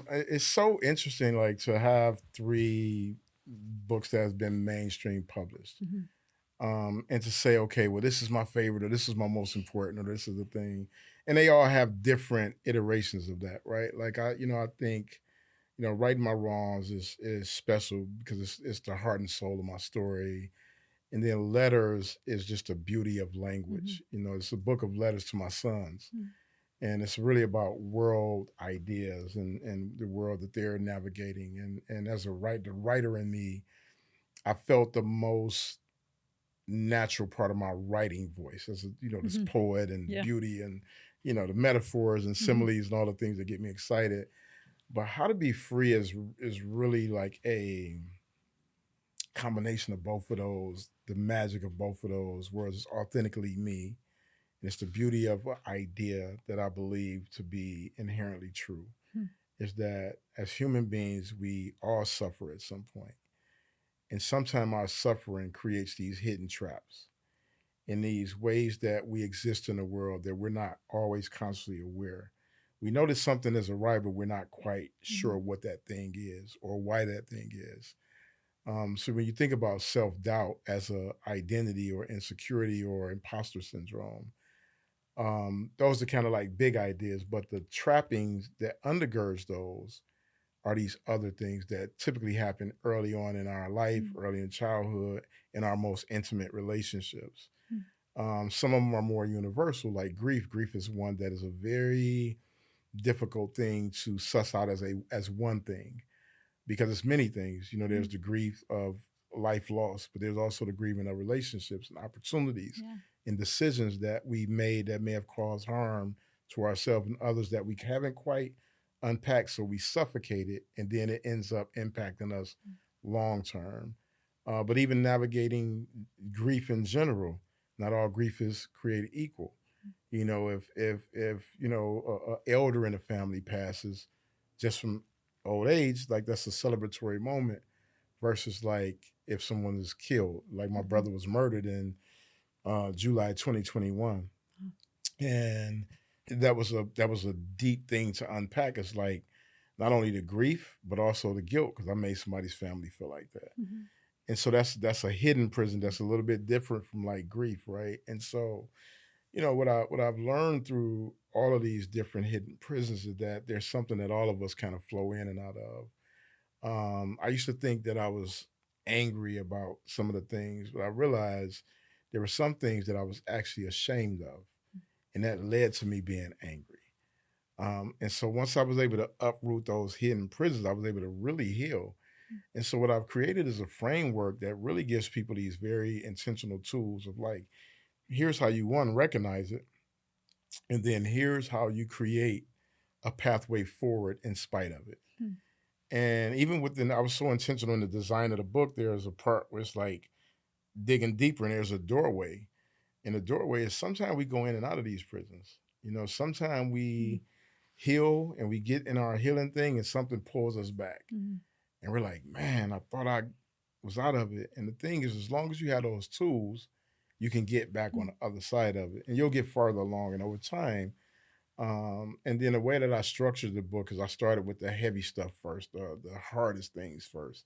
it's so interesting, like to have three books that have been mainstream published, Hmm. and to say, okay, well, this is my favorite, or this is my most important, or this is the thing, and they all have different iterations of that, right? Like I think righting my wrongs is special because it's the heart and soul of my story, and then letters is just a beauty of Hmm. language. It's a book of letters to my sons. and it's really about world ideas and the world that they're navigating. And as the writer in me, I felt the most natural part of my writing voice as this Hmm. poet and Yeah. beauty and the metaphors and Hmm. similes and all the things that get me excited. But how to be free is really like a combination of both of those, the magic of both of those, whereas it's authentically me. And it's the beauty of an idea that I believe to be inherently true. Is that as human beings, we all suffer at some point. And sometimes our suffering creates these hidden traps in these ways that we exist in the world that we're not always consciously aware. We notice something is right, but we're not quite Hmm. sure what that thing is or why that thing is. So when you think about self doubt as a identity or insecurity or imposter syndrome, those are kind of like big ideas. But the trappings that undergirds those are these other things that typically happen early on in our life, early in childhood, in our most intimate relationships. Some of them are more universal, like grief. Grief is one that is a very difficult thing to suss out as one thing because it's many things. There's the grief of life loss, but there's also the grieving of relationships and opportunities Yeah. and decisions that we made that may have caused harm to ourselves and others that we haven't quite unpacked. So we suffocate it, and then it ends up impacting us long term. But even navigating grief in general, not all grief is created equal. If a elder in a family passes just from old age, like that's a celebratory moment versus like if someone is killed, like my Hmm. brother was murdered in July 2021, and that was a deep thing to unpack. It's like not only the grief but also the guilt because I made somebody's family feel like that, Hmm. and so that's a hidden prison that's a little bit different from like grief, right? And so what I've learned through all of these different hidden prisons is that there's something that all of us kind of flow in and out of. I used to think that I was angry about some of the things, but I realized there were some things that I was actually ashamed of, and that led to me being angry. And so once I was able to uproot those hidden prisons, I was able to really heal. And so what I've created is a framework that really gives people these very intentional tools of like, here's how you one recognize it, and then here's how you create a pathway forward in spite of it. And even within, I was so intentional in the design of the book. There's a part where it's like digging deeper, and there's a doorway. And the doorway is sometimes we go in and out of these prisons. Sometimes we heal and we get in our healing thing, and something pulls us back. Hmm. And we're like, man, I thought I was out of it. And the thing is, as long as you have those tools, you can get back on the other side of it, and you'll get farther along. And over time, and then the way that I structured the book is I started with the heavy stuff first, the hardest things first.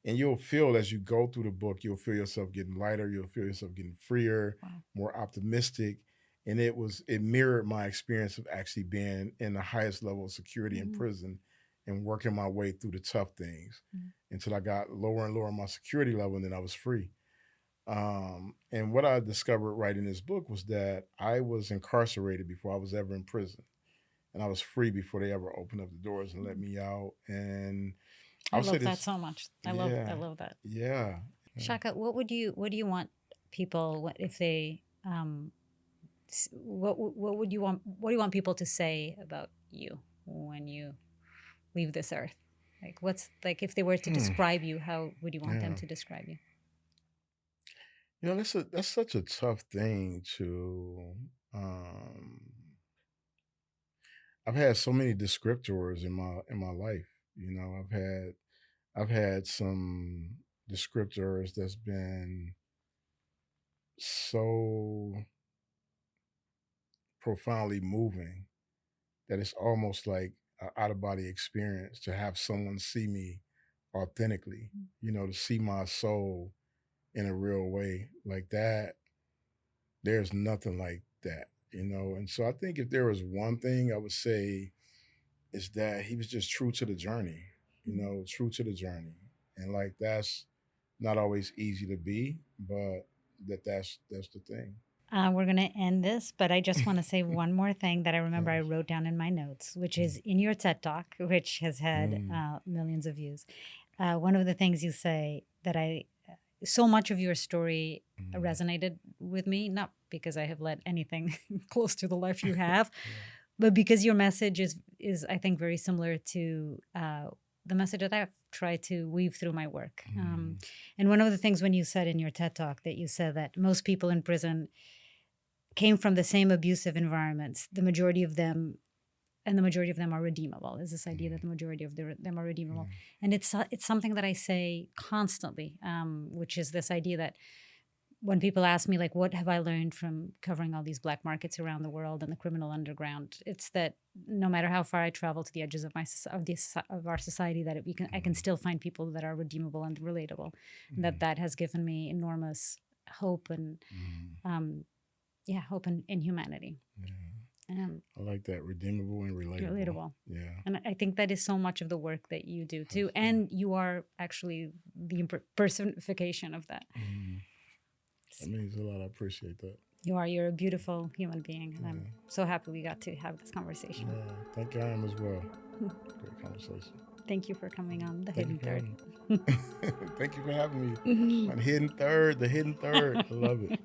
And you'll feel as you go through the book, you'll feel yourself getting lighter, you'll feel yourself getting freer, Wow. more optimistic. And it mirrored my experience of actually being in the highest level of security in Hmm. prison and working my way through the tough things Hmm. until I got lower and lower on my security level, and then I was free. And what I discovered writing this book was that I was incarcerated before I was ever in prison, and I was free before they ever opened up the doors and let me out. And I I would say love that this, so much. I yeah, love that. yeah, yeah. Shaka, what do you want people if they what would you want what do you want people to say about you when you leave this earth? Like what's like if they were to Hmm, describe you, how would you want them yeah. to describe you? That's such a tough thing to. Um, I've had so many descriptors in my life. I've had some descriptors that's been so profoundly moving that it's almost like an out of body experience to have someone see me authentically, to see my soul in a real way like that. There's nothing like that. And so I think if there was one thing I would say is that he was just true to the journey, true to the journey. And like that's not always easy to be, but that's the thing. We're going to end this, but I just want to say one more thing that I remember I wrote down in my notes, which is in your TED Talk, which has had millions of views. One of the things you say that so much of your story resonated with me, not because I have led anything close to the life you have, but because your message is I think very similar to the message that I've tried to weave through my work. And one of the things when you said in your TED Talk that you said that most people in prison came from the same abusive environments, the majority of them are redeemable. Is this idea that the majority of them are redeemable, and it's something that I say constantly, which is this idea that when people ask me like, what have I learned from covering all these black markets around the world and the criminal underground, it's that no matter how far I travel to the edges of our society, that I can still find people that are redeemable and relatable, and that has given me enormous hope and hope in humanity. I like that, redeemable and relatable. Yeah. And I think that is so much of the work that you do too. And you are actually the personification of that. That means a lot. I appreciate that. You're a beautiful human being. And I'm so happy we got to have this conversation. Yeah, thank you. I am as well. Great conversation. Thank you for coming on The Hidden Third. Thank you for having me. The Hidden Third. I love it.